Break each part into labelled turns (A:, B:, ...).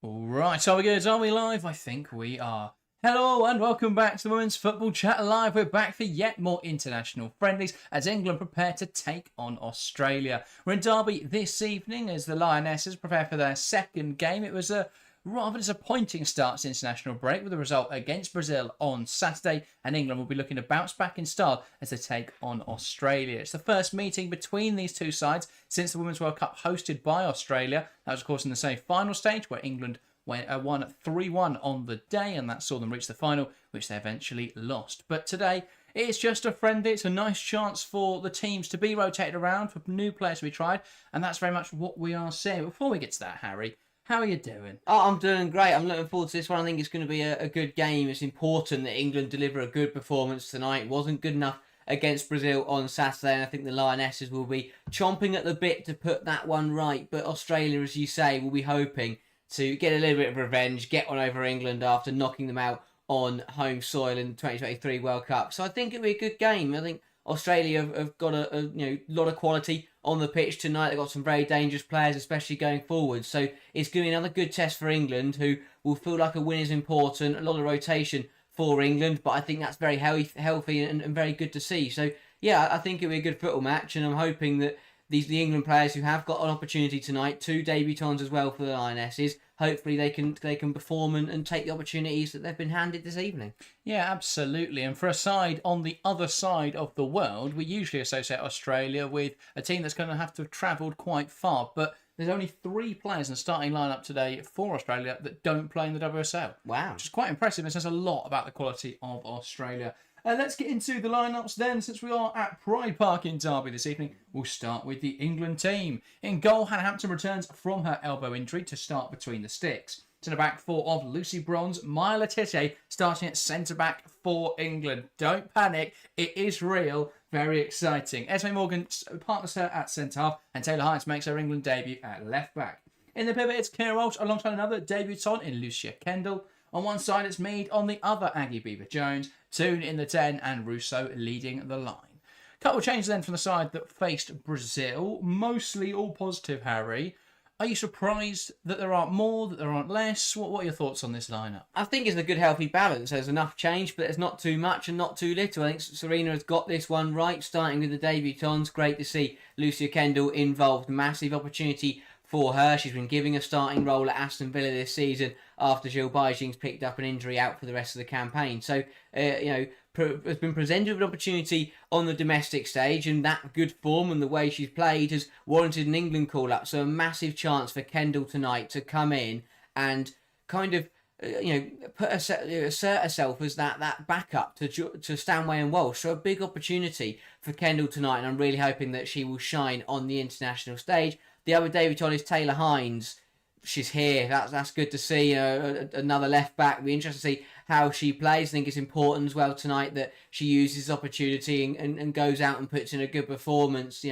A: Alright, are we good? Are we live? I think we are. Hello and welcome back to the Women's Football Chat Live. We're back for yet more international friendlies as England prepare to take on Australia. We're in Derby this evening as the Lionesses prepare for their second game. It was a rather disappointing start to international break with a result against Brazil on Saturday, and England will be looking to bounce back in style as they take on Australia. It's the first meeting between these two sides since the Women's World Cup hosted by Australia. That was, of course, in the semi-final stage where England won 3-1 on the day, and that saw them reach the final, which they eventually lost. But today, it's just a friendly. It's a nice chance for the teams to be rotated around, for new players to be tried, and that's very much what we are seeing. Before we get to that, Harry, how are you doing?
B: Oh, I'm doing great. I'm looking forward to this one. I think it's going to be a good game. It's important that England deliver a good performance tonight. It wasn't good enough against Brazil on Saturday, and I think the Lionesses will be chomping at the bit to put that one right. But Australia, as you say, will be hoping to get a little bit of revenge, get one over England after knocking them out on home soil in the 2023 World Cup. So I think it'll be a good game. I think Australia have got a lot of quality on the pitch tonight. They've got some very dangerous players, especially going forward. So it's going to be another good test for England, who will feel like a win is important. A lot of rotation for England, but I think that's very healthy and very good to see. So yeah, I think it'll be a good football match, and I'm hoping that the England players who have got an opportunity tonight, two debutants as well for the Lionesses, hopefully they can perform and take the opportunities that they've been handed this evening.
A: Yeah, absolutely. And for a side on the other side of the world, we usually associate Australia with a team that's going to have to have travelled quite far. But there's only 3 players in the starting lineup today for Australia that don't play in the WSL.
B: Wow.
A: Which is quite impressive. It says a lot about the quality of Australia. Let's get into the lineups then, since we are at Pride Park in Derby this evening. We'll start with the England team. In goal, Hannah Hampton returns from her elbow injury to start between the sticks. To the back four of Lucy Bronze, Maya Le Tissier starting at centre-back for England. Don't panic, it is real, very exciting. Esme Morgan partners her at centre-half, and Taylor Hines makes her England debut at left-back. In the pivot, it's Keira Walsh alongside another debutant in Lucia Kendall. On one side, it's Mead. On the other, Aggie Beaver-Jones. Toon in the 10 and Russo leading the line. Couple of changes then from the side that faced Brazil. Mostly all positive, Harry. Are you surprised that there aren't more, that there aren't less? What are your thoughts on this lineup?
B: I think it's a good healthy balance. There's enough change, but there's not too much and not too little. I think Serena has got this one right, starting with the debutants. Great to see Lucia Kendall involved. Massive opportunity for her. She's been giving a starting role at Aston Villa this season after Gilles Bijing's picked up an injury out for the rest of the campaign. So, has been presented with an opportunity on the domestic stage, and that good form and the way she's played has warranted an England call-up. So a massive chance for Kendall tonight to come in and kind of assert herself as that backup to Stanway and Walsh. So a big opportunity for Kendall tonight, and I'm really hoping that she will shine on the international stage. The other debutant is Taylor Hines. She's here. That's good to see. Another left back. It'll be interesting to see how she plays. I think it's important as well tonight that she uses this opportunity and goes out and puts in a good performance.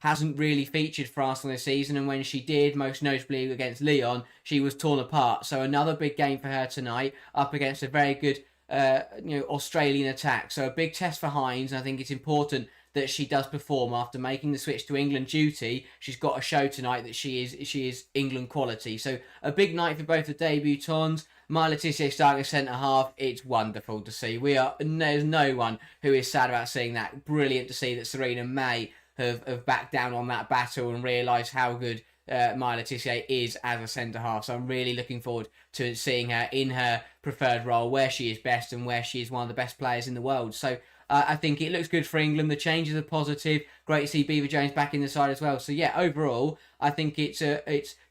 B: Hasn't really featured for Arsenal this season, and when she did, most notably against Lyon, she was torn apart. So another big game for her tonight, up against a very good Australian attack. So a big test for Hines. And I think it's important that she does perform after making the switch to England duty. She's got to show tonight that she is England quality. So a big night for both the debutants. Maya Le Tissier starting as centre half. It's wonderful to see. There's no one who is sad about seeing that. Brilliant to see that Serena May have backed down on that battle and realised how good Maya Le Tissier is as a centre half. So I'm really looking forward to seeing her in her preferred role, where she is best and where she is one of the best players in the world. So I think it looks good for England. The changes are positive. Great to see Beaver-Jones back in the side as well. So yeah, overall, I think it's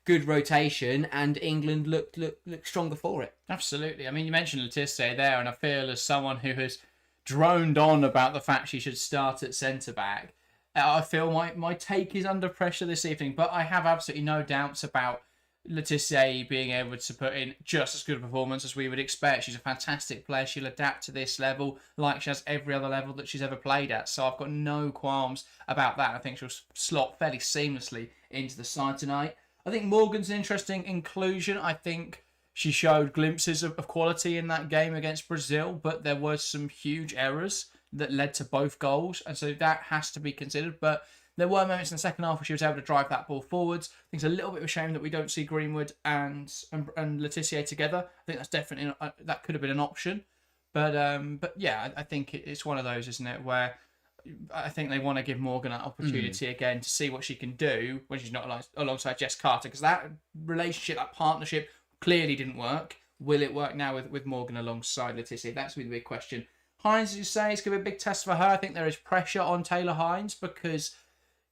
B: good rotation, and England look stronger for it.
A: Absolutely. I mean, you mentioned Le Tissier there, and I feel as someone who has droned on about the fact she should start at centre-back, I feel my take is under pressure this evening, but I have absolutely no doubts about Le Tissier being able to put in just as good a performance as we would expect. She's a fantastic player. She'll adapt to this level like she has every other level that she's ever played at. So I've got no qualms about that. I think she'll slot fairly seamlessly into the side tonight. I think Morgan's an interesting inclusion. I think she showed glimpses of quality in that game against Brazil, but there were some huge errors that led to both goals, and so that has to be considered. But There were moments in the second half where she was able to drive that ball forwards. I think it's a little bit of a shame that we don't see Greenwood and Letitia together. I think that's definitely that could have been an option. But yeah, I think it's one of those, isn't it, where I think they want to give Morgan that opportunity again to see what she can do when she's not alongside Jess Carter, because that relationship, that partnership clearly didn't work. Will it work now with Morgan alongside Letitia? That's going to be the big question. Hines, as you say, it's going to be a big test for her. I think there is pressure on Taylor Hines because,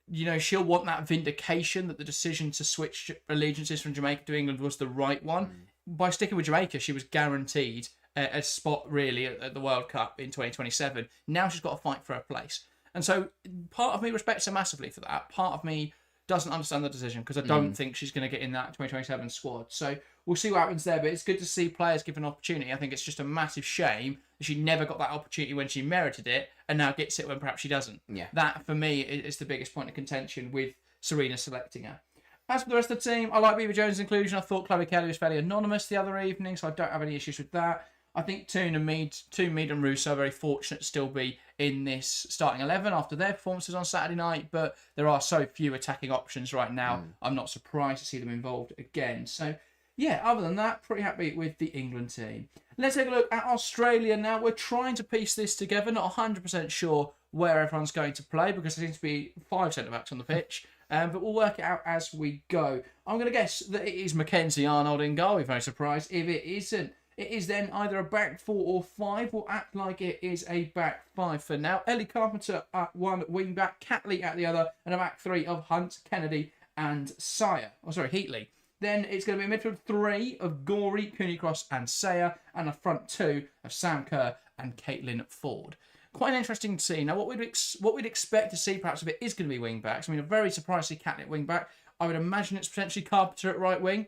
A: you know, she'll want that vindication that the decision to switch allegiances from Jamaica to England was the right one. By sticking with Jamaica, she was guaranteed a spot, really, at the World Cup in 2027. Now she's got to fight for her place. And so part of me respects her massively for that. Part of me doesn't understand the decision because I don't think she's going to get in that 2027 squad. So we'll see what happens there. But it's good to see players given an opportunity. I think it's just a massive shame that she never got that opportunity when she merited it and now gets it when perhaps she doesn't.
B: Yeah.
A: That, for me, is the biggest point of contention with Serena selecting her. As for the rest of the team, I like Beaver Jones' inclusion. I thought Chloe Kelly was fairly anonymous the other evening, so I don't have any issues with that. I think Toon and Russo are very fortunate to still be in this starting 11 after their performances on Saturday night, but there are so few attacking options right now. I'm not surprised to see them involved again. So, yeah, other than that, pretty happy with the England team. Let's take a look at Australia now. We're trying to piece this together, not 100% sure where everyone's going to play because there seems to be 5 centre-backs on the pitch. But we'll work it out as we go. I'm going to guess that it is Mackenzie Arnold in goal. Be very surprised if it isn't. It is then either a back 4 or 5. We'll act like it is a back 5 for now. Ellie Carpenter at one wing back, Catley at the other, and a back 3 of Hunt, Kennedy, and Heatley. Then it's going to be a midfield 3 of Gorey, Cooney Cross, and Sayer, and a front 2 of Sam Kerr and Caitlin Foord. Quite an interesting to see. Now, what we'd expect to see perhaps if it is going to be wing backs. I mean, I'm very surprised to see Catley at wing back. I would imagine it's potentially Carpenter at right wing.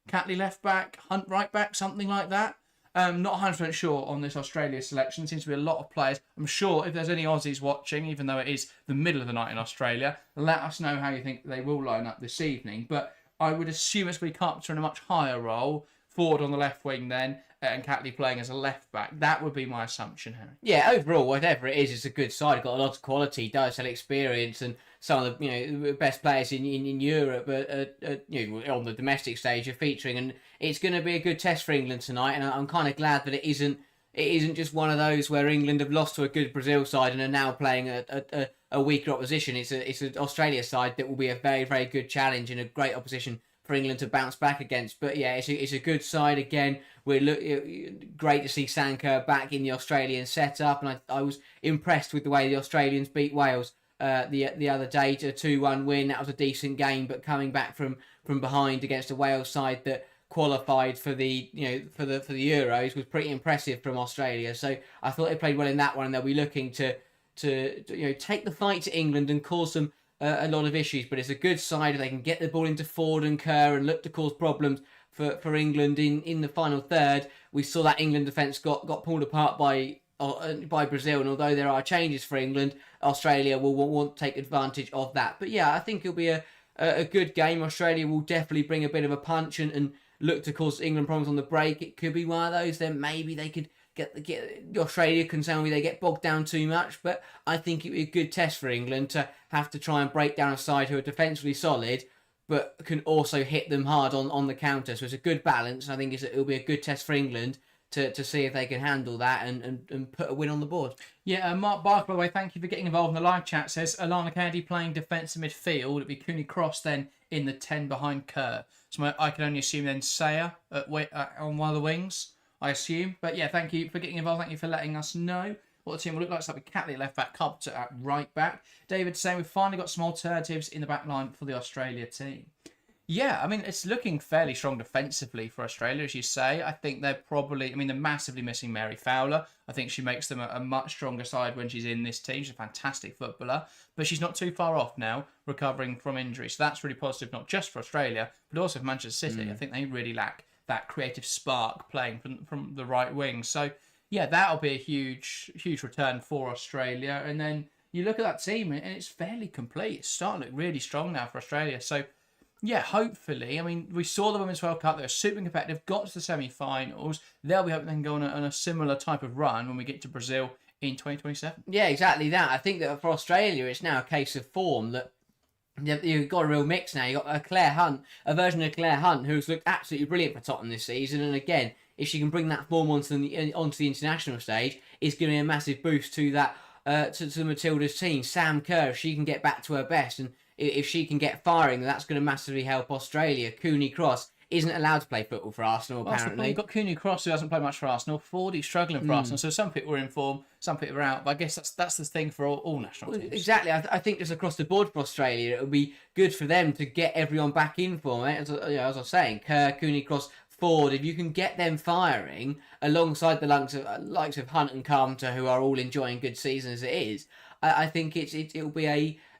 A: Catley left back, Hunt right back, something like that. Not 100% sure on this Australia selection. Seems to be a lot of players. I'm sure if there's any Aussies watching, even though it is the middle of the night in Australia, let us know how you think they will line up this evening. But I would assume it's going to be Carpenter in a much higher role, Foord on the left wing then, and Catley playing as a left back. That would be my assumption, Harry.
B: Yeah, overall, whatever it is, it's a good side. Got a lot of quality, does have experience, and some of the best players in Europe on the domestic stage are featuring, and it's going to be a good test for England tonight. And I'm kind of glad that it isn't just one of those where England have lost to a good Brazil side and are now playing a weaker opposition. It's an Australia side that will be a very, very good challenge and a great opposition for England to bounce back against. But yeah, it's a good side again. Great to see Sanker back in the Australian setup, and I was impressed with the way the Australians beat Wales the other day to a 2-1 win. That was a decent game, but coming back from behind against a Wales side that qualified for the Euros was pretty impressive from Australia. So I thought they played well in that one, and they'll be looking to take the fight to England and cause them a lot of issues. But it's a good side. They can get the ball into Foord and Kerr and look to cause problems for England in the final third. We saw that England defence got pulled apart by Brazil, and although there are changes for England, Australia will want to take advantage of that. But yeah, I think it'll be a good game. Australia will definitely bring a bit of a punch and look to cause England problems on the break. It could be one of those. Then maybe they could get Australia concerned with they get bogged down too much. But I think it would be a good test for England to have to try and break down a side who are defensively solid, but can also hit them hard on the counter. So it's a good balance. I think it'll be a good test for England to see if they can handle that and put a win on the board.
A: Yeah, Mark Barker, by the way, thank you for getting involved in the live chat, says Alana Kennedy playing defensive midfield. It'd be Cooney Cross then in the 10 behind Kerr. So I can only assume then Sayer on one of the wings, I assume. But yeah, thank you for getting involved. Thank you for letting us know what the team will look like. So that'll be Catley at left back, Carpenter at right back. David saying we've finally got some alternatives in the back line for the Australia team. Yeah, I mean, it's looking fairly strong defensively for Australia, as you say. I think they're massively missing Mary Fowler. I think she makes them a much stronger side when she's in this team. She's a fantastic footballer, but she's not too far off now, recovering from injury. So that's really positive, not just for Australia, but also for Manchester City. I think they really lack that creative spark playing from the right wing. So, yeah, that'll be a huge return for Australia. And then you look at that team, and it's fairly complete. It's starting to look really strong now for Australia. So, yeah, hopefully. I mean, we saw the Women's World Cup. They were super competitive, got to the semi-finals. They'll be hoping they can go on a similar type of run when we get to Brazil in 2027.
B: Yeah, exactly that. I think that for Australia, it's now a case of form that you've got a real mix now. You've got a version of Claire Hunt, who's looked absolutely brilliant for Tottenham this season. And again, if she can bring that form onto the international stage, it's giving a massive boost to that to the Matildas team. Sam Kerr, if she can get back to her best, and if she can get firing, that's going to massively help Australia. Cooney Cross isn't allowed to play football for Arsenal, apparently.
A: You've got Cooney Cross, who hasn't played much for Arsenal. Foord, he's struggling for Arsenal. So some people are in form, some people are out. But I guess that's the thing for all national teams.
B: Exactly. I think just across the board for Australia, it would be good for them to get everyone back in form. As I was saying, Kerr, Cooney Cross, Foord, if you can get them firing alongside the likes of Hunt and Carpenter, who are all enjoying good season as it is, I think it'll be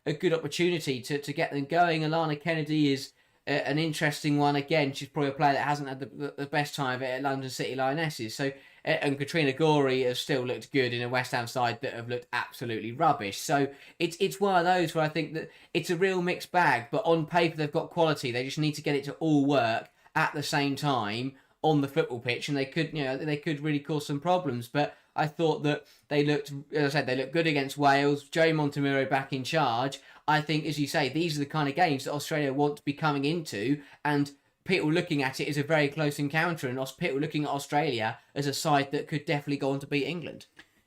B: a good opportunity to get them going. Alana Kennedy is an interesting one. Again, she's probably a player that hasn't had the best time of it at London City Lionesses. So, and Katrina Gorey has still looked good in a West Ham side that have looked absolutely rubbish. So it's one of those where I think that it's a real mixed bag, but on paper they've got quality. They just need to get it to all work at the same time on the football pitch, and they could really cause some problems. But I thought that they looked, as I said, they looked good against Wales. Joey Montemurro back in charge. I think, as you say, these are the kind of games that Australia want to be coming into, and people looking at it as a very close encounter, and people looking at Australia as a side that could definitely go on to beat England.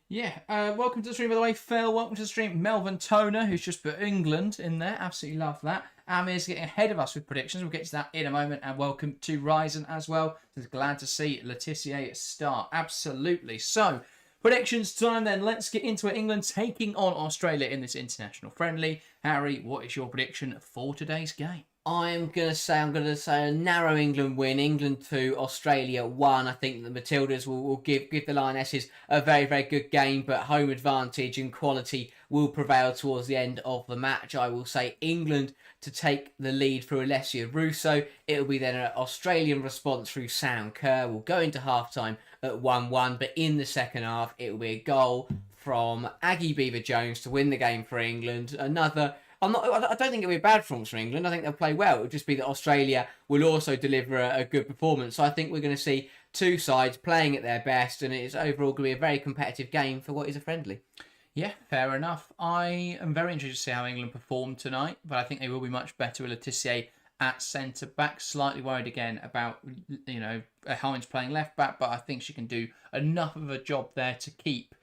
A: Yeah, welcome to the stream, by the way, Phil. Welcome to the stream, Melvin Toner, who's just put England in there. Absolutely love that. Amir's getting ahead of us with predictions. We'll get to that in a moment. And welcome to Ryzen as well. Just glad to see Laetitia start. Absolutely. So, predictions time then. Let's get into it. England taking on Australia in this international friendly. Harry, what is your prediction for today's game?
B: I'm gonna say a narrow England win. England 2, Australia 1. I think the Matildas will give the Lionesses a very, very good game, but home advantage and quality will prevail towards the end of the match. I will say England to take the lead through Alessia Russo. It'll be then an Australian response through Sam Kerr. We'll go into half-time at 1-1, but in the second half, it will be a goal from Aggie Beaver-Jones to win the game for England. I don't think it'll be a bad performance for England. I think they'll play well. It'll just be that Australia will also deliver a good performance. So I think we're going to see two sides playing at their best, and it's overall going to be a very competitive game for what is a friendly.
A: Yeah, fair enough. I am very interested to see how England perform tonight, but I think they will be much better with Laetitia at centre-back. Slightly worried again about, Hines playing left-back, but I think she can do enough of a job there to keep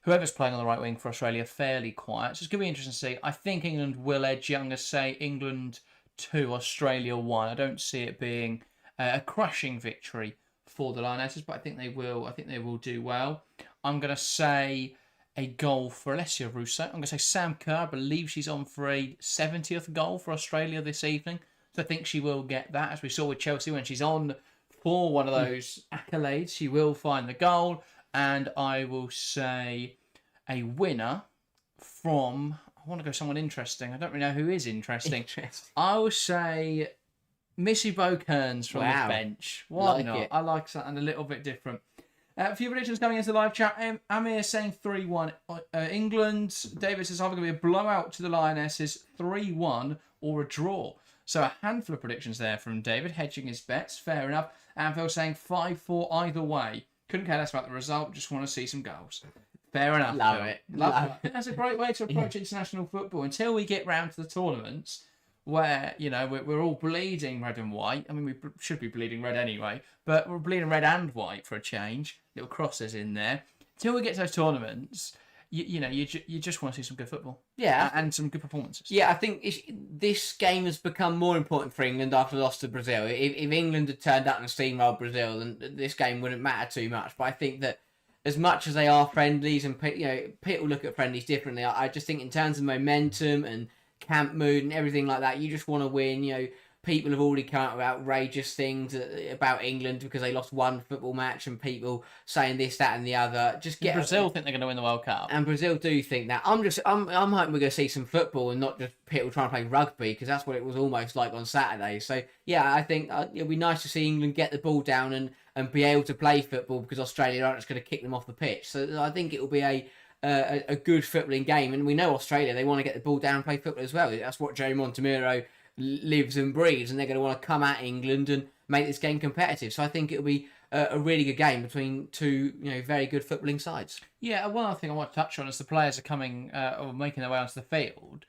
A: whoever's playing on the right wing for Australia fairly quiet. So it's going to be interesting to see. I think England will edge it. I'm going to say England 2, Australia 1. I don't see it being a crushing victory for the Lionesses, but I think they will. I think they will do well. I'm going to say a goal for Alessia Russo. I'm going to say Sam Kerr. I believe she's on for a 70th goal for Australia this evening. So I think she will get that. As we saw with Chelsea, when she's on for one of those accolades, she will find the goal. And I will say a winner from... I want to go someone interesting. I don't really know who is interesting. I will say Missy Kearns from the bench. Why not? I like something a little bit different. A few predictions coming into the live chat. Amir saying 3-1 England. David says either going to be a blowout to the Lionesses, 3-1 or a draw. So a handful of predictions there from David, hedging his bets. Fair enough. And Phil saying 5-4 either way. Couldn't care less about the result, just want to see some goals. Fair enough.
B: Love it.
A: That's a great way to approach international football until we get round to the tournaments where, we're all bleeding red and white. I mean, we should be bleeding red anyway, but we're bleeding red and white for a change. Little crosses in there. Until we get to those tournaments, you just want to see some good football.
B: Yeah.
A: And some good performances.
B: Yeah, I think this game has become more important for England after the loss to Brazil. If England had turned up and steamrolled Brazil, then this game wouldn't matter too much. But I think that as much as they are friendlies, and people look at friendlies differently, I just think in terms of momentum and camp mood and everything like that, you just want to win. People have already come out with outrageous things about England because they lost one football match, and people saying this, that, and the other.
A: Brazil think they're going to win the World Cup,
B: and Brazil do think that. I'm hoping we're going to see some football and not just people trying to play rugby, because that's what it was almost like on Saturday. So yeah, I think it'll be nice to see England get the ball down and be able to play football, because Australia aren't just going to kick them off the pitch. So I think it will be a good footballing game, and we know Australia, they want to get the ball down and play football as well. That's what Joey Montemurro lives and breathes, and they're going to want to come at England and make this game competitive. So I think it'll be a really good game between two very good footballing sides.
A: Yeah, one other thing I want to touch on is the players are coming or making their way onto the field.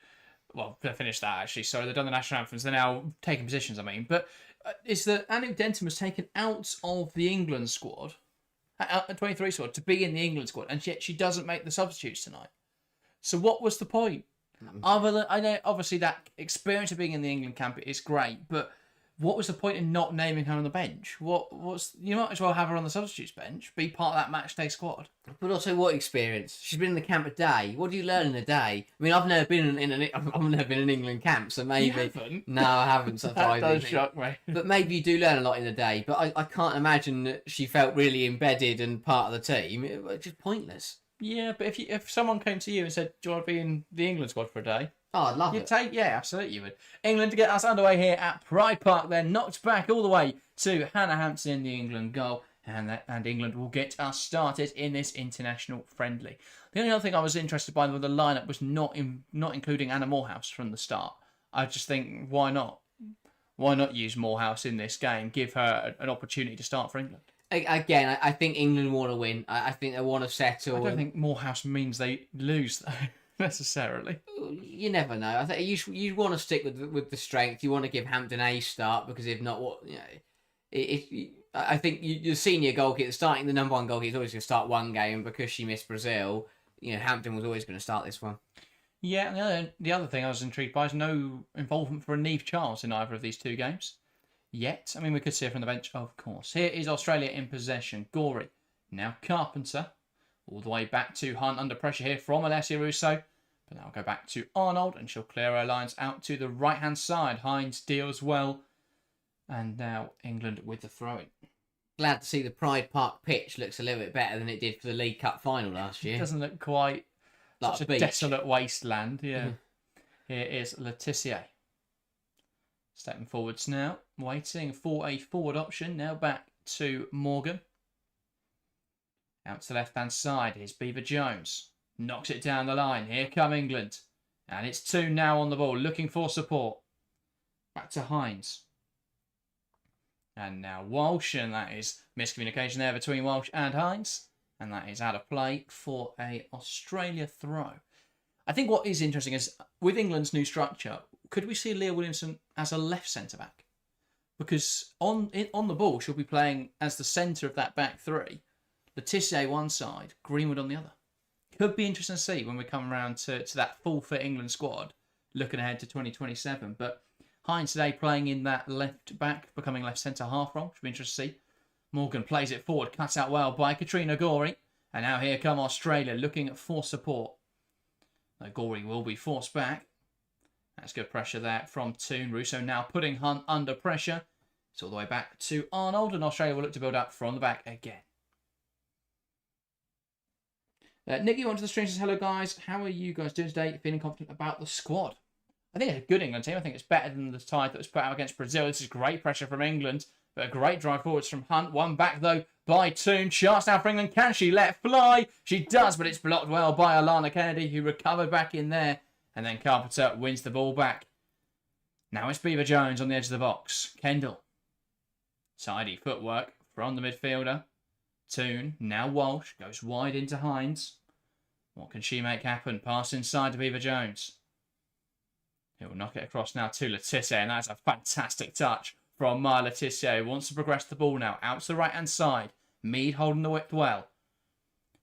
A: Well, they finished that actually. Sorry, they've done the national anthems. They're now taking positions. But it's that Anouk Denton was taken out of the England squad, 23 squad, to be in the England squad, and yet she doesn't make the substitutes tonight. So what was the point? Other than, I know obviously that experience of being in the England camp is great, but what was the point in not naming her on the bench? You might as well have her on the substitutes bench, be part of that match day squad.
B: But also, what experience? She's been in the camp a day. What do you learn in a day? I mean, I've never been in an England camp, so maybe.
A: You haven't?
B: No, I haven't.
A: That does shock me.
B: But maybe you do learn a lot in a day. But I can't imagine that she felt really embedded and part of the team. It was just pointless.
A: Yeah, but if someone came to you and said, "Do you want to be in the England squad for a day?"
B: Oh, I'd love
A: You'd
B: it.
A: Yeah, absolutely you would. England to get us underway here at Pride Park. They're knocked back all the way to Hannah Hampson in the England goal. And England will get us started in this international friendly. The only other thing I was interested by with the lineup was not including Anna Morehouse from the start. I just think, why not? Why not use Morehouse in this game? Give her an opportunity to start for England.
B: Again, I think England want to win. I think they want to settle.
A: I don't think Morehouse means they lose, though, necessarily.
B: You never know. I think you want to stick with the strength. You want to give Hampton a start, because if not, I think your senior goalkeeper, starting the number one goalkeeper, is always going to start one game, because she missed Brazil. Hampton was always going to start this one.
A: Yeah, and the other thing I was intrigued by is no involvement for Neve Charles in either of these two games. Yet, I mean, we could see her from the bench, of course. Here is Australia in possession. Gorey, now Carpenter, all the way back to Hunt under pressure here from Alessia Russo. But now we'll go back to Arnold, and she'll clear her lines out to the right-hand side. Hines deals well. And now England with the throw-in.
B: Glad to see the Pride Park pitch looks a little bit better than it did for the League Cup final last year.
A: It doesn't look quite
B: like
A: such a desolate wasteland. Yeah. Here is Laetitia. Stepping forwards now. Waiting for a forward option. Now back to Morgan. Out to the left-hand side. Here's Beaver Jones. Knocks it down the line. Here come England. And it's 2 now on the ball. Looking for support. Back to Hines. And now Walsh. And that is miscommunication there between Walsh and Hines. And that is out of play for a Australia throw. I think what is interesting is, with England's new structure, could we see Leah Williamson as a left centre-back? Because on the ball, she'll be playing as the centre of that back three. Laetitia one side, Greenwood on the other. Could be interesting to see when we come around to that full-fit England squad, looking ahead to 2027. But Hines today playing in that left back, becoming left centre-half role. Should be interesting to see. Morgan plays it forward, cut out well by Katrina Gorey. And now here come Australia, looking for support. Gorey will be forced back. That's good pressure there from Toon. Russo now putting Hunt under pressure. It's all the way back to Arnold, and Australia will look to build up from the back again. Nikki onto the stream says, hello guys, how are you guys doing today? Feeling confident about the squad? I think it's a good England team. I think it's better than the side that was put out against Brazil. This is great pressure from England, but a great drive forwards from Hunt. One back though by Toon. Chance now for England. Can she let fly? She does, but it's blocked well by Alana Kennedy, who recovered back in there. And then Carpenter wins the ball back. Now it's Beaver Jones on the edge of the box. Kendall. Tidy footwork from the midfielder. Toon. Now Walsh. Goes wide into Hines. What can she make happen? Pass inside to Beaver Jones. He'll knock it across now to Laetitia. And that's a fantastic touch from Laetitia, who wants to progress the ball now. Out to the right-hand side. Mead holding the width well.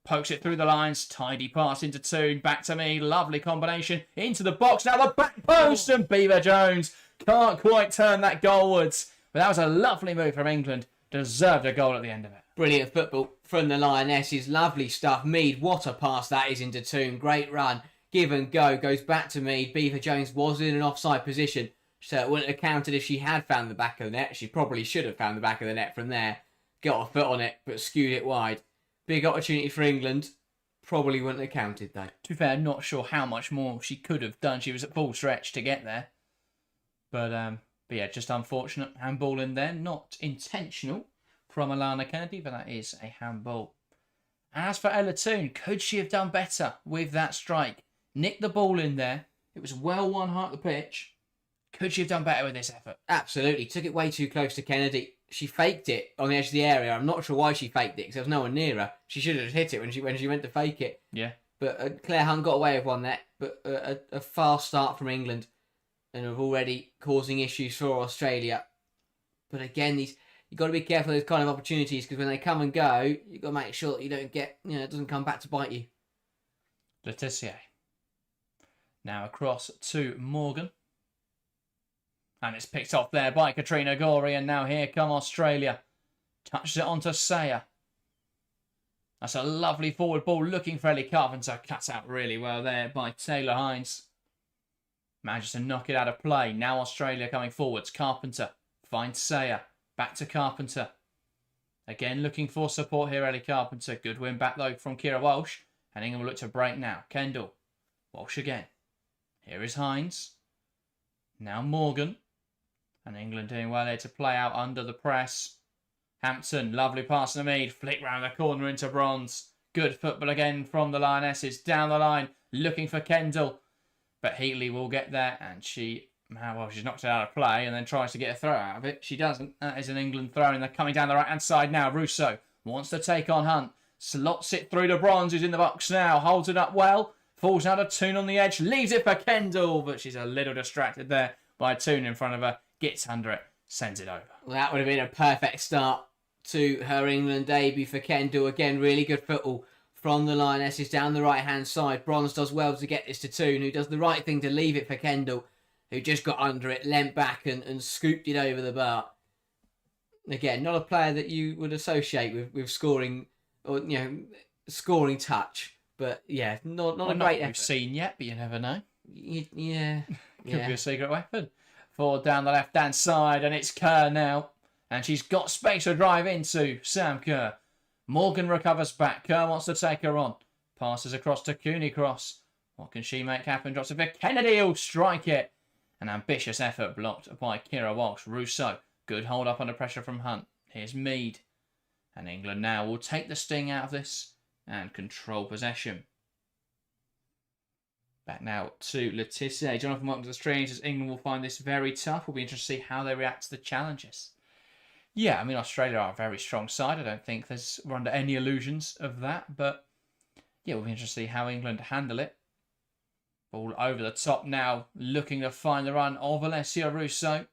A: Pokes it through the lines. Tidy pass into Toon. Back to Mead. Lovely combination. Into the box. Now the back post. And Beaver Jones can't quite turn that goalwards. But that was a lovely move from England. Deserved a goal at the end of it.
B: Brilliant football from the Lionesses. Lovely stuff. Mead, what a pass that is into Toon. Great run. Give and go. Goes back to Mead. Beaver Jones was in an offside position, so it wouldn't have counted if she had found the back of the net. She probably should have found the back of the net from there. Got a foot on it, but skewed it wide. Big opportunity for England. Probably wouldn't have counted, though.
A: To be fair, not sure how much more she could have done. She was at full stretch to get there. But yeah, just unfortunate. Handball in there. Not intentional from Alana Kennedy, but that is a handball. As for Ella Toon, could she have done better with that strike? Nicked the ball in there. It was well one half the pitch. Could she have done better with this effort?
B: Absolutely. Took it way too close to Kennedy. she faked it on the edge of the area. I'm not sure why she faked it because there was no one near her. She should have just hit it when she went to fake it.
A: Yeah.
B: But Claire Hunt got away with one there. But a fast start from England, and are already causing issues for Australia. But again, you've got to be careful of those kind of opportunities because when they come and go, you've got to make sure that you don't get, it doesn't come back to bite you.
A: Letitia. Now across to Morgan. And it's picked off there by Katrina Gorey. And now here come Australia. Touches it onto Sayer. That's a lovely forward ball looking for Ellie Carpenter. Cuts out really well there by Taylor Hines. Manages to knock it out of play. Now Australia coming forwards. Carpenter finds Sayer. Back to Carpenter. Again looking for support here, Ellie Carpenter. Good win back though from Kira Walsh. And England will look to break now. Kendall. Walsh again. Here is Hines. Now Morgan. And England doing well here to play out under the press. Hampton, lovely pass to Mead. Flick round the corner into Bronze. Good football again from the Lionesses. Down the line, looking for Kendall. But Heatley will get there. And she's knocked it out of play and then tries to get a throw out of it. She doesn't. That is an England throw. And they're coming down the right-hand side now. Russo wants to take on Hunt. Slots it through to Bronze, who's in the box now. Holds it up well. Falls out of Toon on the edge. Leaves it for Kendall. But she's a little distracted there by Toon in front of her. Gets under it. Sends it over.
B: Well, that would have been a perfect start to her England debut for Kendall. Again, really good football from the Lionesses down the right-hand side. Bronze does well to get this to Toon, who does the right thing to leave it for Kendall, who just got under it, leant back and scooped it over the bar. Again, not a player that you would associate with scoring or scoring touch, but yeah, not a great effort.
A: We've seen yet, but you never know.
B: Yeah,
A: Could be a secret weapon. Forward down the left-hand side, and it's Kerr now. And she's got space to drive into Sam Kerr. Morgan recovers back. Kerr wants to take her on. Passes across to Cooney Cross. What can she make happen? Drops it for Kennedy, who'll strike it. An ambitious effort blocked by Kira Walsh. Russo, good hold up under pressure from Hunt. Here's Mead. And England now will take the sting out of this and control possession. Back now to Letitia. Jonathan, welcome to the Strangers. England will find this very tough. We'll be interested to see how they react to the challenges. Yeah, I mean, Australia are a very strong side. I don't think we're under any illusions of that. But yeah, we'll be interested to see how England handle it. Ball over the top now, looking to find the run of Alessia Russo.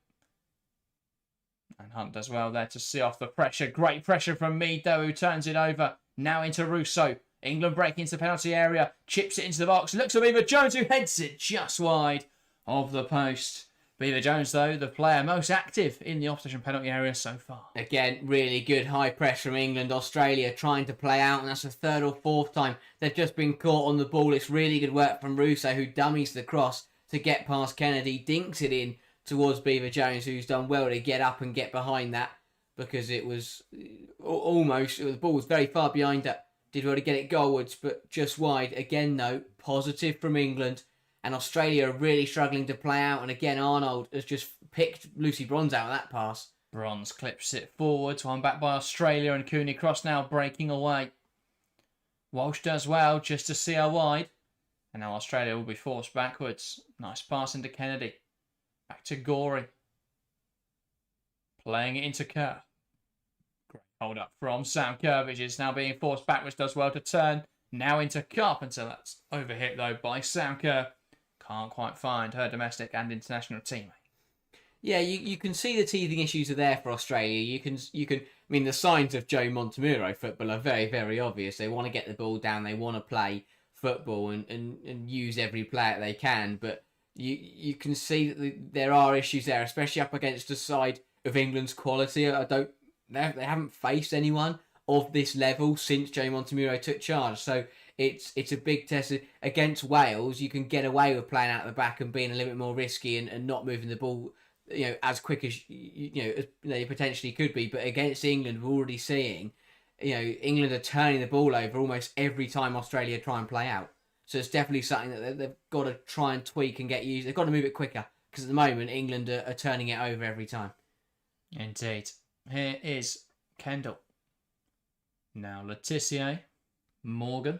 A: And Hunt does well there to see off the pressure. Great pressure from Mead, though, who turns it over. Now into Russo. England breaking into the penalty area. Chips it into the box. Looks at Beaver Jones, who heads it just wide of the post. Beaver Jones, though, the player most active in the opposition penalty area so far.
B: Again, really good high press from England. Australia trying to play out, and that's the third or fourth time they've just been caught on the ball. It's really good work from Russo, who dummies the cross to get past Kennedy. Dinks it in towards Beaver Jones, who's done well to get up and get behind that because it was the ball was very far behind her. Did well to get it goalwards, but just wide. Again, though, positive from England. And Australia are really struggling to play out. And again, Arnold has just picked Lucy Bronze out of that pass.
A: Bronze clips it forward. One back by Australia, and Cooney Cross now breaking away. Walsh does well just to see her wide. And now Australia will be forced backwards. Nice pass into Kennedy. Back to Gorey. Playing it into Kerr. Great hold up from Sam Kerr, which is now being forced backwards. Does well to turn. Now into Carpenter. That's overhit though by Sam Kerr. Can't quite find her domestic and international teammate.
B: Yeah, you can see the teething issues are there for Australia. You can. I mean, the signs of Joe Montemuro football are very, very obvious. They want to get the ball down. They want to play football and use every player they can. But you can see that there are issues there, especially up against the side of England's quality. They haven't faced anyone of this level since Joe Montemuro took charge. So it's a big test. Against Wales, you can get away with playing out the back and being a little bit more risky and not moving the ball, as quick as as they potentially could be. But against England, we're already seeing, England are turning the ball over almost every time Australia try and play out. So it's definitely something that they've got to try and tweak and get used. They've got to move it quicker because at the moment England are turning it over every time.
A: Indeed. Here is Kendall. Now Letitia, Morgan.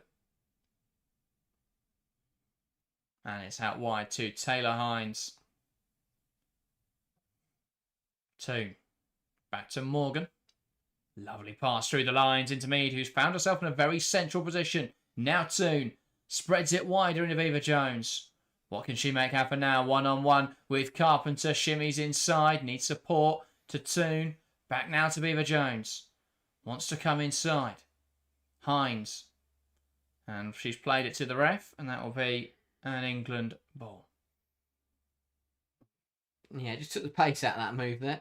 A: And it's out wide to Taylor Hines. 2. Back to Morgan. Lovely pass through the lines into Mead, who's found herself in a very central position. Now Toon spreads it wider into Viva Jones. What can she make happen now? 1-on-1 with Carpenter. Shimmies inside. Needs support to Toon. Back now to Viva Jones. Wants to come inside. Hines. And she's played it to the ref, and that will be an England ball.
B: Yeah, just took the pace out of that move there.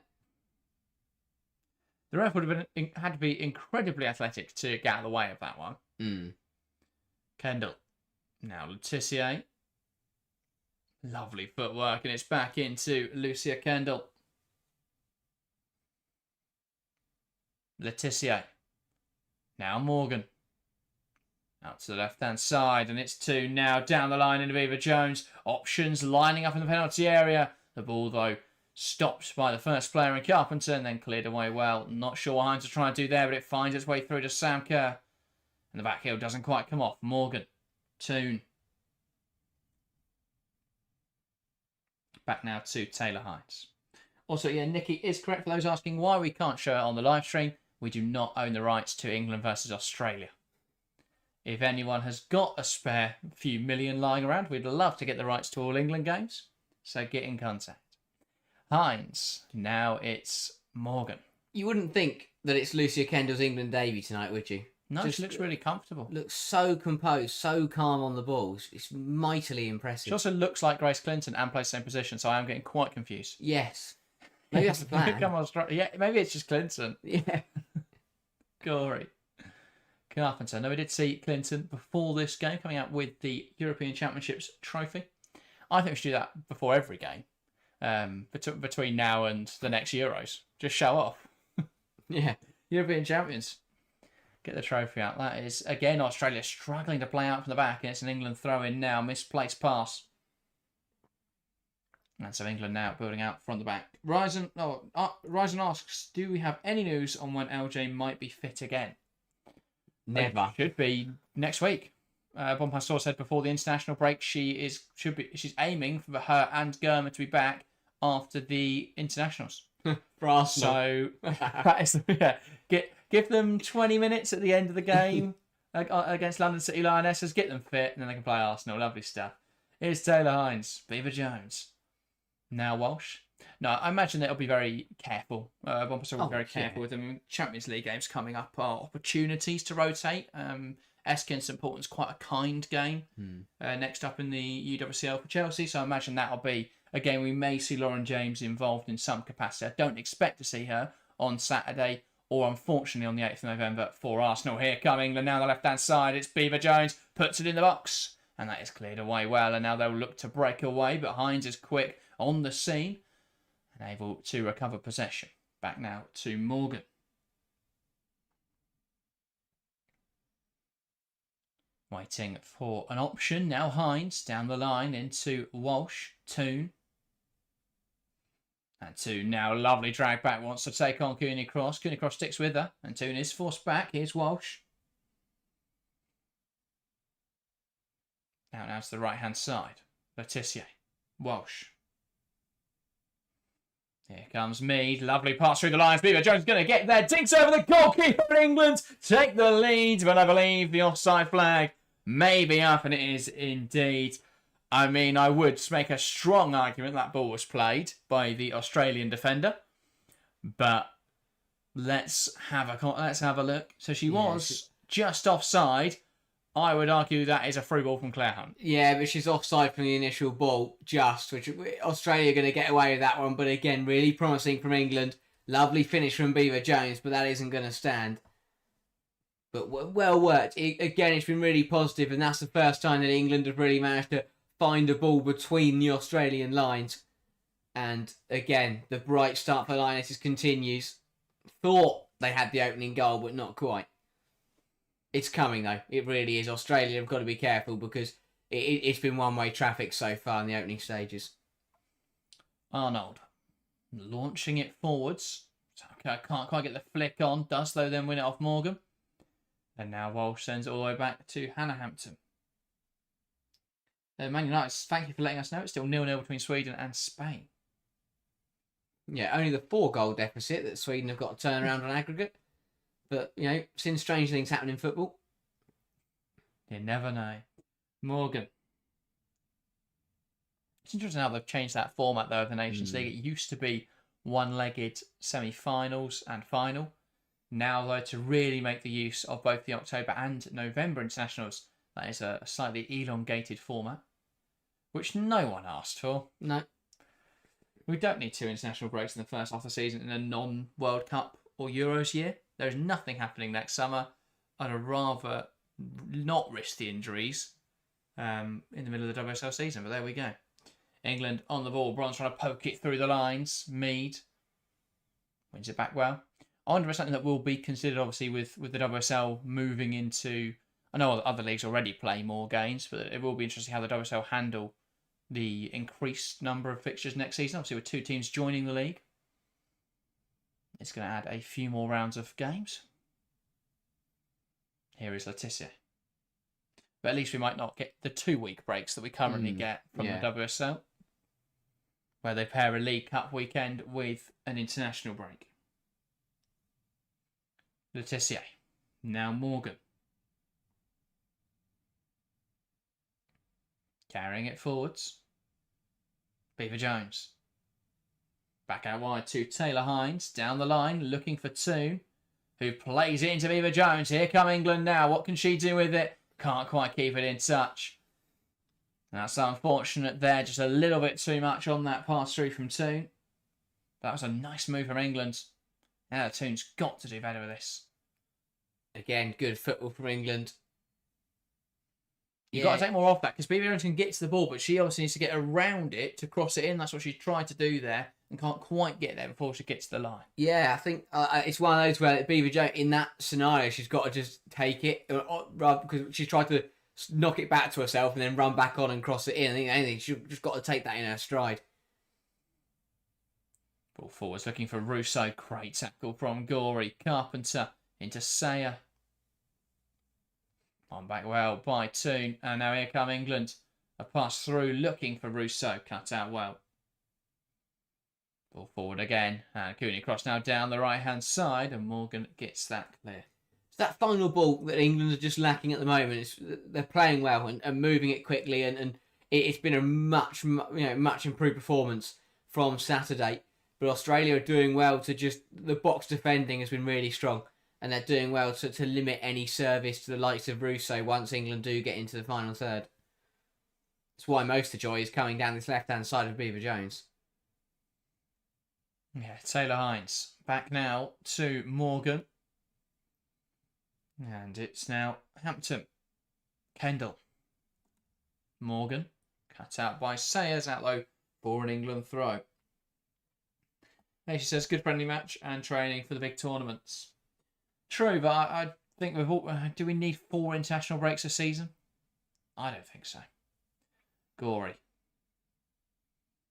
A: The ref would have had to be incredibly athletic to get out of the way of that one. Kendall. Now Letitia. Lovely footwork, and it's back into Lucia Kendall. Letitia. Now Morgan. Out to the left-hand side, and it's 2 now down the line into Viva Jones. Options lining up in the penalty area. The ball, though, stopped by the first player in Carpenter and then cleared away well. Not sure what Hines will try and do there, but it finds its way through to Sam Kerr. And the back heel doesn't quite come off. Morgan. Toon. Back now to Taylor Hines. Also, yeah, Nikki is correct for those asking why we can't show it on the live stream. We do not own the rights to England versus Australia. If anyone has got a spare few million lying around, we'd love to get the rights to all England games. So get in contact. Hines. Now it's Morgan.
B: You wouldn't think that it's Lucia Kendall's England debut tonight, would you?
A: No, she looks really comfortable.
B: Looks so composed, so calm on the balls. It's mightily impressive.
A: She also looks like Grace Clinton and plays the same position, so I am getting quite confused.
B: Yes. Maybe that's the plan.
A: Come on, yeah, maybe it's just Clinton.
B: Yeah.
A: Gory. Carpenter. No, we did see Clinton before this game coming out with the European Championships trophy. I think we should do that before every game. Between now and the next Euros. Just show off.
B: Yeah.
A: European champions. Get the trophy out. That is, again, Australia struggling to play out from the back. And it's an England throw-in now. Misplaced pass. And so England now building out from the back. Ryzen asks, do we have any news on when LJ might be fit again?
B: Never.
A: It should be next week. Bonpastor said before the international break she's aiming for her and Germa to be back after the internationals.
B: For Arsenal.
A: So that is, yeah. Give them 20 minutes at the end of the game against London City Lionesses. Get them fit, and then they can play Arsenal. Lovely stuff. Here's Taylor Hines, Beaver Jones. Now Walsh. No, I imagine they'll be very careful. Bonpastor will be very careful with them. Champions League games coming up are opportunities to rotate. Eskin St Portland's quite a kind game. Next up in the UWCL for Chelsea, so I imagine that'll be a game we may see Lauren James involved in some capacity. I don't expect to see her on Saturday or unfortunately on the 8th of November for Arsenal. Here come England now, the left-hand side. It's Beaver Jones, puts it in the box, and that is cleared away well. And now they'll look to break away, but Hines is quick on the scene and able to recover possession. Back now to Morgan. Waiting for an option. Now Hines down the line into Walsh. Toon. And Toon now lovely drag back. Wants to take on Cooney Cross. Cooney Cross sticks with her. And Toon is forced back. Here's Walsh. Now to the right hand side. Letitia. Walsh. Here comes Mead. Lovely pass through the lines. Beaver Jones going to get there. Dinks over the goalkeeper of England. Take the lead. But I believe the offside flag may be up. And it is indeed. I mean, I would make a strong argument that ball was played by the Australian defender. But let's have a look. So she was just offside. I would argue that is a free ball from Claire Hunt.
B: Yeah, but she's offside from the initial ball, which Australia are going to get away with that one. But again, really promising from England. Lovely finish from Beaver Jones, but that isn't going to stand. But well worked. Again, it's been really positive, and that's the first time that England have really managed to find a ball between the Australian lines. And again, the bright start for Lionesses continues. Thought they had the opening goal, but not quite. It's coming, though. It really is. Australia have got to be careful because it's been one-way traffic so far in the opening stages.
A: Arnold launching it forwards. Can't quite get the flick on. Does, though, then win it off Morgan. And now Walsh sends it all the way back to Hannah Hampton. Man United, thank you for letting us know. It's still 0-0 between Sweden and Spain.
B: Yeah, only the 4-goal deficit that Sweden have got to turn around on aggregate. But, since strange things happen in football.
A: You never know. Morgan. It's interesting how they've changed that format, though, of the Nations League. It used to be one-legged semi-finals and final. Now, though, to really make the use of both the October and November internationals, that is a slightly elongated format, which no one asked for.
B: No.
A: We don't need 2 international breaks in the first half of the season in a non-World Cup or Euros year. There's nothing happening next summer. I'd rather not risk the injuries in the middle of the WSL season, but there we go. England on the ball. Bronze trying to poke it through the lines. Mead wins it back well. I wonder if something that will be considered, obviously, with the WSL moving into... I know other leagues already play more games, but it will be interesting how the WSL handle the increased number of fixtures next season. Obviously, with 2 teams joining the league, it's going to add a few more rounds of games. Here is Laetitia. But at least we might not get the 2-week breaks that we currently get from the WSL, where they pair a League Cup weekend with an international break. Laetitia. Now Morgan. Carrying it forwards. Beaver Jones. Back out wide to Taylor Hines. Down the line, looking for Toon, who plays it into Beaver Jones. Here come England now. What can she do with it? Can't quite keep it in touch. That's unfortunate there. Just a little bit too much on that pass through from Toon. That was a nice move from England. Now Toon's got to do better with this.
B: Again, good football from England.
A: You've got to take more off that, because Beaver Jones can get to the ball, but she obviously needs to get around it to cross it in. That's what she's tried to do there and can't quite get there before she gets to the line.
B: Yeah, I think it's one of those where Beaver Jones, in that scenario, she's got to just take it, because she's tried to knock it back to herself and then run back on and cross it in. I think anything, she's just got to take that in her stride.
A: Ball forwards looking for Russo. Great tackle from Gorey. Carpenter into Sayer. On back well by Toon. And now here come England. A pass through looking for Russo. Cut out well. Ball forward again. And Cooney cross now down the right-hand side. And Morgan gets that clear.
B: It's that final ball that England are just lacking at the moment. They're playing well and moving it quickly. And it's been a much improved performance from Saturday. But Australia are doing well to just... The box defending has been really strong. And they're doing well to limit any service to the likes of Russo once England do get into the final third. That's why most of the joy is coming down this left-hand side of Beaver Jones.
A: Yeah, Taylor Hines. Back now to Morgan. And it's now Hampton. Kendall. Morgan. Cut out by Sayers. Out low for an England throw. Hey, she says, good friendly match and training for the big tournaments. True, but I think do we need 4 international breaks a season? I don't think so. Gorey.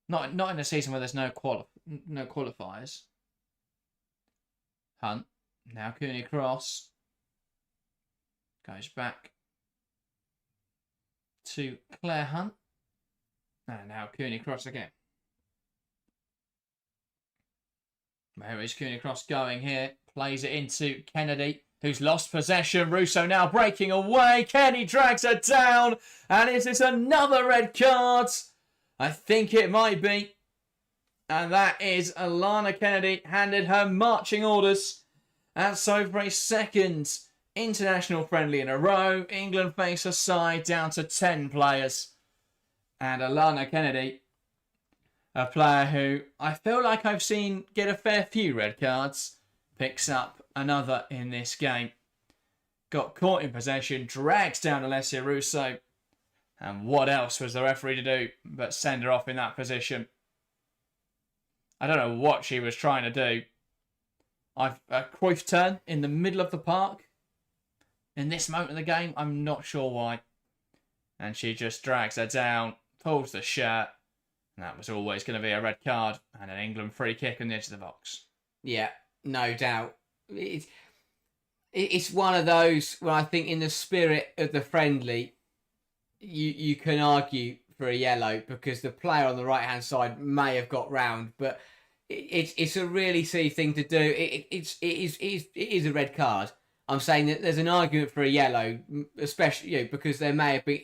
A: Not in a season where there's no qualifiers. Hunt. Now Cooney across. Goes back to Claire Hunt. And now Cooney across again. Where is Cooney Cross going here? Plays it into Kennedy, who's lost possession. Russo now breaking away. Kenny drags her down. And is this another red card? I think it might be. And that is Alana Kennedy handed her marching orders. And so for a second international friendly in a row, England face a side down to 10 players. And Alana Kennedy, a player who I feel like I've seen get a fair few red cards, picks up another in this game. Got caught in possession, drags down Alessia Russo. And what else was the referee to do but send her off in that position? I don't know what she was trying to do. A Cruyff turn in the middle of the park. In this moment of the game, I'm not sure why. And she just drags her down, pulls the shirt. And that was always going to be a red card and an England free kick on the edge of the box. Yeah,
B: no doubt. It's one of those where I think in the spirit of the friendly, you can argue for a yellow because the player on the right-hand side may have got round, but it's a really silly thing to do. It is a red card. I'm saying that there's an argument for a yellow, especially because there may have been.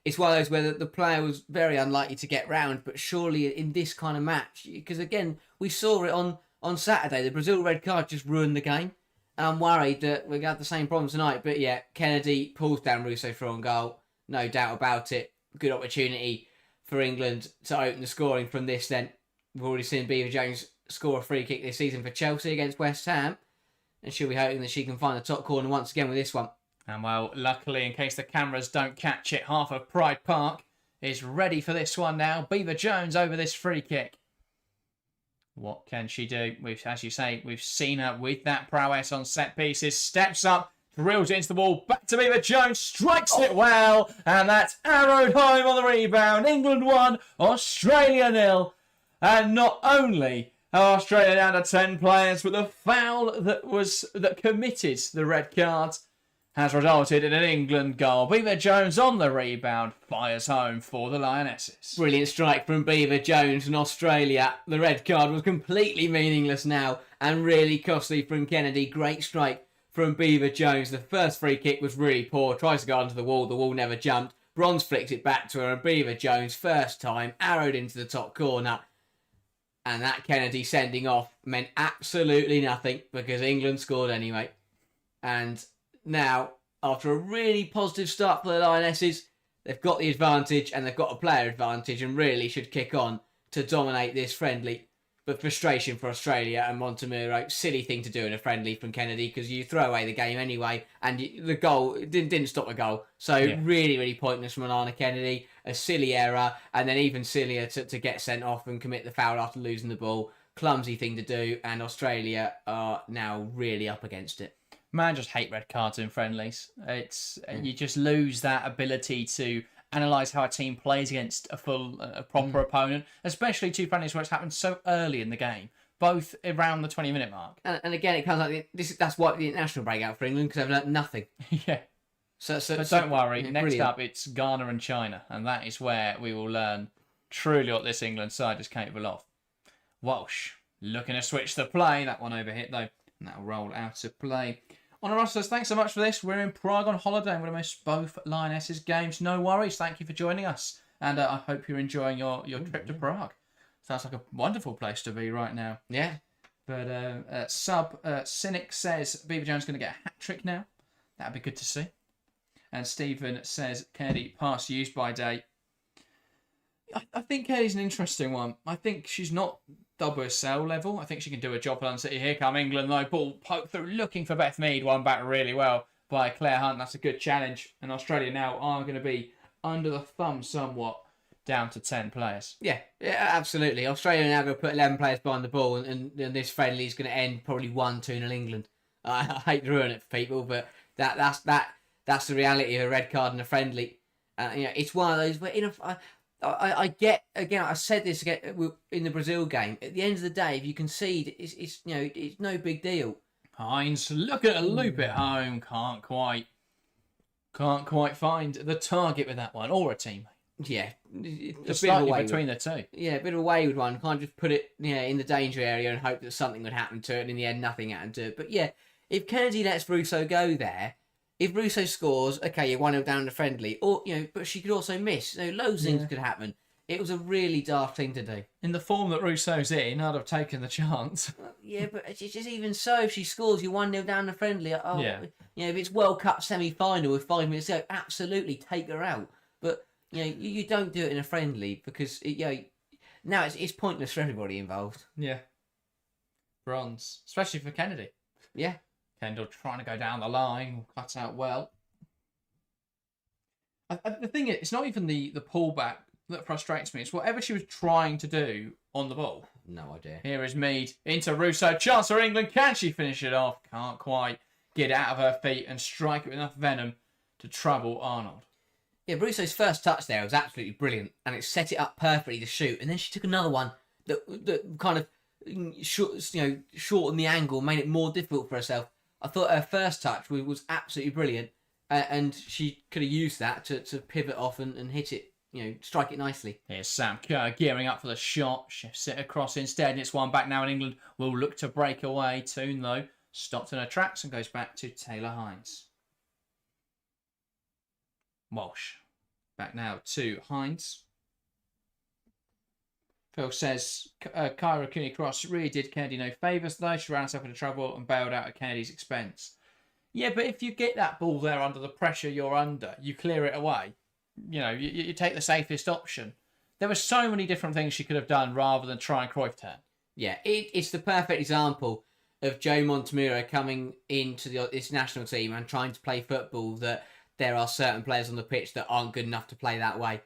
B: It's one of those where the player was very unlikely to get round, but surely in this kind of match, because again we saw it on Saturday, the Brazil red card just ruined the game, and I'm worried that we're gonna have the same problem tonight. But yeah, Kennedy pulls down Russo for on goal, no doubt about it. Good opportunity for England to open the scoring from this. Then we've already seen Beaver Jones score a free kick this season for Chelsea against West Ham, and she'll be hoping that she can find the top corner once again with this one.
A: And well, luckily, in case the cameras don't catch it, half of Pride Park is ready for this one now. Beaver Jones over this free kick. What can she do? As you say, we've seen her with that prowess on set pieces. Steps up, drills it into the wall. Back to Beaver Jones, strikes it well. And that's arrowed home on the rebound. England 1, Australia 0. And not only are Australia down to 10 players, but the foul that committed the red card has resulted in an England goal. Beaver Jones on the rebound, fires home for the Lionesses.
B: Brilliant strike from Beaver Jones and Australia. The red card was completely meaningless now and really costly from Kennedy. Great strike from Beaver Jones. The first free kick was really poor. Tries to go onto the wall never jumped. Bronze flicked it back to her, and Beaver Jones, first time, arrowed into the top corner. And that Kennedy sending off meant absolutely nothing because England scored anyway. And now, after a really positive start for the Lionesses, they've got the advantage and they've got a player advantage and really should kick on to dominate this friendly. But frustration for Australia and Montemuro. Silly thing to do in a friendly from Kennedy because you throw away the game anyway, and the goal didn't stop the goal. So really, really pointless from Alana Kennedy. A silly error, and then even sillier to get sent off and commit the foul after losing the ball. Clumsy thing to do, and Australia are now really up against it.
A: Man, just hate red cards in friendlies. You just lose that ability to analyse how a team plays against a proper opponent, especially two friendlies where it's happened so early in the game, both around the 20-minute mark.
B: And again, it comes like that's why the international breakout for England, because they've learnt nothing.
A: Yeah. But don't worry, next up it's Ghana and China, and that is where we will learn truly what this England side is capable of. Walsh looking to switch the play. That one overhit though, and that'll roll out of play. On our rosters, thanks so much for this. We're in Prague on holiday and we're going to miss both Lionesses games. No worries. Thank you for joining us. And I hope you're enjoying your trip to Prague. Sounds like a wonderful place to be right now.
B: Yeah.
A: But Cynic says Beaver Jones going to get a hat-trick now. That'd be good to see. And Stephen says Kennedy pass used by day. I think Kennedy's an interesting one. I think she's not WSL level. I think she can do a job on City. Here come England though. Ball poked through, looking for Beth Mead. One back really well by Claire Hunt. That's a good challenge. And Australia now are going to be under the thumb somewhat, down to 10 players.
B: Yeah, absolutely. Australia are now going to put 11 players behind the ball, and this friendly is going to end probably 1-2-0 England. I hate to ruin it for people, but that's the reality of a red card in a friendly. It's one of those where I get, again, I said this again in the Brazil game. At the end of the day, if you concede, it's no big deal.
A: Hines, look at a loop at home. Can't quite find the target with that one, or a teammate.
B: Yeah,
A: just slightly between the two.
B: Yeah, a bit of a wayward one. Can't just put it in the danger area and hope that something would happen to it, and in the end, nothing happened to it. But yeah, if Kennedy lets Russo go there, if Russo scores, okay, you're 1-0 down in the friendly, or but she could also miss. Loads of things could happen. It was a really daft thing to do.
A: In the form that Russo's in, I'd have taken the chance.
B: Yeah, but it's just even so, if she scores, you're 1-0 down the friendly. If it's World Cup semi-final with 5 minutes to go, absolutely take her out. But you don't do it in a friendly because now it's pointless for everybody involved.
A: Yeah. Bronze, especially for Kennedy.
B: Yeah.
A: Kendall trying to go down the line, cuts out well. The thing is, it's not even the pullback that frustrates me. It's whatever she was trying to do on the ball.
B: No idea.
A: Here is Mead into Russo. Chance for England. Can she finish it off? Can't quite get out of her feet and strike it with enough venom to trouble Arnold.
B: Yeah, Russo's first touch there was absolutely brilliant, and it set it up perfectly to shoot. And then she took another one that kind of shortened the angle, made it more difficult for herself. I thought her first touch was absolutely brilliant, and she could have used that to pivot off and hit it strike it nicely.
A: Here's Sam Kerr gearing up for the shot. Shifts it across instead, and it's one back now, and England will look to break away. Toon, though, stopped in her tracks and goes back to Taylor Hines. Walsh. Back now to Hines. Phil says, Kyra Cooney-Cross really did Kennedy no favours, though. She ran herself into trouble and bailed out at Kennedy's expense. Yeah, but if you get that ball there under the pressure you're under, you clear it away. You take the safest option. There were so many different things she could have done rather than try and Cruyff turn.
B: Yeah, it's the perfect example of Joe Montemuro coming into this national team and trying to play football that there are certain players on the pitch that aren't good enough to play that way.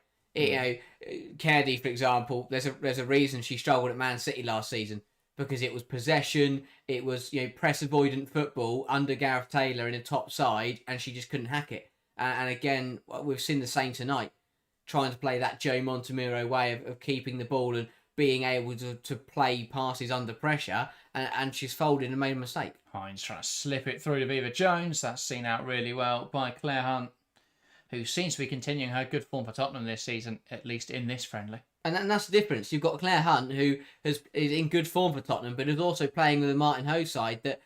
B: Kennedy, for example, there's a reason she struggled at Man City last season, because it was possession, it was press avoidant football under Gareth Taylor in a top side, and she just couldn't hack it. And again, we've seen the same tonight, trying to play that Joe Montemuro way of keeping the ball and being able to play passes under pressure, and she's folded and made a mistake.
A: Hines trying to slip it through to Viva Jones. That's seen out really well by Claire Hunt, who seems to be continuing her good form for Tottenham this season, at least in this friendly.
B: And that's the difference. You've got Claire Hunt, who is in good form for Tottenham, but is also playing with a Martin Ho side that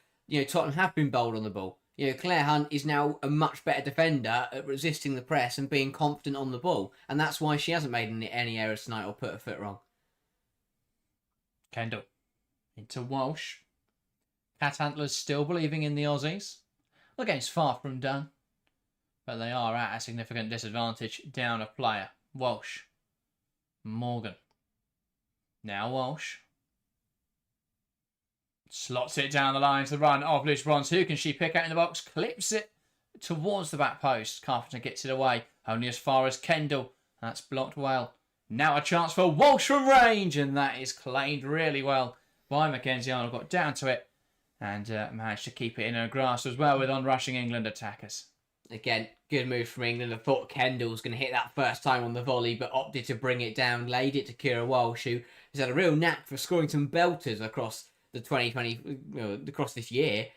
B: Tottenham have been bold on the ball. Claire Hunt is now a much better defender at resisting the press and being confident on the ball, and that's why she hasn't made any errors tonight or put her foot wrong.
A: Kendall into Walsh. Cat Antlers still believing in the Aussies. The game's far from done, but they are at a significant disadvantage down a player. Walsh. Morgan. Now Walsh. Slots it down the line to the run of Luce Bronze. Who can she pick out in the box? Clips it towards the back post. Carpenter gets it away. Only as far as Kendall. That's blocked well. Now a chance for Walsh from range. And that is claimed really well by Mackenzie Arnold. Got down to it. And managed to keep it in her grasp as well with on-rushing England attackers.
B: Again, good move from England. I thought Kendall was going to hit that first time on the volley, but opted to bring it down, laid it to Kira Walsh, who has had a real knack for scoring some belters across the 2020, across this year,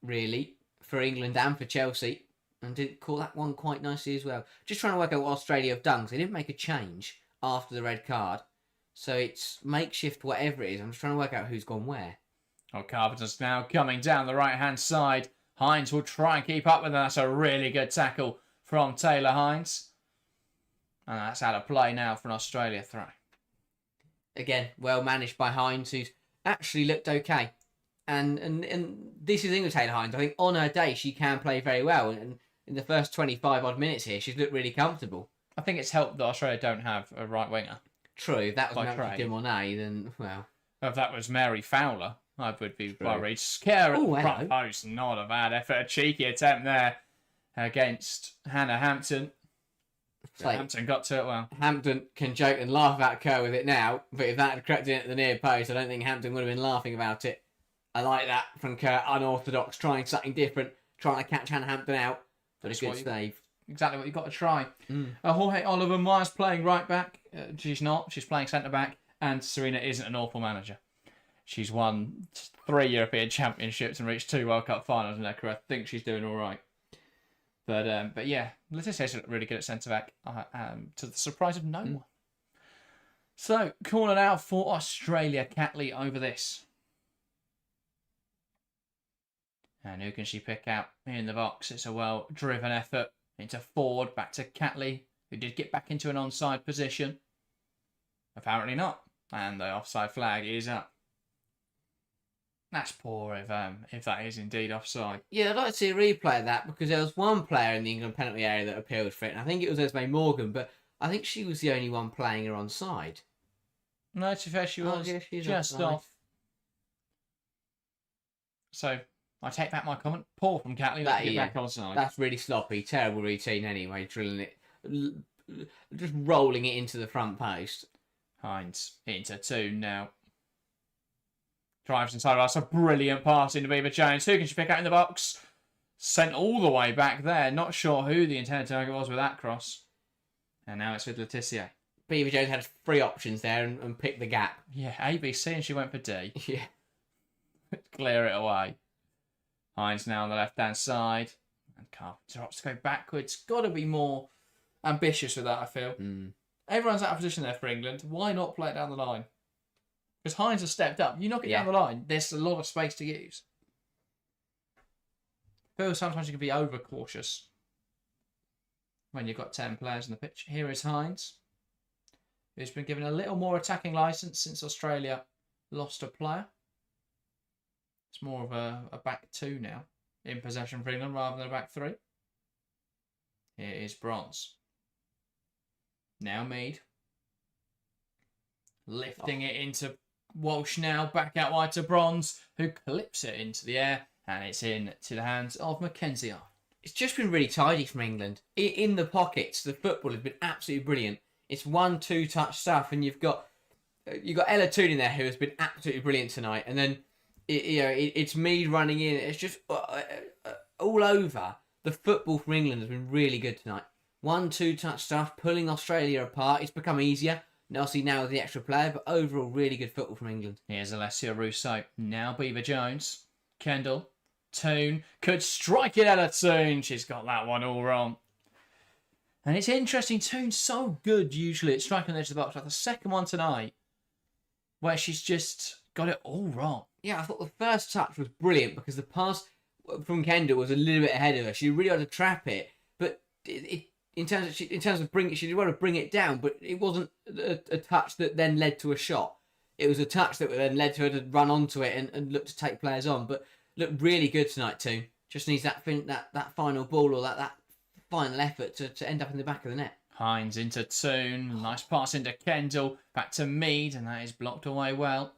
B: really, for England and for Chelsea. And did call that one quite nicely as well. Just trying to work out what Australia have done, because they didn't make a change after the red card. So it's makeshift whatever it is. I'm just trying to work out who's gone where.
A: Oh, Carpenter's now coming down the right-hand side. Hines will try and keep up with them. That's a really good tackle from Taylor Hines. And that's out of play now for an Australia throw.
B: Again, well managed by Hines, who's actually looked okay. And this is the thing with Taylor Hines. I think on her day, she can play very well. And in the first 25-odd minutes here, she's looked really comfortable.
A: I think it's helped that Australia don't have a right winger.
B: True, if that was Matthew Demonet, then, well...
A: If that was Mary Fowler, I would be worried. Scare at the front post. Not a bad effort. A cheeky attempt there against Hannah Hampton. Hampton got to it well.
B: Hampton can joke and laugh about Kerr with it now, but if that had crept in at the near post, I don't think Hampton would have been laughing about it. I like that from Kerr. Unorthodox, trying something different, trying to catch Hannah Hampton out. But a good save.
A: Exactly what you've got to try. Jorge Oliver Myers playing right back. She's not. She's playing centre back. And Serena isn't an awful manager. She's won 3 European Championships and reached 2 World Cup finals in her career. I think she's doing all right. But yeah, Letitia's looked really good at centre back, to the surprise of no one. So, corner out for Australia. Catley over this. And who can she pick out in the box? It's a well-driven effort into Foord, back to Catley, who did get back into an onside position. Apparently not. And the offside flag is up. That's poor if that is indeed offside.
B: Yeah, I'd like to see a replay of that, because there was one player in the England penalty area that appealed for it, and I think it was Esme Morgan, but I think she was the only one playing her onside.
A: No, to be fair, she was just off. So, I take back my comment. Poor from Catley, let's get back onside.
B: That's really sloppy. Terrible routine anyway, drilling it, just rolling it into the front post.
A: Hines into 2 now. Drives inside. That's a brilliant pass into Viva Jones. Who can she pick out in the box? Sent all the way back there. Not sure who the intended target was with that cross. And now it's with Letitia.
B: Viva Jones had 3 options there and picked the gap.
A: Yeah, A, B, C, and she went for D.
B: Yeah.
A: Clear it away. Hines now on the left-hand side. And Carpenter opts to go backwards. Got to be more ambitious with that, I feel. Everyone's out of position there for England. Why not play it down the line? Because Hines has stepped up. You knock it down the line, there's a lot of space to use. I feel sometimes you can be overcautious when you've got 10 players on the pitch. Here is Hines, who's been given a little more attacking licence since Australia lost a player. It's more of a back two now in possession for England rather than a back three. Here is Bronze. Now Mead. Lifting it into Walsh now. Back out wide to Bronze, who clips it into the air. And it's in to the hands of Mackenzie.
B: It's just been really tidy from England. In the pockets, the football has been absolutely brilliant. It's 1-2 touch stuff, and you've got Ella Toon in there who has been absolutely brilliant tonight. And then it's Mead running in. It's just all over. The football from England has been really good tonight. 1-2 touch stuff, pulling Australia apart. It's become easier. Obviously now with the extra player, but overall really good football from England.
A: Here's Alessia Russo. Now Beaver Jones. Kendall. Toon could strike it at Ella Toon. She's got that one all wrong. And it's interesting. Toon's so good usually at striking the edge of the box. Like the second one tonight, where she's just got it all wrong.
B: Yeah, I thought the first touch was brilliant because the pass from Kendall was a little bit ahead of her. She really had to trap it, but in terms of bring it, she did want to bring it down, but it wasn't a touch that then led to a shot. It was a touch that then led to her to run onto it and look to take players on. But looked really good tonight too. Just needs that final ball or that final effort to end up in the back of the net.
A: Hines into Toon. Nice pass into Kendall. Back to Mead, and that is blocked away well.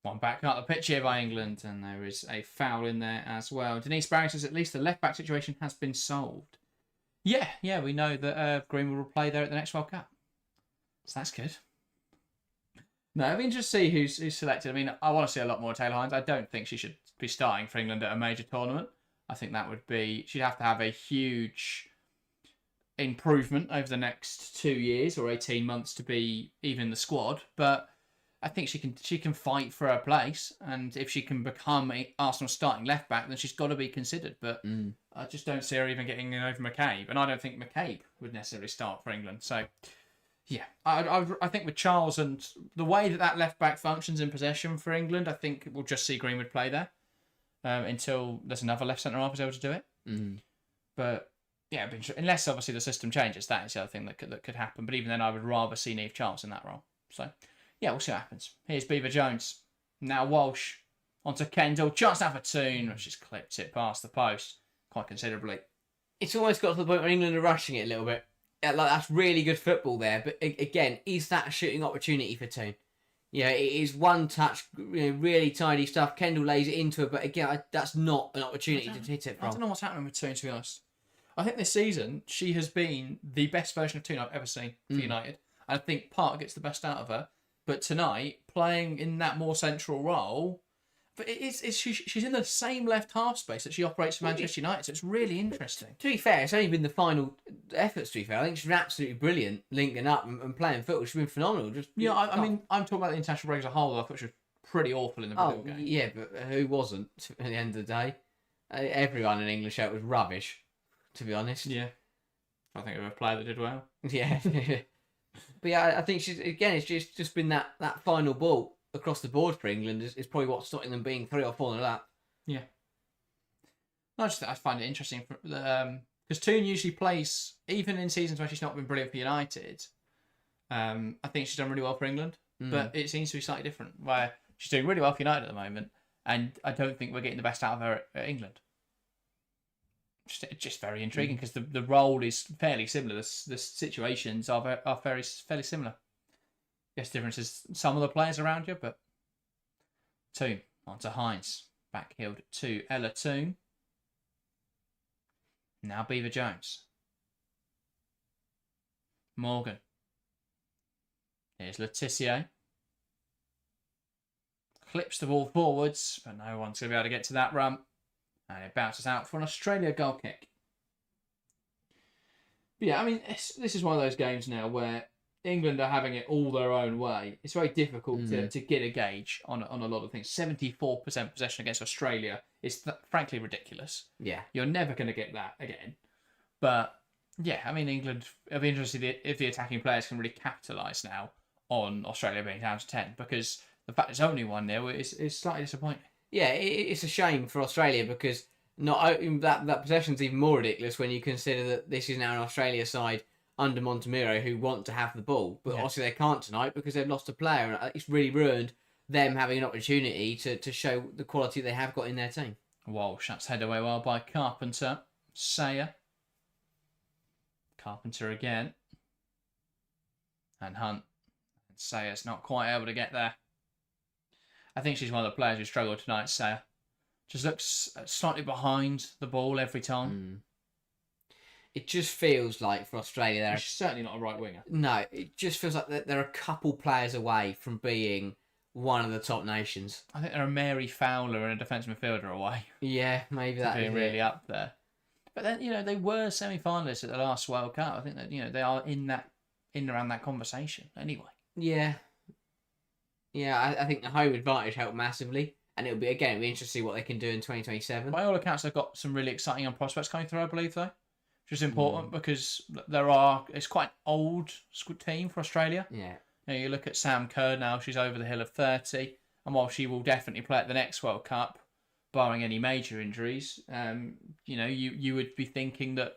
A: One back up the pitch here by England, and there is a foul in there as well. Denise Barry says at least the left-back situation has been solved. Yeah, we know that Greenwood will play there at the next World Cup. So that's good. No, it'll be interesting to see who's selected. I mean, I want to see a lot more of Taylor Hines. I don't think she should be starting for England at a major tournament. I think that would be... She'd have to have a huge improvement over the next 2 years or 18 months to be even in the squad. But I think she can fight for her place. And if she can become Arsenal's starting left-back, then she's got to be considered. But I just don't see her even getting in over McCabe. And I don't think McCabe would necessarily start for England. So... Yeah, I think with Charles and the way that left back functions in possession for England, I think we'll just see Greenwood play there until there's another left centre half who's able to do it. But yeah, unless obviously the system changes, that is the other thing that could happen. But even then, I would rather see Niamh Charles in that role. So yeah, we'll see what happens. Here's Beaver Jones. Now Walsh onto Kendall. Chance now for Toon, which just clipped it past the post quite considerably.
B: It's almost got to the point where England are rushing it a little bit. Yeah, like that's really good football there, but again, is that a shooting opportunity for Toon? Yeah, it is one touch, really tidy stuff. Kendall lays it into it, but again, that's not an opportunity to hit it from.
A: I don't know what's happening with Toon, to be honest. I think this season she has been the best version of Toon I've ever seen for United. I think Park gets the best out of her, but tonight playing in that more central role. But she's in the same left half space that she operates for Manchester United, so it's really interesting.
B: To be fair, it's only been the final efforts, to be fair. I think she's been absolutely brilliant linking up and playing football. She's been phenomenal.
A: I mean, I'm talking about the international break as a whole. I thought she was pretty awful in the Brazil game.
B: Yeah, but who wasn't at the end of the day? Everyone in English out was rubbish, to be honest.
A: Yeah. I think of a player that did well.
B: Yeah. But yeah, I think it's just been that final ball across the board for England is probably what's stopping them being 3 or 4 like that.
A: Yeah. I find it interesting because Toon usually plays, even in seasons where she's not been brilliant for United, I think she's done really well for England, but it seems to be slightly different, where she's doing really well for United at the moment, and I don't think we're getting the best out of her at England. Just very intriguing because the role is fairly similar. The situations are fairly similar. Yes, difference is some of the players around you, but Toon onto Hines. Backheeled to Ella Toon. Now Beaver Jones. Morgan. Here's Letitia. Clips the ball forwards, but no one's going to be able to get to that run. And it bounces out for an Australia goal kick. But yeah, I mean, this is one of those games now where England are having it all their own way. It's very difficult to get a gauge on a lot of things. 74% possession against Australia is frankly ridiculous.
B: Yeah.
A: You're never going to get that again. But yeah, I mean, England, I'll be interested if the attacking players can really capitalise now on Australia being down to 10, because the fact it's only 1-0 is slightly disappointing.
B: Yeah, it's a shame for Australia because that possession's even more ridiculous when you consider that this is now an Australia side under Montemiro who want to have the ball, but obviously they can't tonight because they've lost a player, and it's really ruined them having an opportunity to show the quality they have got in their team.
A: Walsh, that's headed away well by Carpenter. Sayer. Carpenter again. And Hunt. And Sayer's not quite able to get there. I think she's one of the players who struggled tonight, Sayer. Just looks slightly behind the ball every time.
B: It just feels like for Australia,
A: she's certainly not a right winger.
B: No, it just feels like they're a couple players away from being one of the top nations.
A: I think they're a Mary Fowler and a defence midfielder away.
B: Yeah, maybe that
A: being really up there. But then they were semi-finalists at the last World Cup. I think that they are in around that conversation anyway.
B: Yeah. Yeah, I think the home advantage helped massively, and it'll be interesting to see what they can do in 2027.
A: By all accounts, they've got some really exciting young prospects coming through, I believe, though. Which is important because it's quite an old team for Australia.
B: Yeah.
A: You look at Sam Kerr now, she's over the hill of 30, and while she will definitely play at the next World Cup, barring any major injuries, you would be thinking that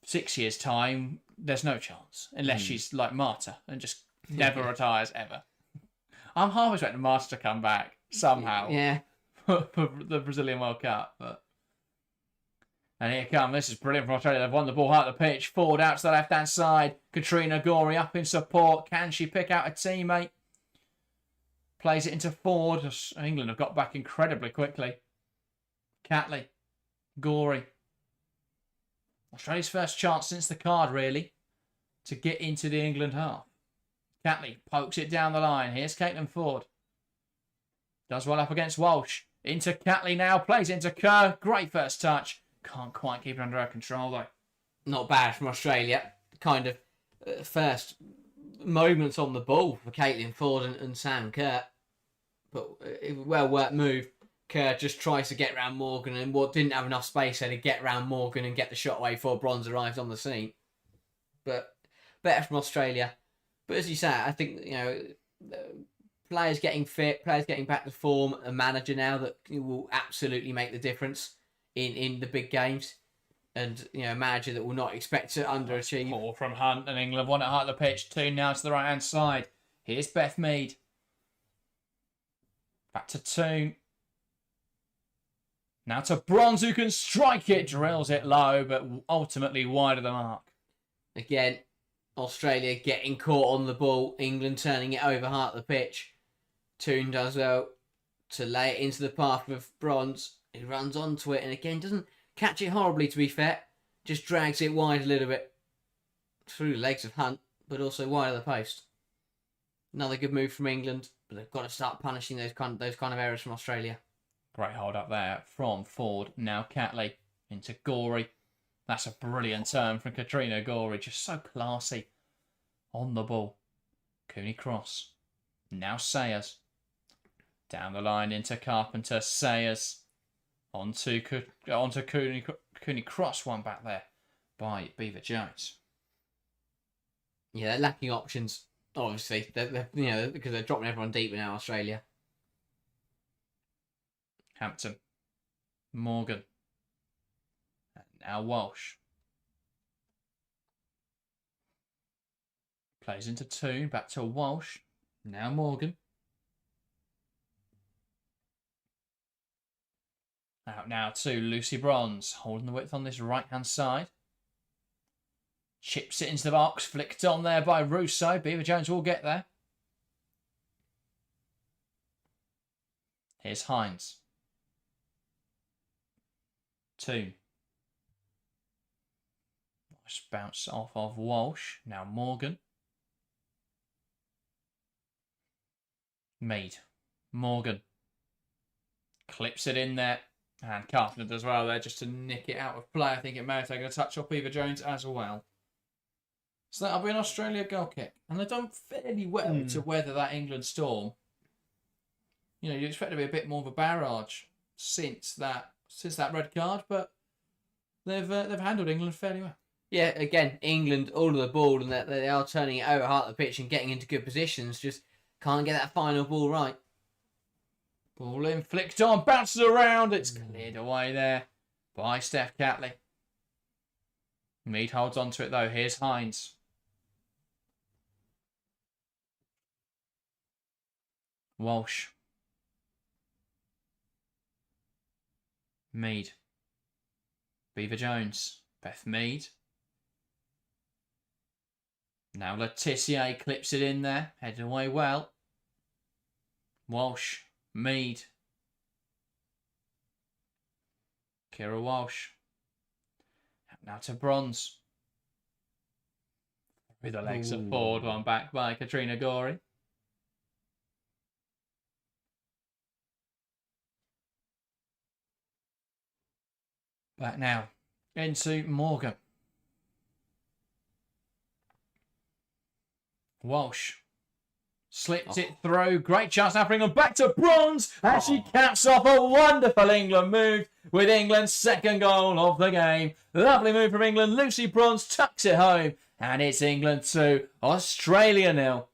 A: 6 years' time, there's no chance, unless she's like Marta and just never retires ever. I'm half expecting Marta to come back somehow for the Brazilian World Cup, but... And here come. This is brilliant from Australia. They've won the ball out of the pitch. Forward out to the left-hand side. Katrina Gorey up in support. Can she pick out a teammate? Plays it into Foord. England have got back incredibly quickly. Catley. Gorey. Australia's first chance since the card, really, to get into the England half. Catley pokes it down the line. Here's Caitlin Foord. Does well up against Walsh. Into Catley now. Plays into Kerr. Great first touch. Can't quite keep it under her control, though.
B: Not bad from Australia. Kind of first moments on the ball for Caitlin Foord and Sam Kerr. But a well-worked move. Kerr just tries to get round Morgan and didn't have enough space there to get round Morgan and get the shot away before Bronze arrived on the scene. But better from Australia. But as you say, I think, players getting fit, players getting back to form, a manager now that will absolutely make the difference in the big games, and a manager that will not expect to underachieve.
A: Ball from Hunt, and England won at heart of the pitch. 2 now to the right hand side. Here's Beth Mead. Back to Toon. Now to Bronze, who can strike it. Drills it low, but ultimately wide of the mark.
B: Again, Australia getting caught on the ball. England turning it over heart of the pitch. Toon does well to lay it into the path of Bronze. He runs onto it and again doesn't catch it horribly, to be fair. Just drags it wide a little bit through the legs of Hunt, but also wide of the post. Another good move from England, but they've got to start punishing those kind of errors from Australia.
A: Great hold up there from Foord. Now Catley into Gorey. That's a brilliant turn from Katrina Gorey. Just so classy on the ball. Cooney cross. Now Sayers. Down the line into Carpenter. Sayers. Onto Cooney cross, one back there by Beaver Jones.
B: Yeah, they're lacking options, obviously. Because they're dropping everyone deeper now, Australia.
A: Hampton. Morgan. And now Walsh. Plays into Toon, back to Walsh. Now Morgan. Out now to Lucy Bronze, holding the width on this right-hand side. Chips it into the box, flicked on there by Russo. Beaver Jones will get there. Here's Hines. Toon. Nice bounce off of Walsh. Now Morgan. Mead. Morgan. Clips it in there. And Carpenter does well there just to nick it out of play. I think it may have taken a touch off Beaver Jones as well. So that'll be an Australia goal kick. And they've done fairly well to weather that England storm. You know, you expect to be a bit more of a barrage since that red card, but they've handled England fairly well.
B: Yeah, again, England, all of the ball, and that they are turning it over half the pitch and getting into good positions, just can't get that final ball right.
A: Ball in, flicked on, bounces around, it's cleared away there by Steph Catley. Mead holds on to it though, here's Hines. Walsh. Mead. Beaver Jones. Beth Mead. Now Letitia clips it in there. Headed away well. Walsh. Mead. Kira Walsh. Now to Bronze. With the legs of Foord, one back by Katrina Gorey. Back now into Morgan. Walsh. Slipped it through. Great chance now for England. Back to Bronze. And she caps off a wonderful England move with England's second goal of the game. Lovely move from England. Lucy Bronze tucks it home. And it's England 2, Australia 0.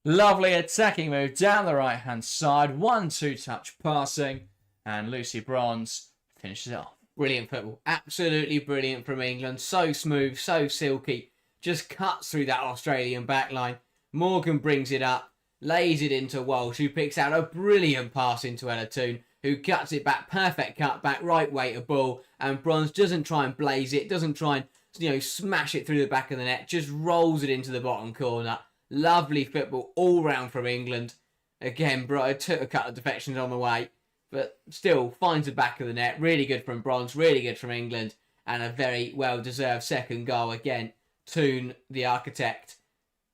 A: Lovely attacking move down the right-hand side. 1-2 touch passing. And Lucy Bronze finishes it off.
B: Brilliant football. Absolutely brilliant from England. So smooth, so silky. Just cuts through that Australian backline. Morgan brings it up, lays it into Walsh, who picks out a brilliant pass into Ella Toon, who cuts it back, perfect cut back, right way to ball, and Bronze doesn't try and blaze it, doesn't try and smash it through the back of the net, just rolls it into the bottom corner. Lovely football all round from England. Again, Brighton took a couple of defections on the way, but still finds the back of the net. Really good from Bronze, really good from England, and a very well-deserved second goal again. Toon, the architect,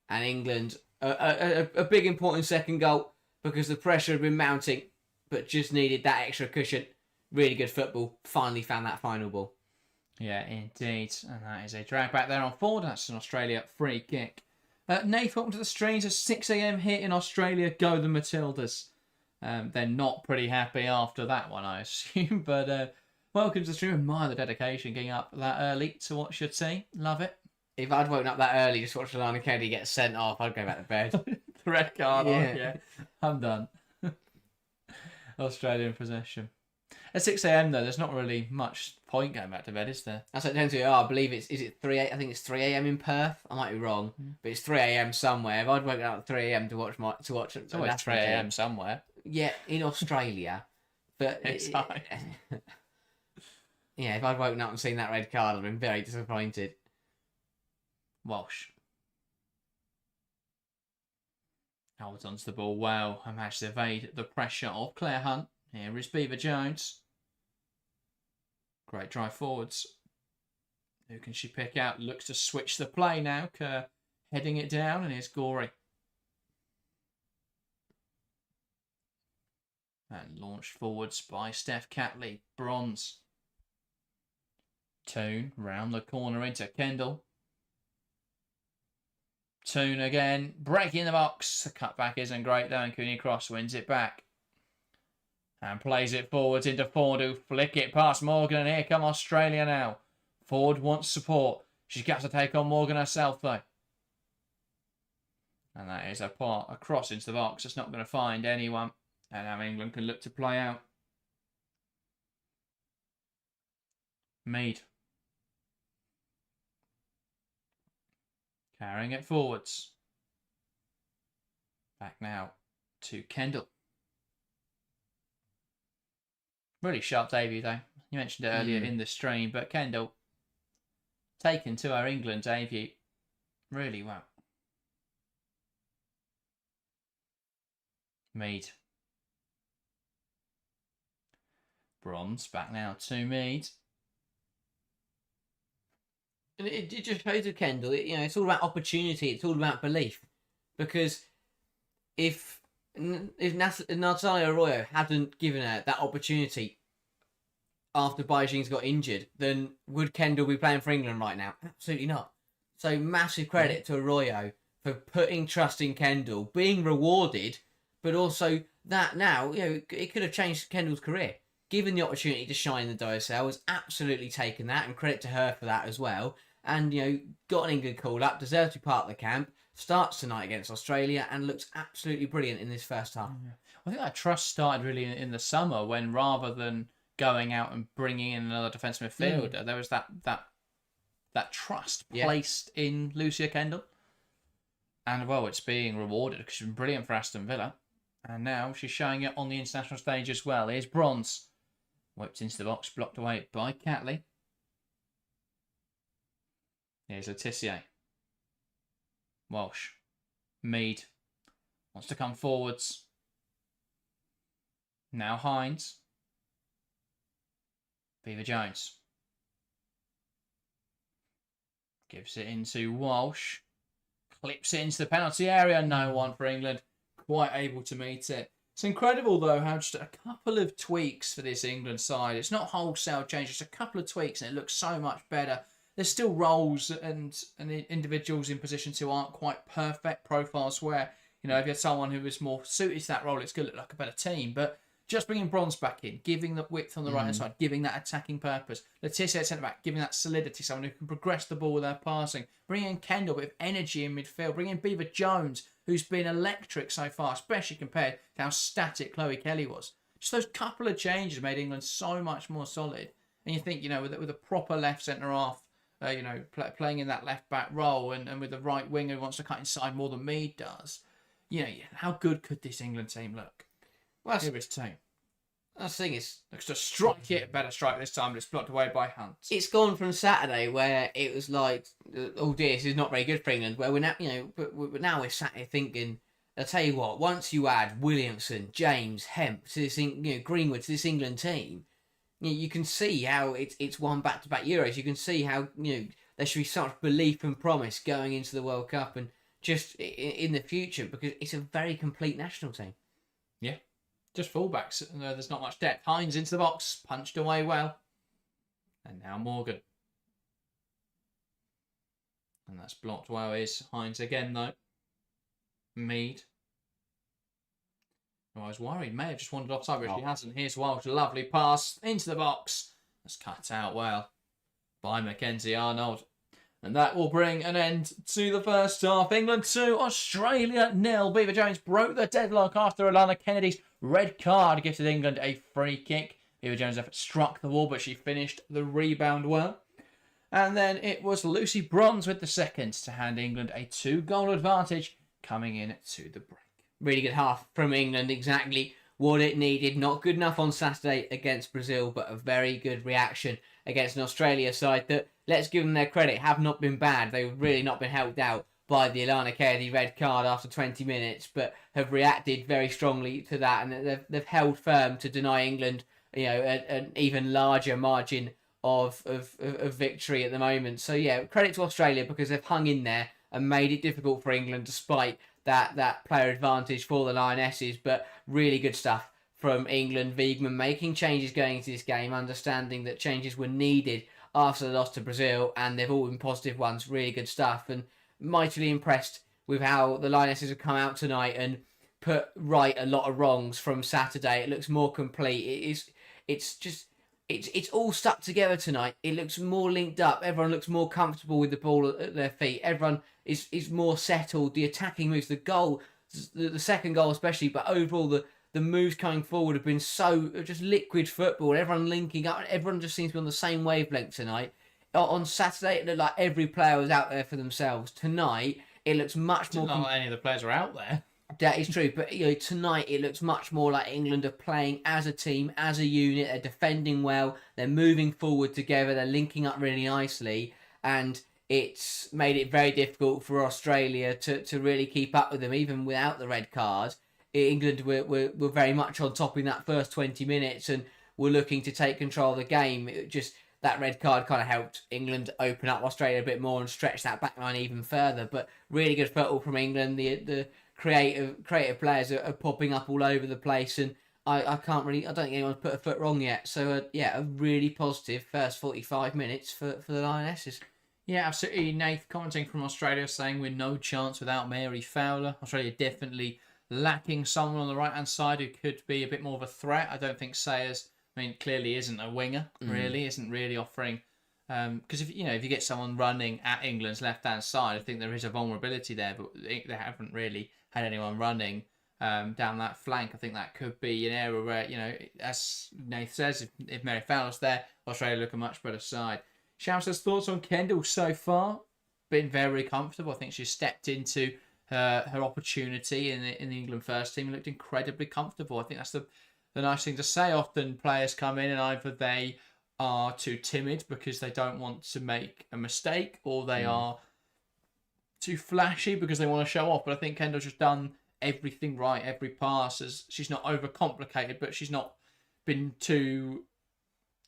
B: and England, a big important second goal because the pressure had been mounting, but just needed that extra cushion. Really good football. Finally found that final ball.
A: Yeah, indeed. And that is a drag back there on Foord. That's an Australia free kick. Nath, welcome to the streams. A 6 a.m. hit in Australia. Go the Matildas. They're not pretty happy after that one, I assume. But welcome to the stream. Admire the dedication, getting up that early to watch your team. Love it.
B: If I'd woken up that early just to watch Alana Kennedy get sent off, I'd go back to bed.
A: The red card on, yeah. I'm done. Australian possession. At 6 a.m. though, there's not really much point going back to bed, is there?
B: That's what it tends to be. I believe is it 3 a.m. I think it's 3 a.m. in Perth. I might be wrong, but it's 3 a.m. somewhere. If I'd woken up at 3 a.m. to watch
A: it's always 3 a.m. somewhere.
B: Yeah, in Australia. But
A: it's high.
B: Yeah, if I'd woken up and seen that red card, I'd been very disappointed.
A: Walsh. Holds onto the ball well and managed to evade the pressure of Claire Hunt. Here is Beaver Jones. Great drive forwards. Who can she pick out? Looks to switch the play now. Kerr heading it down, and here's Gorey. And launched forwards by Steph Catley. Bronze. Toon round the corner into Kendall. Toon again, breaking the box. The cutback isn't great though, and Cooney Cross wins it back. And plays it forwards into Foord, who flick it past Morgan, and here come Australia now. Foord wants support. She's got to take on Morgan herself though. And that is a part across into the box. It's not going to find anyone. And now England can look to play out. Mead. Carrying it forwards. Back now to Kendall. Really sharp debut though. You mentioned it earlier in the stream, but Kendall taken to her England debut really well. Mead. Bronze back now to Mead.
B: And it just shows with Kendall, it's all about opportunity. It's all about belief. Because if Natalia Arroyo hadn't given her that opportunity after Beijing's got injured, then would Kendall be playing for England right now? Absolutely not. So massive credit to Arroyo for putting trust in Kendall, being rewarded, but also that now, it could have changed Kendall's career. Given the opportunity to shine in the WSL, has absolutely taken that, and credit to her for that as well. And, got an England call-up, deserves to be part of the camp, starts tonight against Australia, and looks absolutely brilliant in this first half.
A: Yeah. I think that trust started really in the summer when, rather than going out and bringing in another defensive midfielder, there was that trust placed in Lucia Kendall. And, well, it's being rewarded because she's been brilliant for Aston Villa. And now she's showing it on the international stage as well. Here's Bronze. Whipped into the box, blocked away by Catley. Here's Letitia. Walsh. Mead. Wants to come forwards. Now Hines. Beaver Jones. Gives it into Walsh. Clips it into the penalty area. No one for England. Quite able to meet it. It's incredible, though, how just a couple of tweaks for this England side. It's not wholesale change, just a couple of tweaks, and it looks so much better. There's still roles and individuals in positions who aren't quite perfect profiles where, if you had someone who was more suited to that role, it's going to look like a better team. But just bringing Bronze back in, giving the width on the right-hand side, giving that attacking purpose. Letitia at centre-back, giving that solidity, someone who can progress the ball with their passing. Bringing in Kendall, a bit of energy in midfield. Bringing in Beaver Jones, who's been electric so far, especially compared to how static Chloe Kelly was. Just those couple of changes made England so much more solid. And you think, with a proper left centre-half, playing in that left-back role and with the right winger who wants to cut inside more than Mead does, how good could this England team look? Well, here is team.
B: The thing is,
A: looks to strike it, better strike this time, but it's blocked away by Hunt.
B: It's gone from Saturday where it was like, oh dear, this is not very good for England. Where we're now, but now we're sat here thinking, I'll tell you what, once you add Williamson, James, Hemp to this, Greenwood to this England team, you can see how it's won back-to-back Euros. You can see how there should be such belief and promise going into the World Cup and just in the future, because it's a very complete national team.
A: Yeah. Just fullbacks. There's not much depth. Hines into the box. Punched away well. And now Morgan. And that's blocked well. Is Hines again, though. Mead. Oh, I was worried. May have just wandered offside, but she hasn't. Here's Walsh. Lovely pass into the box. That's cut out well by Mackenzie Arnold. And that will bring an end to the first half. England 2, Australia 0. Beaver Jones broke the deadlock after Alana Kennedy's red card gifted England a free kick. Beaver Jones' effort struck the wall, but she finished the rebound well. And then it was Lucy Bronze with the second to hand England a 2-goal advantage coming in to the break.
B: Really good half from England, exactly what it needed. Not good enough on Saturday against Brazil, but a very good reaction against an Australia side that, let's give them their credit, have not been bad. They've really not been helped out by the Alana Kennedy red card after 20 minutes, but have reacted very strongly to that, and they've held firm to deny England, an even larger margin of victory at the moment. So yeah, credit to Australia because they've hung in there and made it difficult for England despite that player advantage for the Lionesses. But really good stuff from England. Wiegman making changes going into this game, understanding that changes were needed after the loss to Brazil, and they've all been positive ones. Really good stuff, and mightily impressed with how the Lionesses have come out tonight and put right a lot of wrongs from Saturday. It looks more complete. It's all stuck together tonight. It looks more linked up. Everyone looks more comfortable with the ball at their feet. Everyone is more settled. The attacking moves, the goal, the second goal especially, but overall the moves coming forward have been so just liquid football. Everyone linking up. Everyone just seems to be on the same wavelength tonight. On Saturday, it looked like every player was out there for themselves. Tonight, it looks much more...
A: Not any of the players are out there.
B: That is true, but tonight it looks much more like England are playing as a team, as a unit. They're defending well. They're moving forward together. They're linking up really nicely, and it's made it very difficult for Australia to really keep up with them, even without the red card. England were very much on top in that first 20 minutes and were looking to take control of the game. That red card kind of helped England open up Australia a bit more and stretch that back line even further. But really good football from England. The creative players are popping up all over the place, and I don't think anyone's put a foot wrong yet. So a really positive first 45 minutes for the Lionesses.
A: Yeah, absolutely. Nath commenting from Australia saying we're no chance without Mary Fowler. Australia definitely lacking someone on the right hand side who could be a bit more of a threat. I don't think Sayers, clearly isn't a winger. Really, isn't really offering. Because if you get someone running at England's left hand side, I think there is a vulnerability there. But they haven't really had anyone running down that flank. I think that could be an area where as Nath says, if Mary Fowler's there, Australia look a much better side. Sham says thoughts on Kendall so far. Been very comfortable. I think she's stepped into her opportunity in the England first team and looked incredibly comfortable. I think that's the nice thing to say. Often players come in and either they are too timid because they don't want to make a mistake, or they are too flashy because they want to show off. But I think Kendall's just done everything right, every pass. She's not overcomplicated, but she's not been too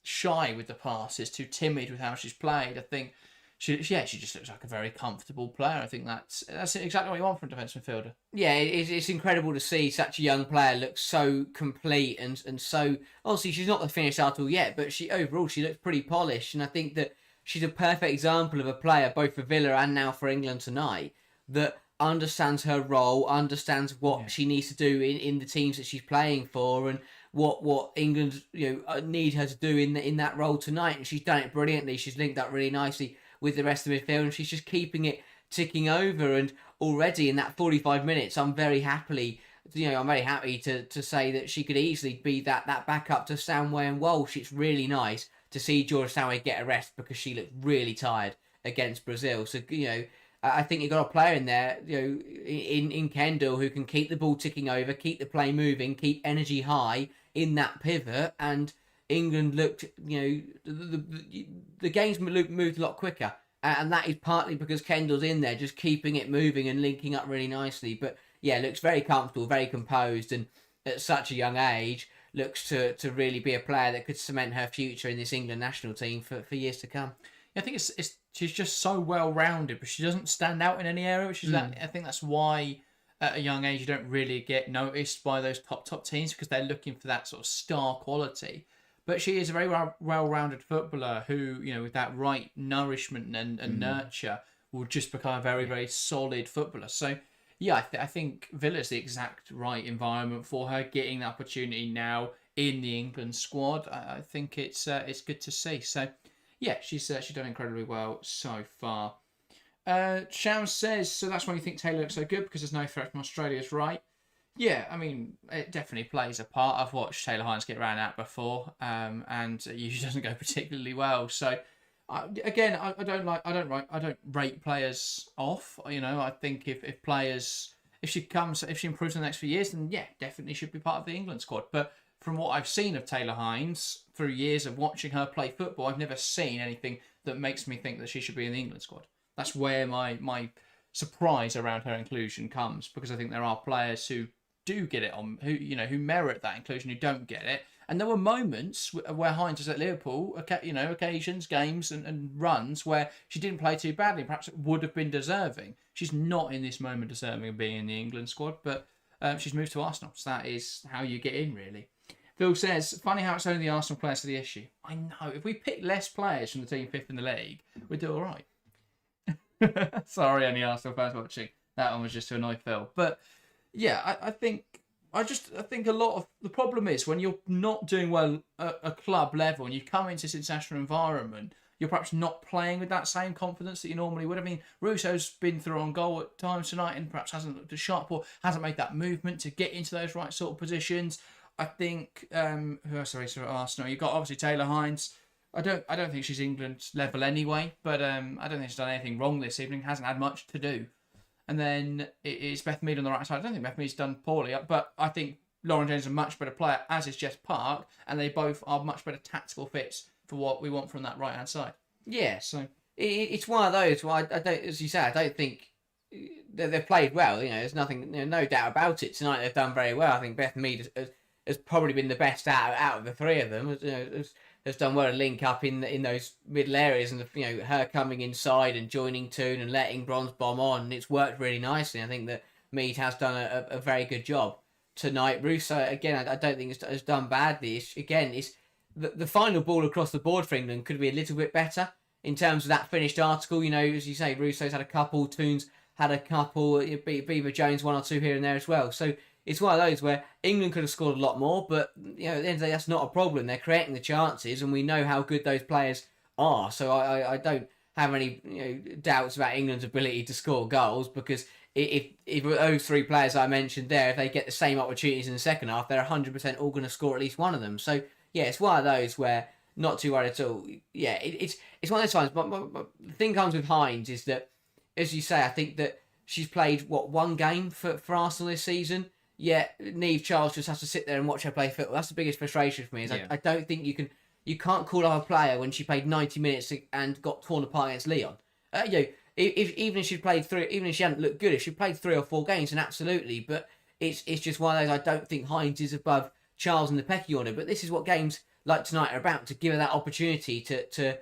A: shy with the passes, too timid with how she's played. I think she just looks like a very comfortable player. I think that's exactly what you want from a defence midfielder.
B: Yeah, it's incredible to see such a young player look so complete and so, obviously she's not the finished article yet, but she looks pretty polished, and I think that she's a perfect example of a player both for Villa and now for England tonight that understands her role, understands what she needs to do in the teams that she's playing for, and what England need her to do in that role tonight. And she's done it brilliantly. She's linked up really nicely with the rest of the midfield, and she's just keeping it ticking over. And already in that 45 minutes, I'm very happy to say that she could easily be that backup to Stanway and Walsh. It's really nice to see Georgia Stanway get a rest because she looked really tired against Brazil. So I think you've got a player in there, in Kendall, who can keep the ball ticking over, keep the play moving, keep energy high in that pivot. And England looked, the games moved a lot quicker. And that is partly because Kendall's in there, just keeping it moving and linking up really nicely. But yeah, looks very comfortable, very composed, and at such a young age, looks to really be a player that could cement her future in this England national team for years to come.
A: I think she's just so well rounded, but she doesn't stand out in any area. Which is I think that's why at a young age you don't really get noticed by those top teams, because they're looking for that sort of star quality. But she is a very well-rounded footballer who, with that right nourishment and nurture, will just become a very, very solid footballer. So, yeah, I think Villa's the exact right environment for her, getting the opportunity now in the England squad. I think it's good to see. So, yeah, she's done incredibly well so far. Shams says, so that's why you think Taylor looks so good, because there's no threat from Australia's right. Yeah, it definitely plays a part. I've watched Taylor Hines get ran at before, and it usually doesn't go particularly well. So, I don't rate players off. I think if she improves in the next few years, then yeah, definitely should be part of the England squad. But from what I've seen of Taylor Hines through years of watching her play football, I've never seen anything that makes me think that she should be in the England squad. That's where my surprise around her inclusion comes, because I think there are players who do get it on, who merit that inclusion, who don't get it. And there were moments where Hines was at Liverpool, occasions, games and runs where she didn't play too badly. Perhaps it would have been deserving. She's not in this moment deserving of being in the England squad, but she's moved to Arsenal. So that is how you get in, really. Phil says, funny how it's only the Arsenal players are the issue. I know. If we pick less players from the team fifth in the league, we'd do all right. Sorry, any Arsenal fans watching. That one was just to annoy Phil. But yeah, I think a lot of the problem is when you're not doing well at a club level and you come into this international environment, you're perhaps not playing with that same confidence that you normally would. Russo's been through on goal at times tonight and perhaps hasn't looked as sharp or hasn't made that movement to get into those right sort of positions. I think who else are at Arsenal? You've got obviously Taylor Hines. I don't think she's England level anyway, but I don't think she's done anything wrong this evening. Hasn't had much to do. And then it's Beth Mead on the right side. I don't think Beth Mead's done poorly, but I think Lauren James is a much better player, as is Jess Park, and they both are much better tactical fits for what we want from that right hand side.
B: Yeah, so it's one of those. Well, I don't, as you say, I don't think they've played well. There's nothing, no doubt about it. Tonight they've done very well. I think Beth Mead has probably been the best out of the three of them. Has done well to link up in those middle areas, and her coming inside and joining Toon and letting Bronze bomb on, and it's worked really nicely. I think that Mead has done a very good job tonight. Russo, again, I don't think has done badly. It's the final ball across the board for England could be a little bit better. in terms of that finished article, as you say, Russo's had a couple, Toons had a couple, Beaver Jones 1 or 2 here and there as well. So it's one of those where England could have scored a lot more, but at the end of the day, that's not a problem. They're creating the chances, and we know how good those players are. So I don't have any doubts about England's ability to score goals, because if those 3 players I mentioned there, if they get the same opportunities in the second half, they're 100% all going to score at least one of them. So yeah, it's one of those where not too worried at all. Yeah, it's one of those times. But the thing comes with Hines is that, as you say, I think that she's played one game for Arsenal this season. Yeah, Niamh Charles just has to sit there and watch her play football. That's the biggest frustration for me. Is I don't think you can't call up a player when she played 90 minutes and got torn apart against Leon. Even if she played 3, even if she hadn't looked good, if she played 3 or 4 games, then absolutely. But it's just one of those. I don't think Hines is above Charles in the pecking order. But this is what games like tonight are about, to give her that opportunity to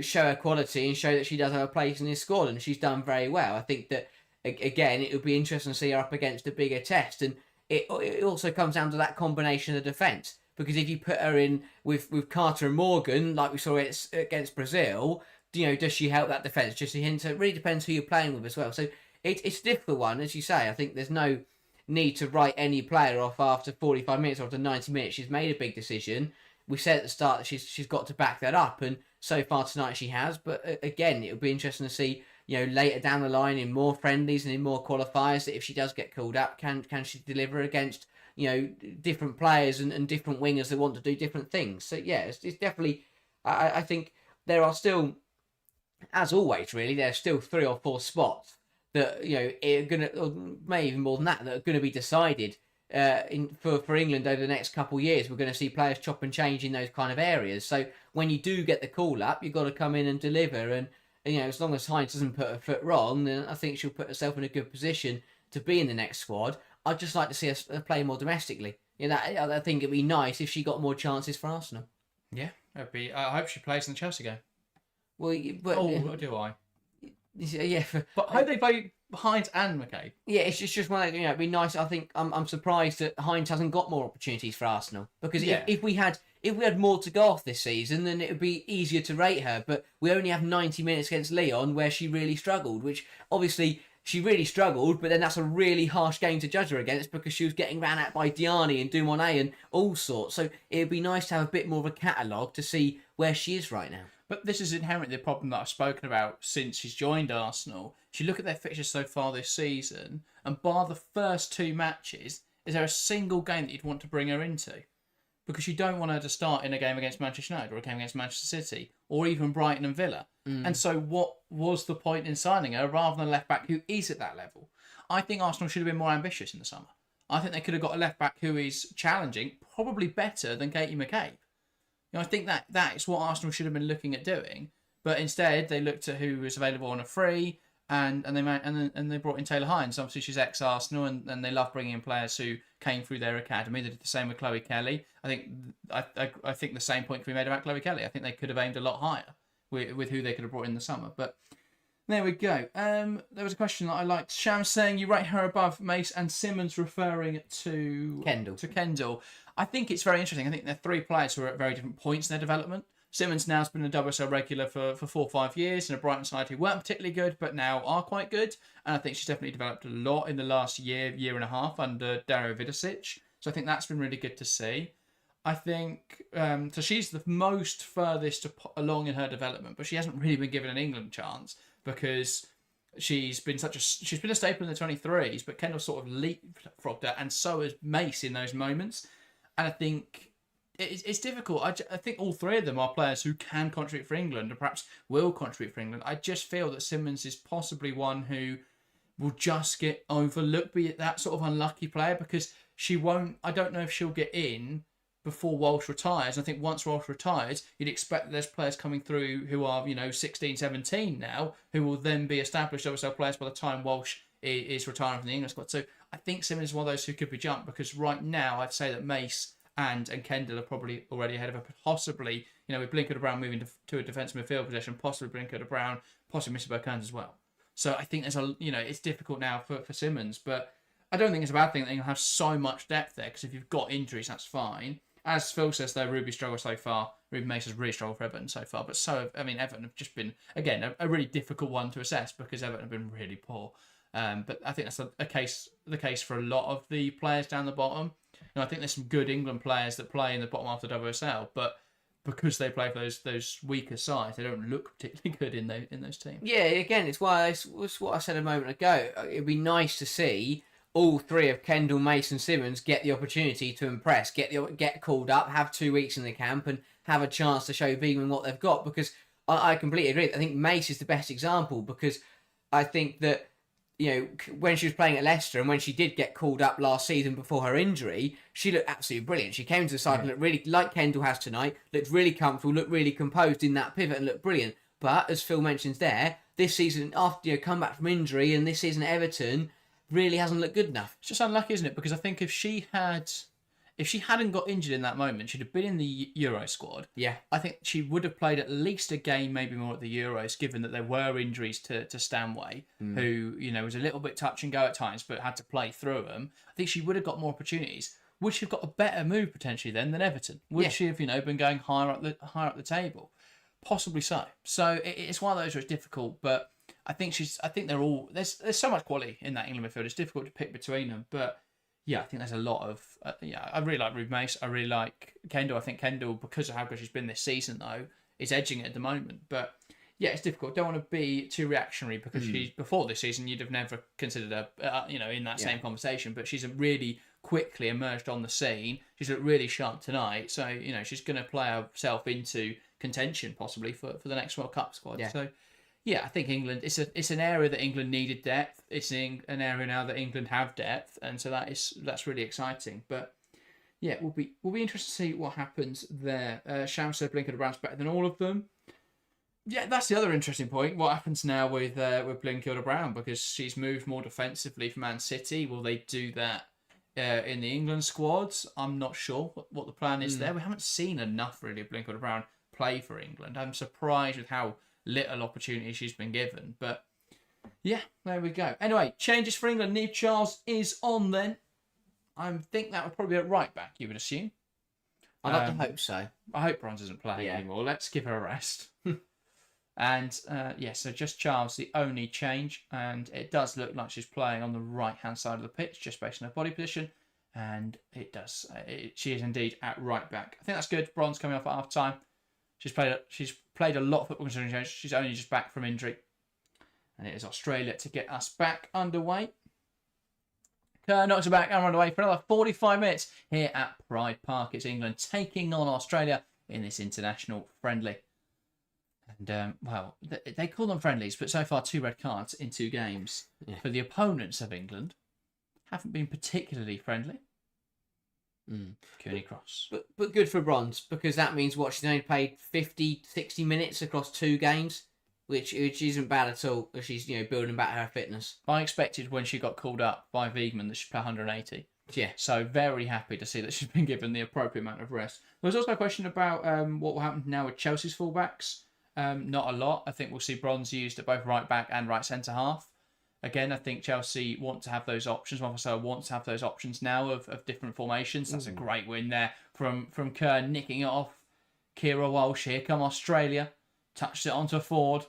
B: show her quality and show that she does have a place in this squad, and she's done very well. I think that, again, it would be interesting to see her up against a bigger test, and it also comes down to that combination of defence, because if you put her in with Carter and Morgan, like we saw against Brazil, does she help that defence? Just a hint. So it really depends who you're playing with as well. So it's a difficult one, as you say. I think there's no need to write any player off after 45 minutes or after 90 minutes. She's made a big decision. We said at the start that she's got to back that up, and so far tonight she has. But again, it would be interesting to see, later down the line in more friendlies and in more qualifiers, that if she does get called up, can she deliver against different players and different wingers that want to do different things. So yeah, it's definitely. I think there are still, as always, really, there's still 3 or 4 spots that are gonna, or maybe even more than that are going to be decided for England over the next couple of years. We're going to see players chop and change in those kind of areas. So when you do get the call up, you've got to come in and deliver. And as long as Hines doesn't put her foot wrong, then I think she'll put herself in a good position to be in the next squad. I'd just like to see her play more domestically. I think it'd be nice if she got more chances for Arsenal.
A: Yeah, it'd be. I hope she plays in the Chelsea game.
B: Well, but
A: do I?
B: Yeah,
A: but I hope they play Hines and McCabe.
B: Yeah, it's just one of, it'd be nice. I think I'm surprised that Hines hasn't got more opportunities for Arsenal, because if we had more to go off this season, then it would be easier to rate her. But we only have 90 minutes against Leon where she really struggled, which obviously she really struggled, but then that's a really harsh game to judge her against, because she was getting ran at by Diani and Dumonet and all sorts. So it would be nice to have a bit more of a catalogue to see where she is right now.
A: But this is inherently the problem that I've spoken about since she's joined Arsenal. If you look at their fixtures so far this season, and bar the first 2 matches, is there a single game that you'd want to bring her into? Because you don't want her to start in a game against Manchester United or a game against Manchester City or even Brighton and Villa. And so what was the point in signing her rather than a left-back who is at that level? I think Arsenal should have been more ambitious in the summer. I think they could have got a left-back who is challenging, probably better than Katie McCabe. I think that is what Arsenal should have been looking at doing, but instead they looked at who was available on a free, and they brought in Taylor Hines. Obviously, she's ex-Arsenal, and they love bringing in players who came through their academy. They did the same with Chloe Kelly. I think the same point can be made about Chloe Kelly. I think they could have aimed a lot higher with who they could have brought in the summer. But there we go. There was a question that I liked. Sham saying you rate her above Mace and Simmons, referring to Kendall. I think it's very interesting. I think they're 3 players who are at very different points in their development. Simmons now has been a WSL regular for 4 or 5 years in a Brighton side who weren't particularly good, but now are quite good. And I think she's definitely developed a lot in the last year and a half under Dario Vidosic. So I think that's been really good to see. I think so. She's the most furthest along in her development, but she hasn't really been given an England chance because she's been a staple in the 23s. But Kendall sort of leapfrogged her, and so has Mace in those moments. And I think it's difficult. I think all 3 of them are players who can contribute for England and perhaps will contribute for England. I just feel that Simmons is possibly one who will just get overlooked, be that sort of unlucky player, because she won't. I don't know if she'll get in before Walsh retires. I think once Walsh retires, you'd expect that there's players coming through who are 16, 17 now, who will then be established WSL players by the time Walsh is retiring from the England squad. So I think Simmons is one of those who could be jumped, because right now I'd say that Mace and Kendall are probably already ahead of her. Possibly, with Blinker de Brown moving to a defensive midfield position, possibly Blinker de Brown, possibly Mr. Burkans as well. So I think there's it's difficult now for Simmons, but I don't think it's a bad thing that they'll have so much depth there, because if you've got injuries, that's fine. as Phil says, though, Ruby struggled so far. Ruby Mace has really struggled for Everton so far. But Everton have just been, again, a really difficult one to assess because Everton have been really poor. But I think that's the case for a lot of the players down the bottom. I think there's some good England players that play in the bottom half of the WSL, but because they play for those weaker sides, they don't look particularly good in those teams.
B: Yeah, again, it's what I said a moment ago. It'd be nice to see all three of Kendall, Mason, Simmons get the opportunity to impress, get called up, have 2 weeks in the camp, and have a chance to show Vegan what they've got. Because I completely agree. I think Mace is the best example because I think that, when she was playing at Leicester and when she did get called up last season before her injury, she looked absolutely brilliant. She came to the side and looked really, like Kendall has tonight, looked really comfortable, looked really composed in that pivot and looked brilliant. But as Phil mentions there, this season, after come back from injury and this season at Everton, really hasn't looked good enough.
A: It's just unlucky, isn't it? Because I think if she hadn't got injured in that moment, she'd have been in the Euro squad.
B: Yeah.
A: I think she would have played at least a game, maybe more at the Euros, given that there were injuries to Stanway, who, was a little bit touch and go at times, but had to play through them. I think she would have got more opportunities. Would she have got a better move potentially then than Everton? Would she have, been going higher up the table? Possibly so. So it's one of those where it's difficult, but I think they're all, there's so much quality in that England midfield. It's difficult to pick between them, but yeah, I think there's a lot of... I really like Ruby Mace. I really like Kendall. I think Kendall, because of how good she's been this season, though, is edging it at the moment. But yeah, it's difficult. Don't want to be too reactionary because before this season, you'd have never considered her, in that same conversation. But she's really quickly emerged on the scene. She's looked really sharp tonight. So, she's going to play herself into contention, possibly, for the next World Cup squad.
B: Yeah.
A: So... yeah, I think England. It's an area that England needed depth. It's an area now that England have depth, and so that's really exciting. But yeah, we'll be interested to see what happens there. Sham said Blinker Brown's better than all of them. Yeah, that's the other interesting point. What happens now with Blinker Brown, because she's moved more defensively for Man City? Will they do that in the England squads? I'm not sure what the plan is there. We haven't seen enough really of Blinker Brown play for England. I'm surprised with how little opportunity she's been given, but yeah, there we go. Anyway, changes for England. Niamh Charles is on then. I think that would probably be at right back, you would assume.
B: I'd like to hope so.
A: I hope Bronze isn't playing anymore. Let's give her a rest. And so just Charles, the only change, and it does look like she's playing on the right-hand side of the pitch, just based on her body position, and it does. She is indeed at right back. I think that's good. Bronze coming off at half-time. She's played a lot of football considering she's only just back from injury. And it is Australia to get us back underway. Kerr knocks her back and underway for another 45 minutes here at Pride Park. It's England taking on Australia in this international friendly. And, they call them friendlies, but so far 2 red cards in 2 games. Yeah. For the opponents of England, haven't been particularly friendly. Cooney Cross.
B: But good for Bronze, because that means she's only played 50, 60 minutes across 2 games, which isn't bad at all, as she's building back her fitness.
A: I expected when she got called up by Wiegman that she'd play 180.
B: Yeah.
A: So very happy to see that she's been given the appropriate amount of rest. There was also a question about what will happen now with Chelsea's fullbacks. Not a lot. I think we'll see Bronze used at both right back and right centre half. Again, I think Chelsea want to have those options. Marcelo wants to have those options now of different formations. That's a great win there from Kerr, nicking it off. Kira Walsh, here come Australia. Touched it onto Foord.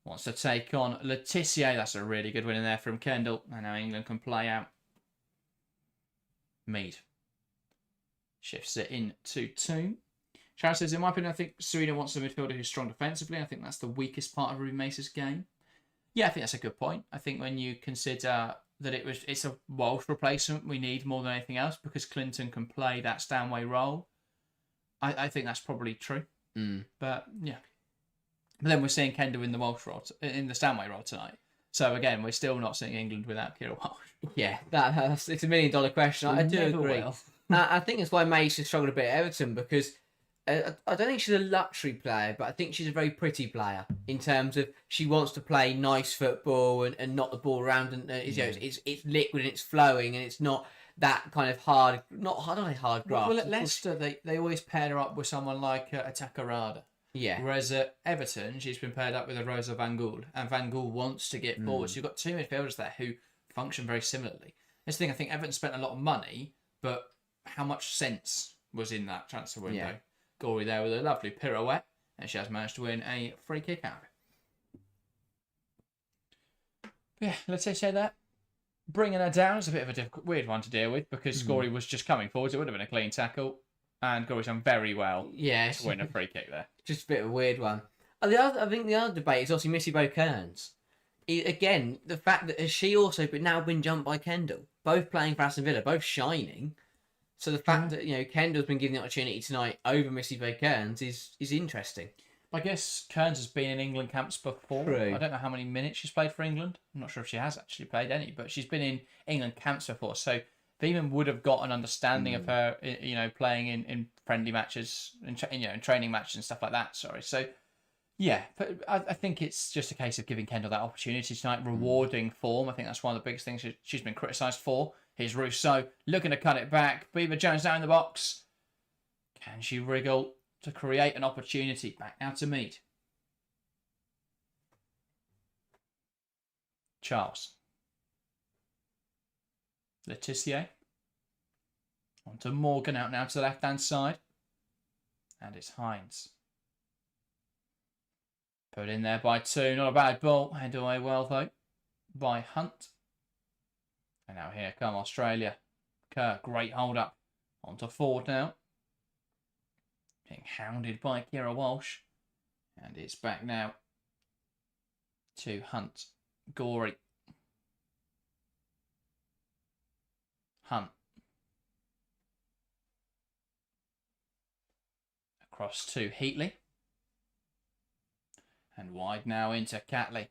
A: Wants to take on Letitia. That's a really good win in there from Kendall. And now England can play out. Mead shifts it in 2-2. Sharon says, in my opinion, I think Serena wants a midfielder who's strong defensively. I think that's the weakest part of Ruby Mace's game. Yeah, I think that's a good point. I think when you consider that it's a Walsh replacement we need more than anything else, because Clinton can play that Stanway role. I think that's probably true. But yeah. But then we're seeing Kendall in the Walsh role, in the Stanway role tonight. So again, we're still not seeing England without Kira Walsh.
B: Yeah, it's $1 million question. I do agree. I think that's why Mace has struggled a bit at Everton, because I don't think she's a luxury player, but I think she's a very pretty player in terms of she wants to play nice football and knock the ball around, and it's liquid and it's flowing, and it's not that kind of hard graft.
A: Well, at Leicester, they always pair her up with someone like a Takarada.
B: Yeah.
A: Whereas at Everton, she's been paired up with a Rosa Van Gool, and Van Gool wants to get forward. So you've got 2 midfielders there who function very similarly. This thing, I think Everton spent a lot of money, but how much sense was in that transfer window.
B: Yeah.
A: Gorey there with a lovely pirouette, and she has managed to win a free kick out of it. Yeah, let's say that. Bringing her down is a bit of a weird one to deal with because Gorey was just coming forward. It would have been a clean tackle, and Gorey's done very well to win a free kick there.
B: Just a bit of a weird one. I think the other debate is obviously Missy Kearns. Again, the fact that she also now been jumped by Kendall, both playing for Aston Villa, both shining. So the fact that Kendall's been given the opportunity tonight over Missy Kearns is interesting.
A: I guess Kearns has been in England camps before.
B: True.
A: I don't know how many minutes she's played for England. I'm not sure if she has actually played any, but she's been in England camps before. So Beeman would have got an understanding of her, playing in friendly matches, in training matches and stuff like that. Sorry. So, yeah, but I think it's just a case of giving Kendall that opportunity tonight, rewarding form. I think that's one of the biggest things she's been criticised for. Here's Rousseau looking to cut it back. Beaver Jones down in the box. Can she wriggle to create an opportunity? Back now to Mead. Charles. Letitia. On to Morgan, out now to the left-hand side. And it's Hines. Put in there by two. Not a bad ball. Head away well, though, by Hunt. And now here come Australia. Kerr, great hold up. On to Foord now. Being hounded by Kira Walsh. And it's back now to Hunt. Gorey. Hunt. Across to Heatley. And wide now into Catley.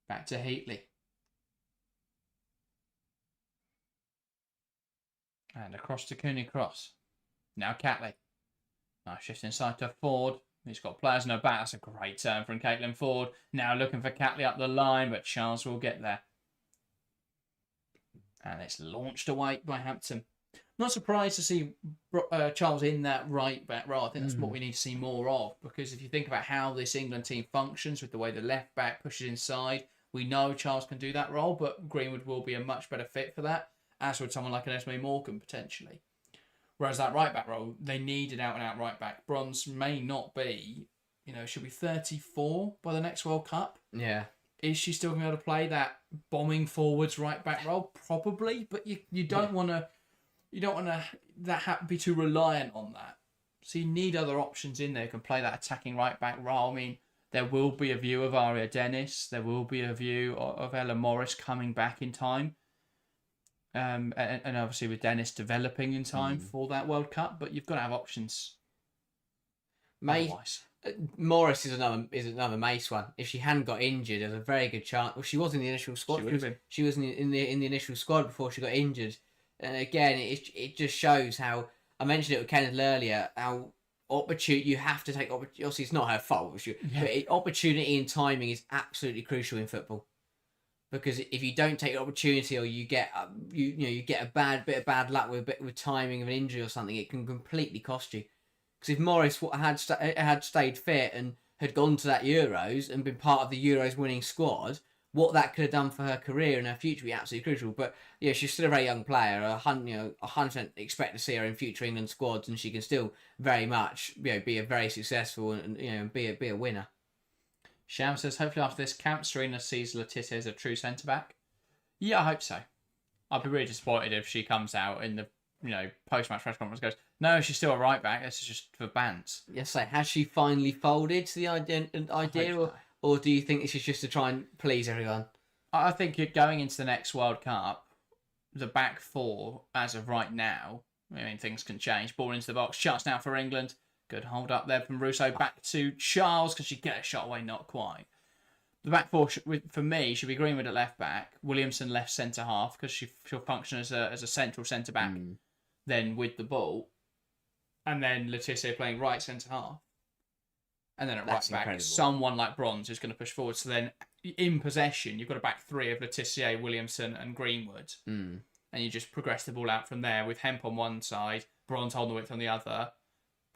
A: Back to Heatley. And across to Cooney Cross. Now Catley. Nice shift inside to Foord. He's got players in her back. That's a great turn from Caitlin Foord. Now looking for Catley up the line, but Charles will get there. And it's launched away by Hampton. Not surprised to see Charles in that right back role. I think that's what we need to see more of. Because if you think about how this England team functions with the way the left back pushes inside, we know Charles can do that role, but Greenwood will be a much better fit for that. As would someone like an Esme Morgan, potentially. Whereas that right-back role, they need an out-and-out right-back. Bronze may not be, she'll be 34 by the next World Cup.
B: Yeah.
A: Is she still going to be able to play that bombing forwards right-back role? Probably, but you don't want to be too reliant on that. So you need other options in there who can play that attacking right-back role. I mean, there will be a view of Aria Dennis. There will be a view of Ella Morris coming back in time. And obviously with Dennis developing in time for that World Cup, but you've got to have options.
B: Morris is another Mace one. If she hadn't got injured, there's a very good chance. Well, she was in the initial squad. She was in the initial squad before she got injured. And again, it just shows how I mentioned it with Kenneth earlier. How you have to take opportunity. Obviously, it's not her fault, but opportunity and timing is absolutely crucial in football. Because if you don't take an opportunity, or you get you get a bit of bad luck with timing of an injury or something, it can completely cost you. Because if Morris had stayed fit and had gone to that Euros and been part of the Euros winning squad, what that could have done for her career and her future would be absolutely crucial. But she's still a very young player. 100% expect to see her in future England squads, and she can still very much be a very successful and be a winner.
A: Sham says, hopefully after this camp, Serena sees Letitia as a true centre-back. Yeah, I hope so. I'd be really disappointed if she comes out in the post-match press conference and goes, no, she's still a right-back. This is just for bants.
B: Yes, has she finally folded to the idea or do you think this is just to try and please everyone?
A: I think going into the next World Cup, the back four, as of right now, things can change. Ball into the box. Chance now for England. Good hold up there from Russo. Back to Charles. Can she get a shot away? Not quite. The back four, for me, should be Greenwood at left back. Williamson left centre half because she'll function as a central centre back. Then with the ball. And then Letitia playing right centre half. And then at right back, someone like Bronze who's going to push forward. So then in possession, you've got a back three of Letitia, Williamson and Greenwood. And you just progress the ball out from there with Hemp on one side, Bronze holding the width on the other.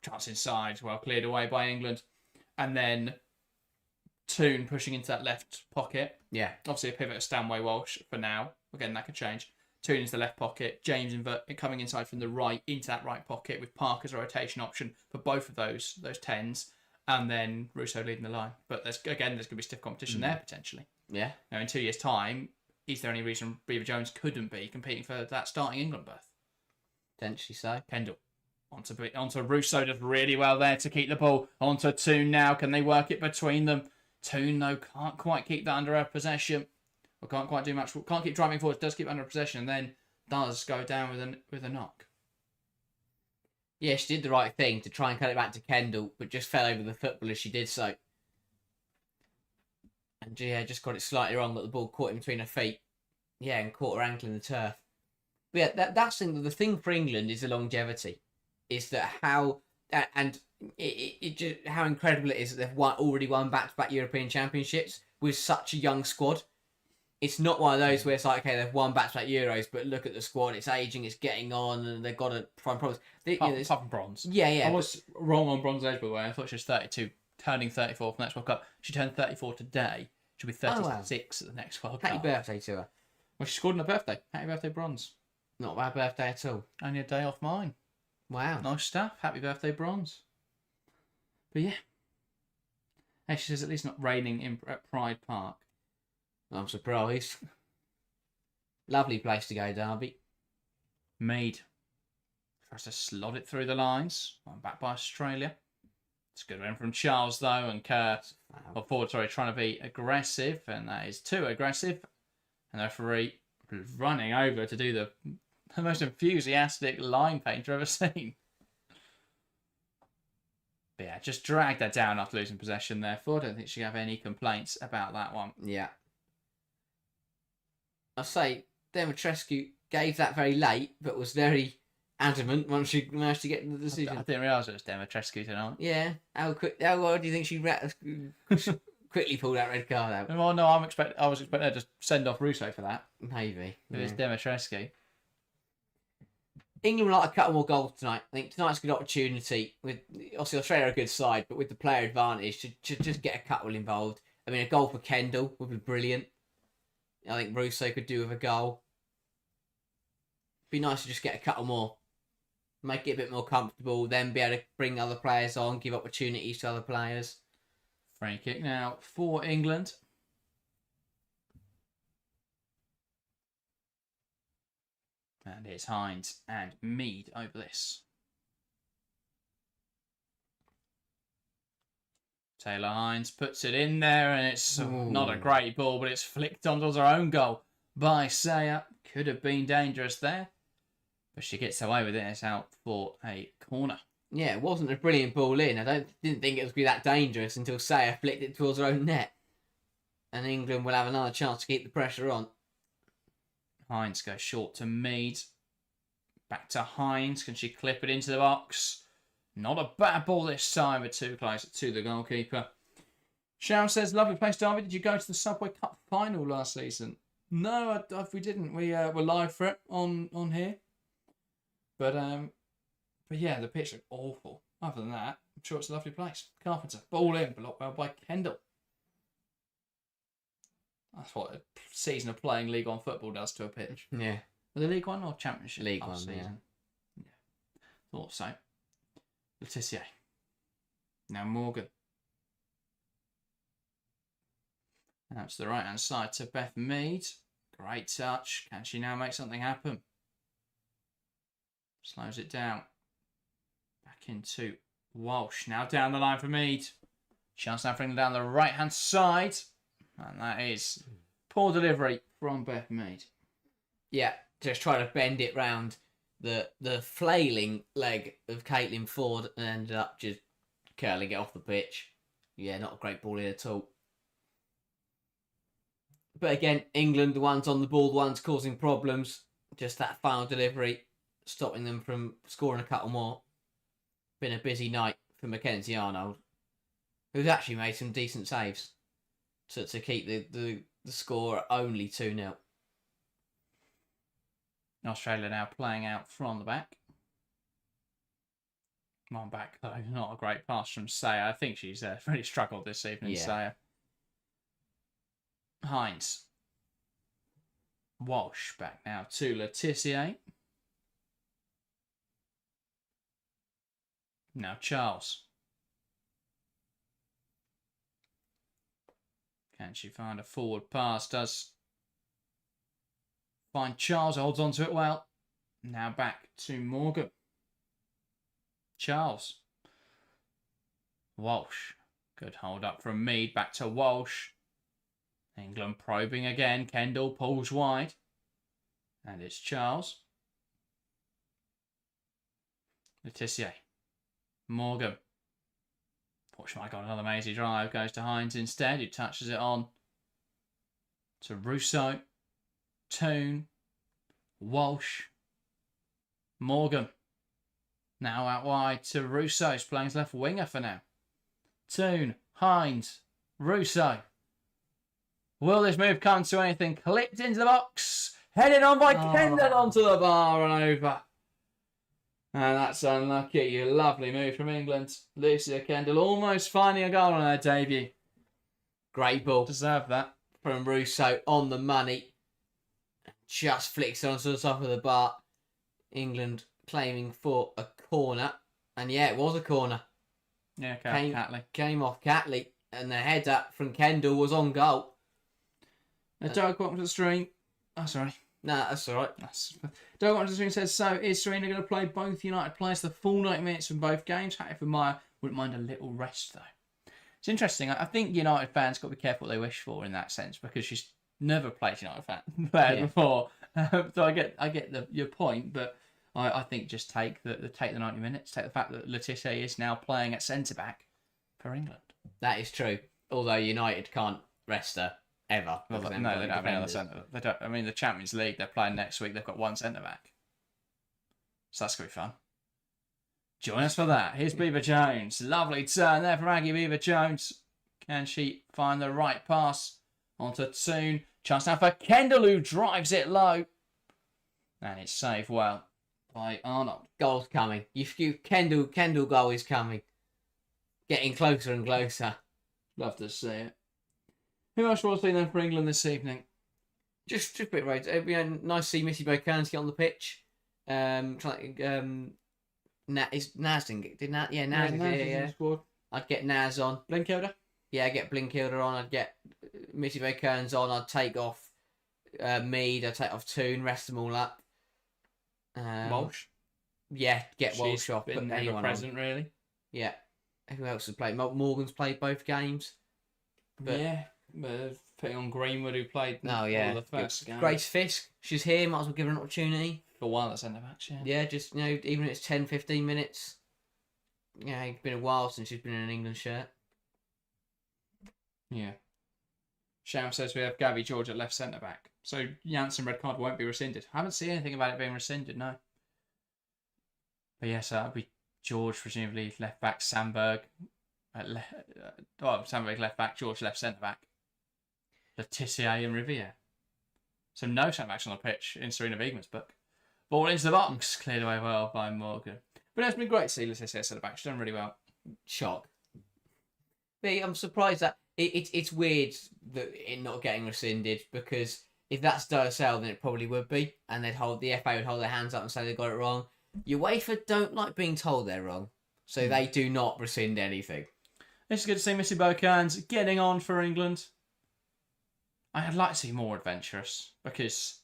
A: Chance inside, well cleared away by England. And then Toon pushing into that left pocket.
B: Yeah.
A: Obviously a pivot of Stanway Walsh for now. Again, that could change. Toon into the left pocket, James coming inside from the right into that right pocket with Park as a rotation option for both of those 10s, and then Russo leading the line. But there's going to be stiff competition there potentially.
B: Yeah.
A: Now, in 2 years' time, is there any reason Beaver Jones couldn't be competing for that starting England berth?
B: Potentially so.
A: Kendall. Onto Russo, does really well there to keep the ball. Onto Toon now. Can they work it between them? Toon, though, can't quite keep that under her possession. Or can't quite do much. Can't keep driving forward. Does keep under possession, and then does go down with a knock.
B: Yeah, she did the right thing to try and cut it back to Kendall, but just fell over the football as she did so. And yeah, just got it slightly wrong, but the ball caught in between her feet. Yeah, and caught her ankle in the turf. But yeah, that's the thing for England is the longevity. Is that how and it just how incredible it is that they've already won back-to-back European Championships with such a young squad. It's not one of those where it's like, okay, they've won back-to-back Euros, but look at the squad, it's aging, it's getting on, and they've got to find problems.
A: Apart from bronze.
B: Yeah.
A: I was wrong on Bronze Age, by the way. I thought she was 32, turning 34 for the next World Cup. She turned 34 today. She'll be 36 at the next World Cup.
B: Happy birthday to her.
A: Well, she scored on her birthday. Happy birthday, Bronze.
B: Not a bad birthday at all.
A: Only a day off mine.
B: Wow.
A: Nice stuff. Happy birthday, Bronze. But yeah. Hey, she says at least not raining at Pride Park.
B: I'm surprised. Lovely place to go, Derby.
A: Mead tries to slot it through the lines. One back by Australia. It's a good win from Charles, though, and Kerr, Foord, trying to be aggressive, and that is too aggressive. And the referee running over to do the most enthusiastic line paint I've ever seen. But yeah, just dragged that down after losing possession there. I don't think she have any complaints about that one.
B: Yeah. I'll say, Demetrescu gave that very late, but was very adamant once she managed to get the decision.
A: I didn't realise it was Demetrescu tonight.
B: Yeah. How well do you think she quickly pulled that red card out?
A: Well, no, I was expecting her to send off Russo for that.
B: Maybe.
A: It was Demetrescu.
B: England would like a couple more goals tonight. I think tonight's a good opportunity. With obviously Australia are a good side, but with the player advantage to just get a couple involved. I mean, a goal for Kendall would be brilliant. I think Russo could do with a goal. Be nice to just get a couple more. Make it a bit more comfortable, then be able to bring other players on, give opportunities to other players.
A: Free kick now for England. And it's Hines and Mead over this. Taylor Hines puts it in there, and it's not a great ball, but it's flicked onto her own goal by Saya. Could have been dangerous there, but she gets away with it. It's out for a corner.
B: Yeah, it wasn't a brilliant ball in. I didn't think it would be that dangerous until Saya flicked it towards her own net. And England will have another chance to keep the pressure on.
A: Hines goes short to Mead. Back to Hines. Can she clip it into the box? Not a bad ball this time, but too close to the goalkeeper. Sharon says, lovely place, Derby. Did you go to the Subway Cup final last season? No, we didn't. We were live for it on here. But yeah, the pitch looked awful. Other than that, I'm sure it's a lovely place. Carpenter, ball in, blocked well by Kendall. That's what a season of playing League One football does to a pitch.
B: Yeah.
A: Was it League One or Championship?
B: League One,
A: season? Yeah. Thought so. Letitia. Now Morgan. Out to the right-hand side to Beth Mead. Great touch. Can she now make something happen? Slows it down. Back into Walsh. Now down the line for Mead. Chance now bringing down the right-hand side. And that is poor delivery from Beth Mead.
B: Yeah, just trying to bend it round the flailing leg of Caitlin Foord and ended up just curling it off the pitch. Yeah, not a great ball in at all. But again, England, the ones on the ball, the ones causing problems. Just that final delivery, stopping them from scoring a couple more. Been a busy night for Mackenzie Arnold, who's actually made some decent saves to keep the score at only 2-0.
A: Australia now playing out from the back. One back, though. Not a great pass from Saya. I think she's really struggled this evening, Saya. Hines. Walsh back now to Letitia. Now Charles. Can she find a forward pass? Does find Charles, holds on to it well. Now back to Morgan. Charles. Walsh. Good hold up from Mead. Back to Walsh. England probing again. Kendall pulls wide. And it's Charles. Letitia. Morgan. Fortunately, I got another mazy drive. Goes to Hines instead, who touches it on to Russo. Toon. Walsh. Morgan. Now out wide to Russo. He's playing his left winger for now. Toon. Hines. Russo. Will this move come to anything? Clipped into the box. Headed on by Kendall onto the bar and over. And that's unlucky. A lovely move from England. Lucia Kendall almost finding a goal on her debut.
B: Great ball.
A: Deserved that.
B: From Russo on the money. Just flicks it onto the top of the bar. England claiming for a corner. And yeah, it was a corner.
A: Yeah, Catley.
B: Came off Catley. And the header from Kendall was on goal.
A: Doug, welcome to the stream. Oh, sorry.
B: Nah, that's all right.
A: Doug, welcome to the stream, says, so is Serena going to play both United players the full 90 minutes from both games? Happy for Maya. Wouldn't mind a little rest, though. It's interesting. I think United fans got to be careful what they wish for in that sense, because she's never played United player before. So I get your point, but I think just take the 90 minutes. Take the fact that Letitia is now playing at centre-back for England.
B: That is true. Although United can't rest her. Ever.
A: Well, no, they don't have any other centre. They don't. I mean, the Champions League, they're playing next week. They've got one centre-back. So that's going to be fun. Join us for that. Here's Beaver Jones. Lovely turn there from Aggie Beaver Jones. Can she find the right pass onto Toon? Chance now for Kendall, who drives it low. And it's saved well by Arnold.
B: Goal's coming. Kendall goal is coming. Getting closer and closer.
A: Love to see it. Who else was there then for England this evening?
B: Just a bit right. It'd be nice to see Missy Bocanes get on the pitch. Naz did Naz? Yeah, Naz. Yeah.
A: Squad.
B: I'd get Naz on.
A: Blinkilder?
B: Yeah, I'd get Blinkilder on. I'd get Missy Bocanes on. I'd take off Mead. I'd take off Toon. Rest them all up.
A: Walsh?
B: Yeah, get Walsh off.
A: Been
B: Put anyone
A: present,
B: on.
A: really.
B: Yeah. Who else has played? Morgan's played both games.
A: But yeah. Putting on Greenwood, who played
B: all the
A: first game.
B: Grace Fisk, she's here, might as well give her an opportunity.
A: For a while at centre-backs, yeah.
B: Yeah, just, even if it's 10, 15 minutes. Yeah, it's been a while since she's been in an England shirt.
A: Yeah. Sham says we have Gabby George at left centre-back. So Janssen red card won't be rescinded. I haven't seen anything about it being rescinded, no. But yes, that'll be George, presumably left-back, Sandberg. Sandberg left-back, George left centre-back. Letitia and Riviere. So no centre-backs on the pitch in Serena Wiegman's book. Ball into the box, cleared away well by Morgan. But it's been great to see Letitia centre-back. She's done really well.
B: Shock. But I'm surprised that it's weird that it not getting rescinded, because if that's Dorsell, then it probably would be, and the FA would hold their hands up and say they got it wrong. UEFA don't like being told they're wrong, so they do not rescind anything.
A: It's good to see Missy Bocanes getting on for England. I'd like to see more adventurous, because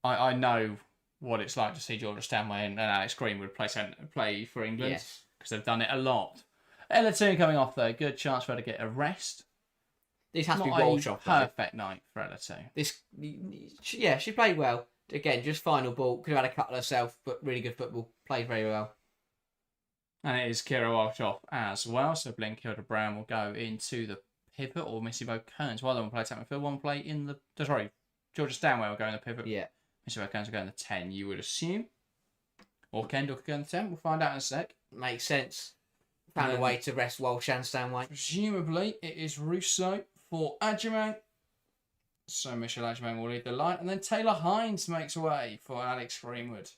A: I know what it's like to see Georgia Stanway and Alex Greenwood play for England, because they've done it a lot. Ella Toon coming off, though. Good chance for her to get a rest.
B: This has to be
A: Not
B: Walsh off.
A: Perfect night for Ella Toon.
B: She played well. Again, just final ball. Could have had a couple herself, but really good football. Played very well.
A: And it is Kira Walsh off as well, so Blinkilder Brown will go into the pivot, or Missy Bocanes. One of them will play attack midfield, one will play in the... Sorry, Georgia Stanway will go in the pivot.
B: Yeah.
A: Missy Bocanes will go in the 10, you would assume. Or Kendall could go in the 10. We'll find out in a sec.
B: Makes sense. Found a way to rest Walsh and Stanway.
A: Presumably, it is Russo for Adjumang. So Michelle Adjumang will lead the line. And then Taylor Hines makes way for Alex Greenwood.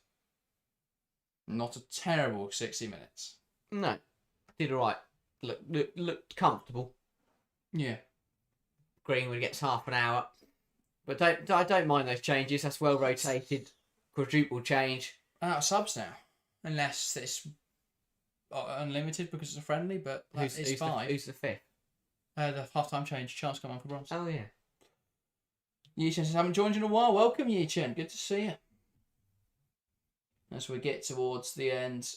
A: Not a terrible 60 minutes.
B: No. Did all right. Looked comfortable.
A: Yeah.
B: Greenwood gets half an hour. But I don't mind those changes. That's well rotated, quadruple change.
A: Out of subs now, unless it's unlimited because it's a friendly. But that is 5.
B: Who's the 5th?
A: The half-time change. Chance come on for bronze.
B: Oh yeah.
A: Yichen says, haven't joined you in a while. Welcome, Yichen. Good to see you. As we get towards the end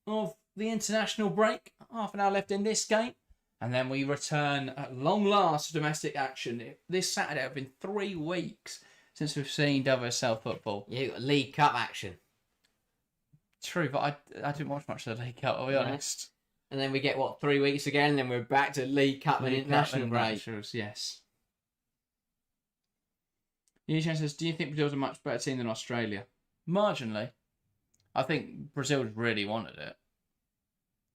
A: of the international break, half an hour left in this game, and then we return at long last to domestic action. This Saturday, it's been 3 weeks since we've seen WSL football.
B: Yeah, you got League Cup action.
A: True, but I didn't watch much of the League Cup, I'll be honest.
B: And then we get, 3 weeks again, and then we're back to League Cup and international break.
A: Yes. Yichen says, do you think Brazil's a much better team than Australia? Marginally. I think Brazil really wanted it.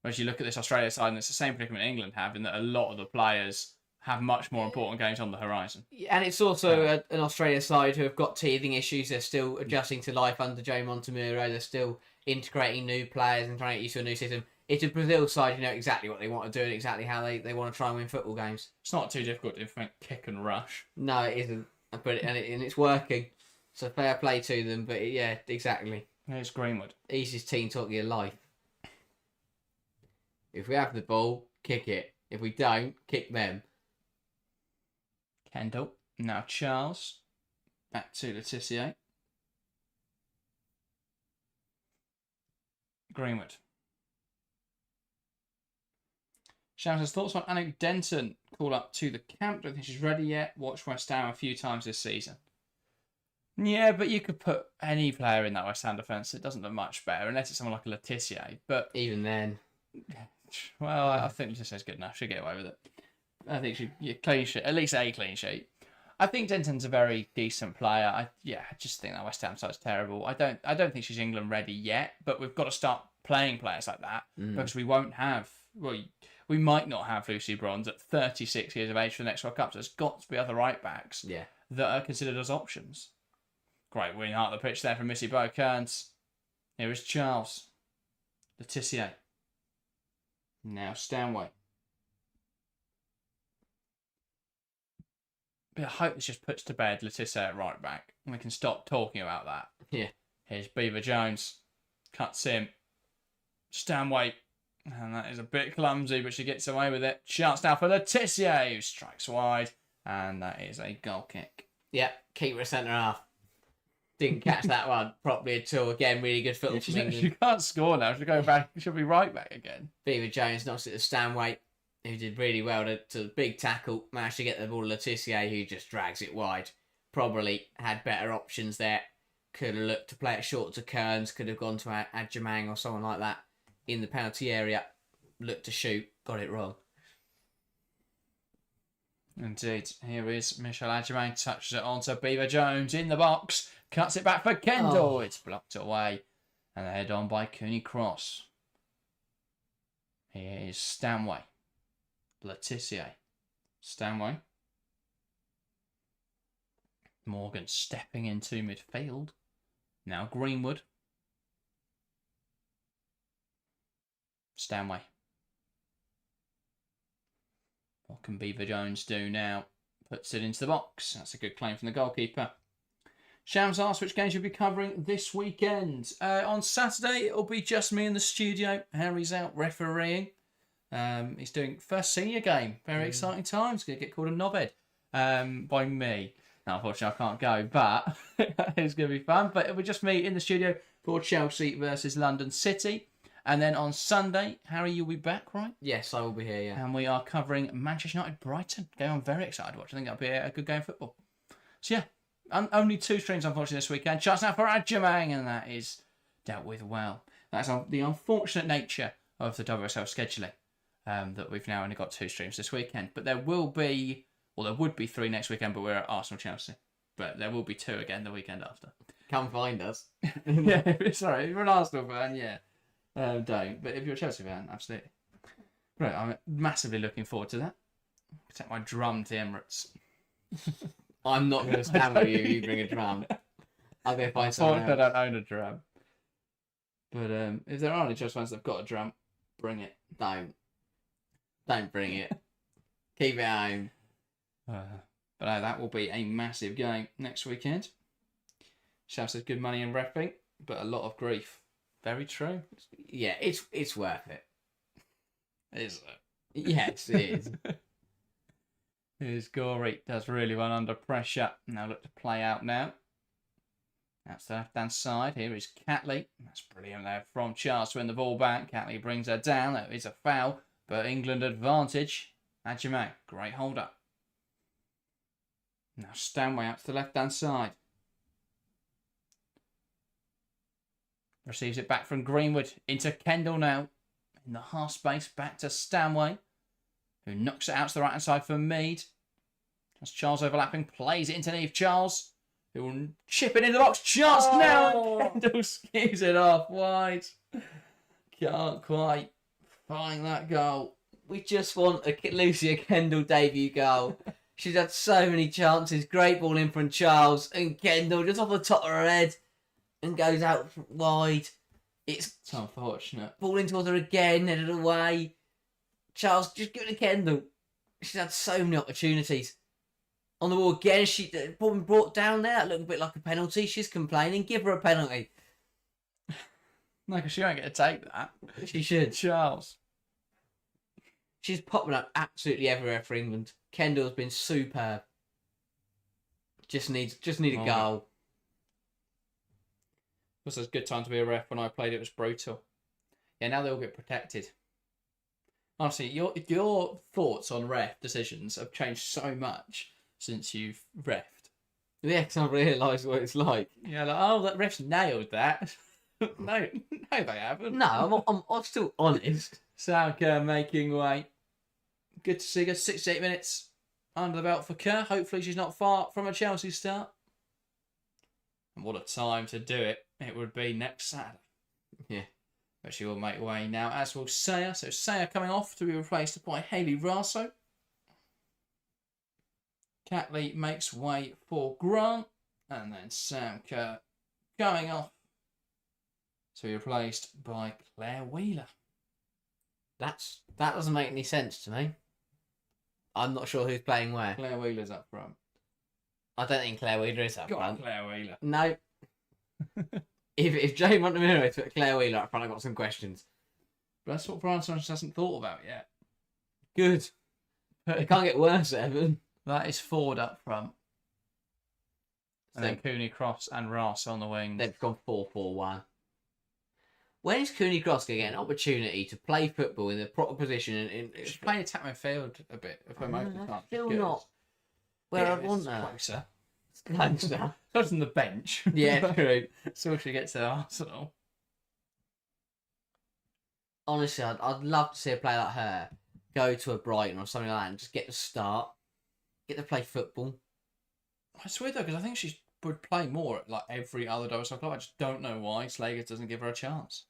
A: Whereas you look at this Australia side, and it's the same predicament England have, in that a lot of the players have much more important games on the horizon.
B: And it's also an Australia side who have got teething issues. They're still adjusting to life under Joe Montemuro. They're still integrating new players and trying to get used to a new system. It's a Brazil side who know exactly what they want to do and exactly how they want to try and win football games.
A: It's not too difficult to implement kick and rush.
B: No, it isn't. But it's working. So fair play to them. But yeah, exactly.
A: It's Greenwood.
B: Easiest team talk of your life. If we have the ball, kick it. If we don't, kick them.
A: Kendall. Now Charles. Back to Letitia. Greenwood. Shams has thoughts on Annick Denton. Call up to the camp. Don't think she's ready yet. Watched West Ham a few times this season. Yeah, but you could put any player in that West Ham defence. It doesn't look much better, unless it's someone like a Letitia. But
B: even then,
A: well, I think Letitia's good enough. She'll get away with it. I think clean sheet, at least a clean sheet. I think Denton's a very decent player. I just think that West Ham side's terrible. I don't think she's England ready yet. But we've got to start playing players like that because we won't have. Well, we might not have Lucy Bronze at 36 years of age for the next World Cup. So there's got to be other right backs that are considered as options. Great winning heart of the pitch there from Missy Kearns. Here is Charles. Letitia. Now Stanway. But I hope this just puts to bed Letitia at right back. And we can stop talking about that.
B: Yeah.
A: Here's Beaver Jones. Cuts him. Stanway. And that is a bit clumsy, but she gets away with it. Chance now for Letitia, who strikes wide. And that is a goal kick.
B: Yeah, keeper centre half. Didn't catch that one properly at all. Again, really good football from England.
A: She can't score now. She'll go back. She'll be right back again.
B: Beaver Jones knocks it to Stanway, who did really well to the big tackle. Managed to get the ball to Letitia, who just drags it wide. Probably had better options there. Could have looked to play it short to Kearns. Could have gone to Adjamang or someone like that in the penalty area. Looked to shoot. Got it wrong.
A: Indeed. Here is Michelle Adjamang. Touches it onto Beaver Jones in the box. Cuts it back for Kendall. It's blocked away. And they head on by Cooney Cross. Here is Stanway. Letitia. Stanway. Morgan stepping into midfield. Now Greenwood. Stanway. What can Beaver Jones do now? Puts it into the box. That's a good claim from the goalkeeper. Shams asks which games you'll be covering this weekend. On Saturday, it'll be just me in the studio. Harry's out refereeing. He's doing first senior game. Very exciting times. Going to get called a knobhead by me. Now, unfortunately, I can't go, but it's going to be fun. But it'll be just me in the studio for Chelsea versus London City. And then on Sunday, Harry, you'll be back, right?
B: Yes, I will be here, yeah.
A: And we are covering Manchester United Brighton. Game I'm very excited to watch. I think that'll be a good game of football. So, yeah. Only 2 streams, unfortunately, this weekend. Chance now for Adjamang, and that is dealt with well. That's the unfortunate nature of the WSL scheduling, that we've now only got 2 streams this weekend. But there would be 3 next weekend, but we're at Arsenal-Chelsea. But there will be 2 again the weekend after.
B: Come find us.
A: Yeah, sorry, if you're an Arsenal fan, yeah. Don't. But if you're a Chelsea fan, absolutely. Right, I'm massively looking forward to that. Take my drum to Emirates.
B: I'm not going to stand with you if you bring a drum. I'll go find someone else.
A: I don't own a drum. But if there are any Chelsea fans that have got a drum, bring it.
B: Don't bring it. Keep it home.
A: But that will be a massive game next weekend. Shav says good money in repping, but a lot of grief. Very true.
B: Yeah, it's worth it.
A: Is it?
B: Yes, it is.
A: Here's Gory. Does really well under pressure. Now look to play out now. That's the left-hand side. Here is Catley. That's brilliant there from Charles to win the ball back. Catley brings her down. That is a foul, but England advantage. Ajimang, great hold up. Now Stanway out to the left-hand side. Receives it back from Greenwood into Kendall now. In the half space, back to Stanway, who knocks it out to the right-hand side for Mead. As Charles overlapping, plays it into Neve. Charles, who will chip it into the box. Charles now! Kendall skews it off wide. Can't quite find that goal.
B: We just want a Lucia Kendall debut goal. She's had so many chances. Great ball in from Charles. And Kendall just off the top of her head and goes out wide. It's
A: unfortunate.
B: Falling towards her again, headed away. Charles, just give it to Kendall. She's had so many opportunities. On the ball again, she brought down there. That looked a bit like a penalty. She's complaining. Give her a penalty.
A: No, because she won't get to take that.
B: She should.
A: Charles.
B: She's popping up absolutely everywhere for England. Kendall's been superb. Just need a goal.
A: It was a good time to be a ref. When I played, it was brutal. Yeah, now they all get protected. Honestly, your thoughts on ref decisions have changed so much since you've refed.
B: Yeah, because I realised what it's like.
A: Yeah, like, oh, that ref's nailed that. no, they haven't.
B: No, I'm still honest.
A: Sam Kerr making way. Good to see her. 68 minutes under the belt for Kerr. Hopefully she's not far from a Chelsea start. And what a time to do it. It would be next Saturday.
B: Yeah.
A: But she will make way now, as will Saya. So Saya coming off to be replaced by Hayley Raso. Catley makes way for Grant. And then Sam Kerr coming off to be replaced by Claire Wheeler.
B: That doesn't make any sense to me. I'm not sure who's playing where.
A: Claire Wheeler's up front.
B: I don't think Claire Wheeler is up front.
A: Claire Wheeler.
B: No. if Jay Montemiro took Claire Wheeler up front, I've got some questions.
A: But that's what France hasn't thought about yet.
B: Good. It can't get worse, Evan.
A: That is Foord up front. And then Cooney, Cross and Ross on the wings.
B: They've gone 4-4-1. When is Cooney Cross going to get an opportunity to play football in the proper position?
A: She's playing attack midfield a bit of her most of the time.
B: Still not where I want her.
A: Closer.
B: It's closer.
A: Closer than the bench.
B: Yeah, true.
A: So she gets to Arsenal.
B: Honestly, I'd love to see a player like her go to a Brighton or something like that and just get to start, get to play football.
A: It's weird though, because I think she would play more at like every other WSL club. I just don't know why Slager doesn't give her a chance.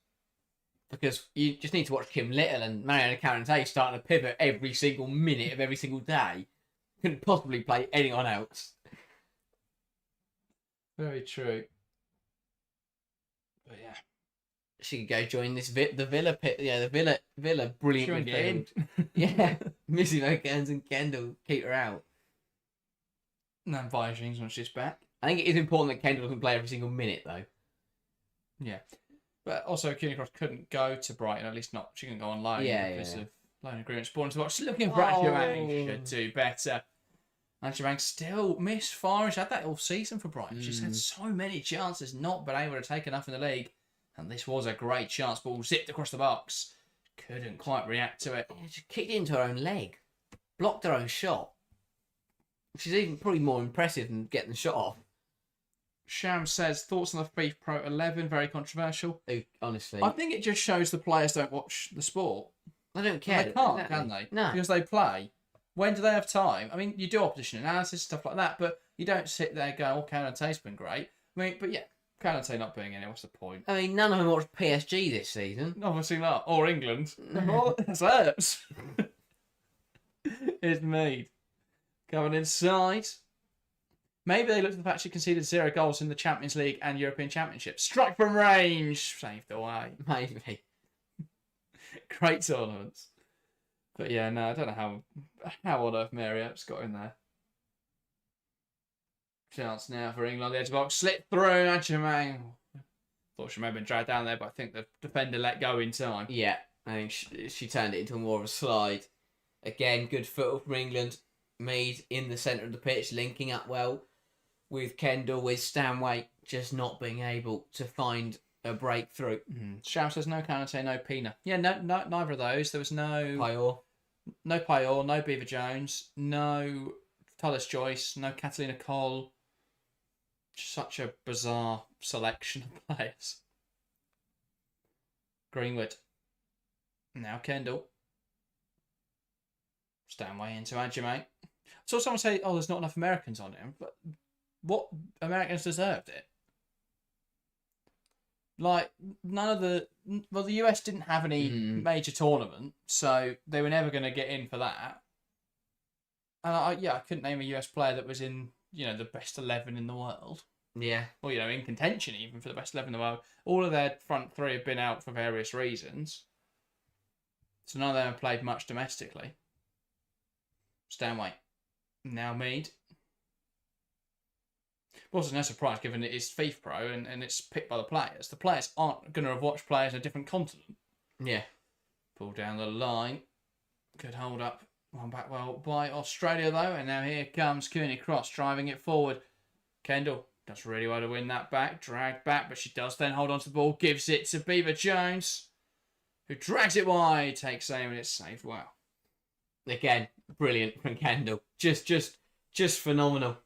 B: Because you just need to watch Kim Little and Mariana Carantay starting to pivot every single minute of every single day. Couldn't possibly play anyone else.
A: Very true. But yeah.
B: She could go join this the Villa pit. Yeah, the Villa brilliant
A: midfield.
B: Yeah, Missy McKenzie and Kendall keep her out.
A: And then Vikings when she's back.
B: I think it is important that Kendall doesn't play every single minute though.
A: Yeah, but also Cooney Cross couldn't go to Brighton. At least not. She couldn't go on loan because of loan agreements. Born to watch. Looking for Ajimang. Should do better. Ajimang still misfiring. She's had that all season for Brighton. She's had so many chances, not been able to take enough in the league. And this was a great chance. Ball zipped across the box. Couldn't quite react to it.
B: Yeah, she kicked it into her own leg. Blocked her own shot. She's even probably more impressive than getting the shot off.
A: Sham says, thoughts on the FIFA Pro 11, very controversial.
B: Honestly.
A: I think it just shows the players don't watch the sport.
B: They don't care.
A: They can't, can they?
B: No.
A: Because they play. When do they have time? I mean, you do opposition analysis, stuff like that, but you don't sit there going, oh, Canon's been great. I mean, but yeah, Canon's not being in it, what's the point?
B: I mean, none of them watched PSG this season.
A: Obviously not. Or England. Oh, that's hurts. It's Mead. Coming inside. Maybe they looked at the fact she conceded 0 goals in the Champions League and European Championship. Strike from range. Saved away.
B: Maybe.
A: Great tournaments. But yeah, no, I don't know how on earth Mary Earps got in there. Chance now for England on the edge of the box. Slip through, Ajimang. Thought she may have been dragged down there, but I think the defender let go in time.
B: Yeah, I think she turned it into more of a slide. Again, good football from England. Mead in the centre of the pitch, linking up well with Kendall, with Stanway, just not being able to find a breakthrough.
A: Shout says no Kanate, no Pina. Yeah, no, neither of those. There was no Payor, no Beaver Jones, no Tullis Joyce, no Catalina Cole. Such a bizarre selection of players. Greenwood. Now Kendall. Stanway into Ajimang. I saw someone say, there's not enough Americans on him. But what Americans deserved it? Like, none of the... Well, the US didn't have any major tournament, so they were never going to get in for that. And I couldn't name a US player that was in, the best 11 in the world.
B: Yeah.
A: Or, in contention even for the best 11 in the world. All of their front three have been out for various reasons. So none of them have played much domestically. Stanway. Now Mead. Wasn't no surprise given it is FIFA Pro and it's picked by the players. The players aren't going to have watched players in a different continent.
B: Yeah.
A: Pull down the line. Good hold up. One back well by Australia though. And now here comes Cooney Cross driving it forward. Kendall does really well to win that back. Dragged back, but she does then hold on to the ball. Gives it to Beaver Jones, who drags it wide. Takes aim and it's saved well.
B: Again, brilliant from Kendall. Just phenomenal.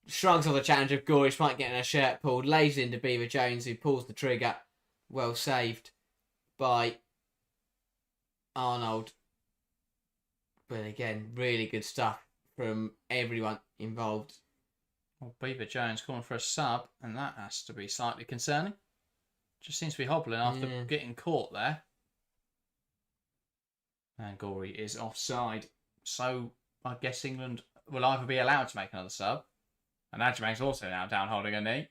B: Shrugs off the challenge of Gore, despite getting her shirt pulled. Lays it into Beaver Jones, who pulls the trigger. Well saved by Arnold. But again, really good stuff from everyone involved.
A: Well, Beaver Jones calling for a sub, and that has to be slightly concerning. Just seems to be hobbling after getting caught there. And Gorey is offside. So I guess England will either be allowed to make another sub, and Ajimang's also now down holding a knee.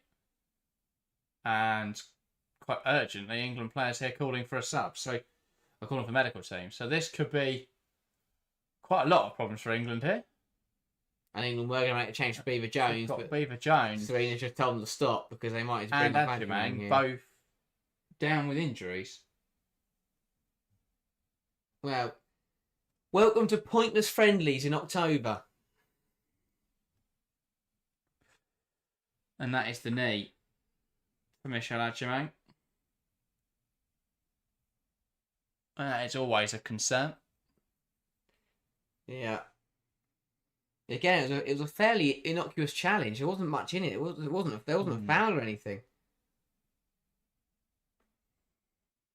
A: And quite urgently, England players here calling for a sub. So they're calling for the medical team. So this could be quite a lot of problems for England here.
B: And England were going to make a change for Beaver Jones.
A: But Beaver Jones.
B: Serena just told them to stop because they might bring
A: and Ajimang both down with injuries.
B: Well, welcome to pointless friendlies in October.
A: And that is the knee for Michelle Ajimang. It's always a concern.
B: Yeah. Again, it was a fairly innocuous challenge. There wasn't much in it. There wasn't a foul or anything.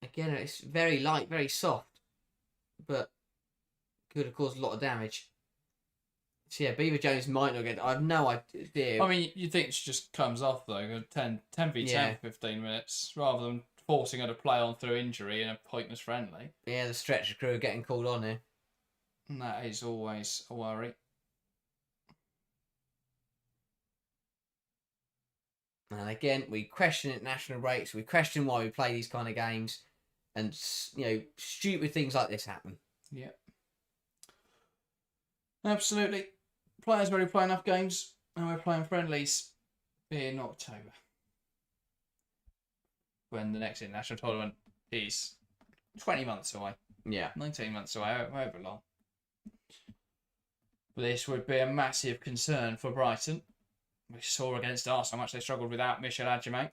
B: Again, it's very light, very soft, but could have caused a lot of damage. So yeah, Beaver Jones might not get. I have no idea.
A: I mean, you think she just comes off though, 10 v 10 for 15 minutes, rather than forcing her to play on through injury in a pointless friendly.
B: Yeah, the stretcher crew are getting called on here.
A: And that is always a worry.
B: And again, we question international breaks. We question why we play these kind of games, and stupid things like this happen.
A: Yeah, absolutely. Players already play enough games, and we're playing friendlies in October, when the next international tournament is 20 months away.
B: Yeah,
A: 19 months away, however long. This would be a massive concern for Brighton. We saw against Arsenal how much they struggled without Michelle Ajimang.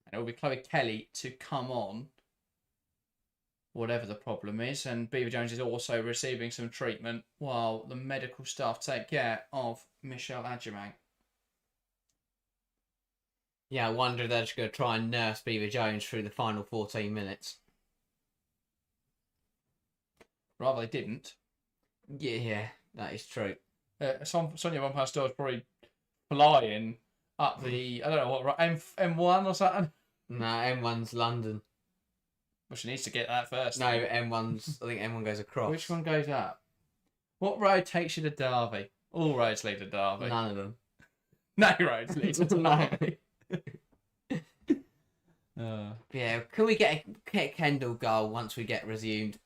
A: And it will be Chloe Kelly to come on, whatever the problem is. And Beaver Jones is also receiving some treatment while the medical staff take care of Michelle Ajimang.
B: Yeah, I wonder if they're just going to try and nurse Beaver Jones through the final 14 minutes.
A: Rather they didn't.
B: Yeah, that is true.
A: Sonia Van Pastor is probably flying up the, I don't know what, M1 or something?
B: No, M1's London.
A: Well, she needs to get that first.
B: No, M1's, I think M1 goes across.
A: Which one goes up? What road takes you to Derby? All roads lead to Derby.
B: None of them.
A: No roads lead to Derby.
B: Yeah, can we get a Kendall goal once we get resumed?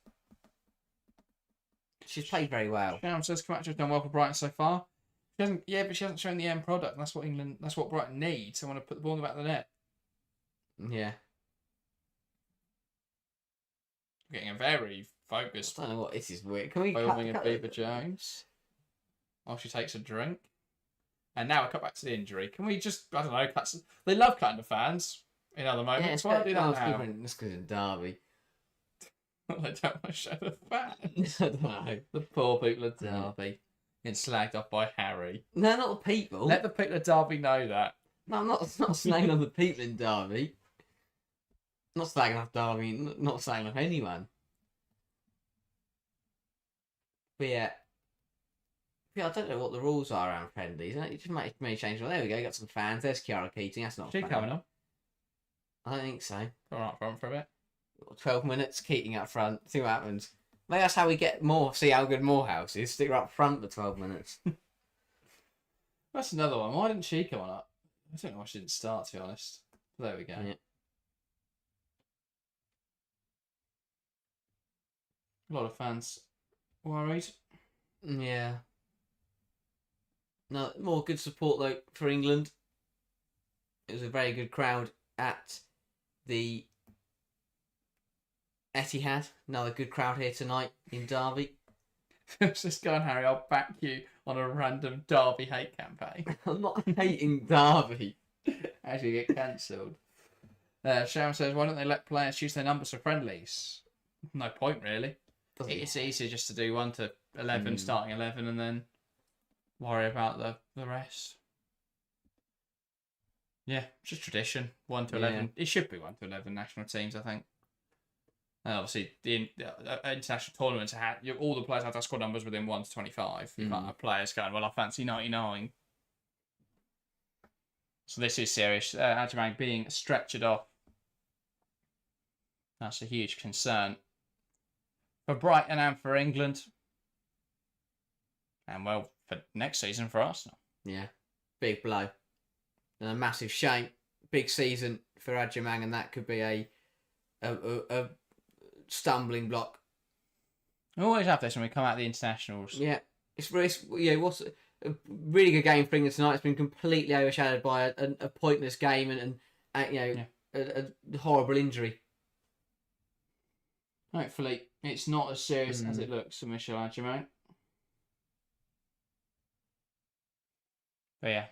B: She's played very well.
A: Sham says Camacho's done well for Brighton so far. But she hasn't shown the end product. And that's what Brighton needs. Someone to put the ball in the back of the net.
B: Yeah.
A: Getting a very focused.
B: I don't know what this is weird. Can we
A: Filming of Beaver Jones. Oh, she takes a drink. And now I cut back to the injury. Can we just, I don't know, they love cutting the fans in other moments. Why not do that now?
B: That's because of Derby.
A: They don't want to show the fans.
B: I don't know.
A: The poor people of Derby getting slagged off by Harry.
B: No, not the people.
A: Let the people of Derby know that.
B: No, I'm not slagging off the people in Derby. Not slagging off Derby, not slagging off anyone. But yeah, I don't know what the rules are around friendlies. You just may change. Well, there we go. Got some fans. There's Kiara Keating. That's not.
A: She coming on?
B: I don't think so.
A: All right, front for a bit.
B: 12 minutes, Keating up front. See what happens. Maybe that's how we get more. See how good Morehouse is. Stick her up front for 12 minutes.
A: That's another one. Why didn't she come on up? I don't know why she didn't start, to be honest. There we go.
B: Yeah.
A: A lot of fans worried.
B: Yeah. No, more good support though for England. It was a very good crowd at the Etihad. Another good crowd here tonight in Derby.
A: Just go on, Harry. I'll back you on a random Derby hate campaign.
B: I'm not hating Derby.
A: Actually, get cancelled. Sharon says, "Why don't they let players choose their numbers for friendlies?" No point, really. It's easier just to do 1 to 11, starting 11, and then worry about the rest. Yeah, it's just tradition. 1 to 11. It should be 1 to 11 national teams, I think. And obviously, the international tournaments all the players have their squad numbers within 1 to 25. You can't have players going, well, I fancy 99. So this is serious. Adjumang being stretchered off. That's a huge concern for Brighton and for England. And, well, for next season for Arsenal.
B: Yeah, big blow. And a massive shame. Big season for Adjumang, and that could be a stumbling block.
A: We always have this when we come out of the internationals.
B: Yeah, what's a really good game for England tonight. It's been completely overshadowed by a pointless game and a horrible injury.
A: Hopefully, it's not as serious as it looks for Michelle Adjumang. But yeah,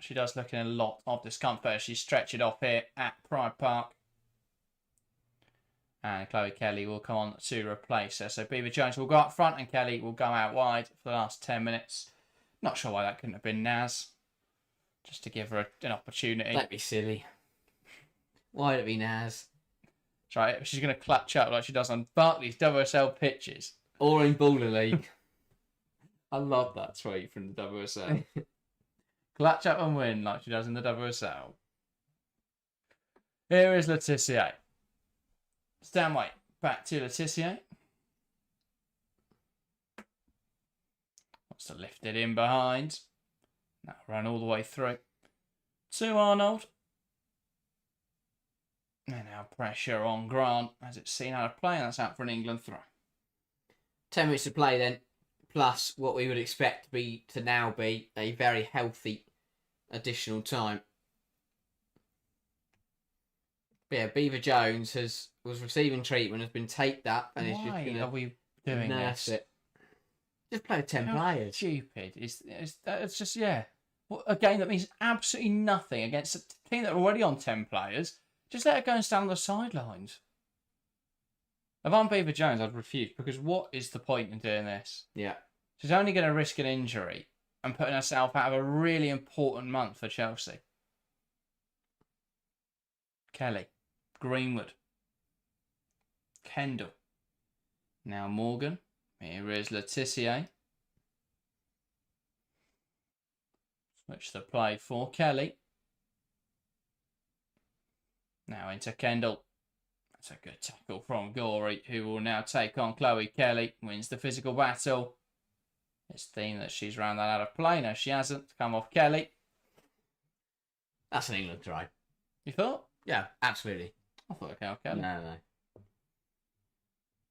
A: she does look in a lot of discomfort as she's stretched off here at Pride Park. And Chloe Kelly will come on to replace her. So Beaver Jones will go up front and Kelly will go out wide for the last 10 minutes. Not sure why that couldn't have been Naz. Just to give her an opportunity.
B: Don't be silly. Why would it be Naz?
A: That's right. She's going to clutch up like she does on Barclays WSL pitches.
B: Or in Baller League.
A: I love that tweet from the WSL. Clutch up and win like she does in the WSL. Here is Laetitia. Stanway back to Laetitia. Wants to lift it in behind. Now run all the way through to Arnold. And now pressure on Grant as it's seen out of play, and that's out for an England throw.
B: 10 minutes to play then, plus what we would expect to now be a very healthy additional time. But yeah, Beaver Jones was receiving treatment, has been taped up, and is just going to
A: are we doing
B: nurse
A: this?
B: it. Just play with 10 players.
A: Stupid. It's just, yeah. A game that means absolutely nothing against a team that are already on 10 players. Just let her go and stand on the sidelines. If I'm Beaver Jones, I'd refuse, because what is the point in doing this?
B: Yeah.
A: She's only going to risk an injury and putting herself out of a really important month for Chelsea. Kelly. Greenwood. Kendall. Now Morgan. Here is Laetitia. Switch the play for Kelly. Now into Kendall. That's a good tackle from Gorey, who will now take on Chloe Kelly. Wins the physical battle. It's theme that she's round that out of play. No, she hasn't. Come off Kelly.
B: That's an England try.
A: You thought?
B: Yeah, absolutely.
A: I thought it came off Kelly.
B: No.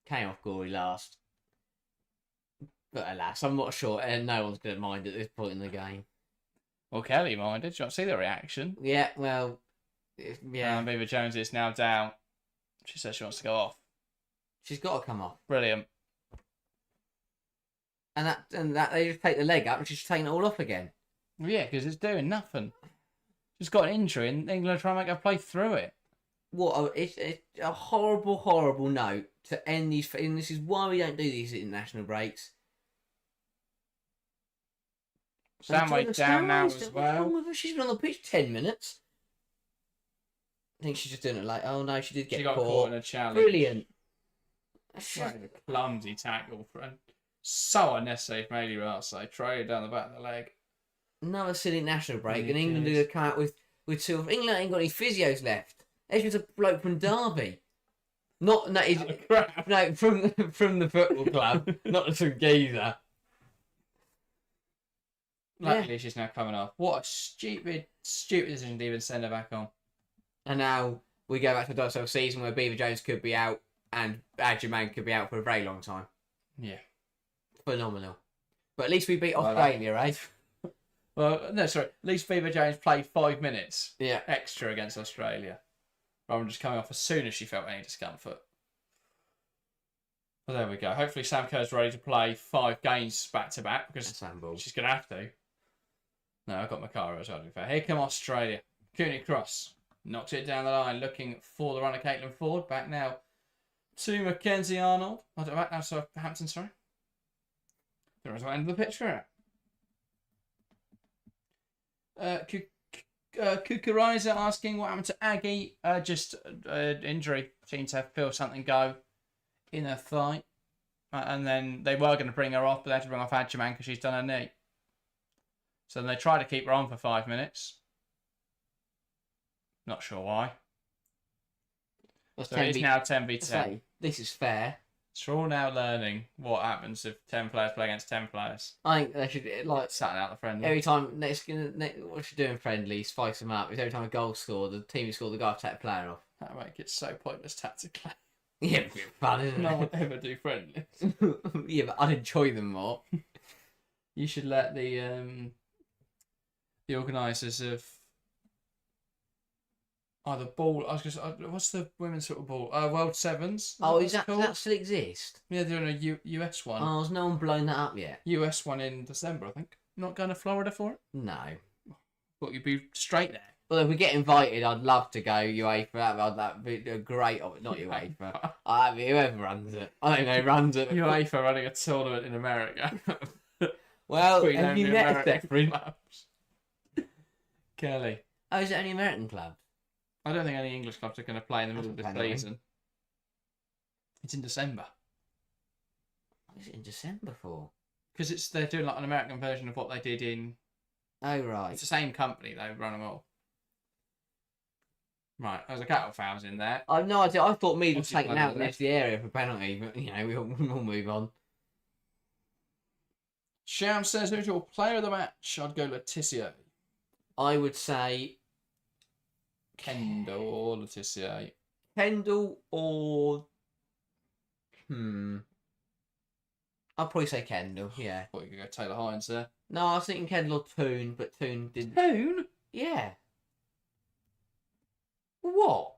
B: Came off Gorey last. But alas, I'm not sure, and no one's going to mind at this point in the game.
A: Well, Kelly minded. Do you want to see the reaction?
B: Yeah, well, yeah.
A: Beaver Jones is now down. She says she wants to go off.
B: She's got to come off.
A: Brilliant.
B: And that they just take the leg up and she's taking it all off again.
A: Well, yeah, because it's doing nothing. She's got an injury and England are trying to make her play through it.
B: It's a horrible, horrible note to end these. And this is why we don't do these international breaks.
A: Stanway down now as well.
B: She's been on the pitch 10 minutes. I think she's just doing it like, oh no, she did get
A: got caught in a challenge.
B: Brilliant.
A: Right, a clumsy tackle, friend. So unnecessary from Ailey Rarsay. Throw it down the back of the leg.
B: Another silly national break,
A: It
B: and England are going to come out with two of England ain't got any physios left. There's just a bloke from Derby. No, from the football club, not some geezer.
A: Luckily, she's now coming off. What a stupid decision to even send her back on.
B: And now we go back to the Twfc season where Beaver Jones could be out and Adjaman could be out for a very long time.
A: Yeah.
B: Phenomenal. But at least we beat Australia, right?
A: Well, no, sorry. At least Beaver Jones played 5 minutes extra against Australia. Rather than just coming off as soon as she felt any discomfort. Well, there we go. Hopefully Sam Kerr's ready to play 5 games back to back because she's going to have to. No, I've got Makara as well, to be fair. Here come Australia. Cooney Cross. Knocks it down the line, looking for the runner, Caitlin Foord. Back now to Mackenzie Arnold. Back now to Hampton, sorry. There is one end of the pitch for her. Kukuriza asking what happened to Aggie. Just injury. Seemed to feel something go in her thigh. And then they were going to bring her off, but they had to bring off Adjaman because she's done her knee. So then they tried to keep her on for 5 minutes. Not sure why. So it's now 10v10.
B: This is fair.
A: So we're all now learning what happens if 10 players play against 10 players.
B: I think they should, like,
A: Starting out the friendly.
B: every time, what should do in friendly, spice them up, is every time a goal scored, the team who scored the goal have to take a player off.
A: That would make it so pointless tactically.
B: Yeah, it'd be fun, isn't
A: No
B: it?
A: one ever do friendly.
B: Yeah, but I'd enjoy them more.
A: You should let the organisers of the ball. I was just, what's the women's football? World Sevens.
B: Does that still exist?
A: Yeah, they're doing a US one.
B: Oh, has no one blown that up yet?
A: US one in December, I think. Not going to Florida for it?
B: No.
A: Thought you'd be straight there.
B: Well, if we get invited, I'd love to go UEFA. That'd be a great, not UEFA. Whoever runs it. I don't know who runs it.
A: UEFA running a tournament in America.
B: Well,
A: Sweet
B: have you
A: only
B: met
A: American
B: Stefan?
A: clubs. Kelly.
B: Oh, is it only American clubs?
A: I don't think any English clubs are going to play in the middle of this season. It's in December.
B: What is it in December for?
A: Because they're doing like an American version of what they did in...
B: Oh, right.
A: It's the same company, they run them all. Right, there's a couple of fouls in there.
B: I have no idea. I thought Mead was
A: What's he
B: taken out
A: bloody
B: next to the area for penalty, but, we'll move on.
A: Sham says, who's your player of the match? I'd go Letitia.
B: I would say...
A: Kendall or Letitia.
B: Kendall or... I'll probably say Kendall, yeah.
A: Thought you could go Taylor Hines there.
B: No, I was thinking Kendall or Toon, but Toon didn't...
A: Toon?
B: Yeah. What?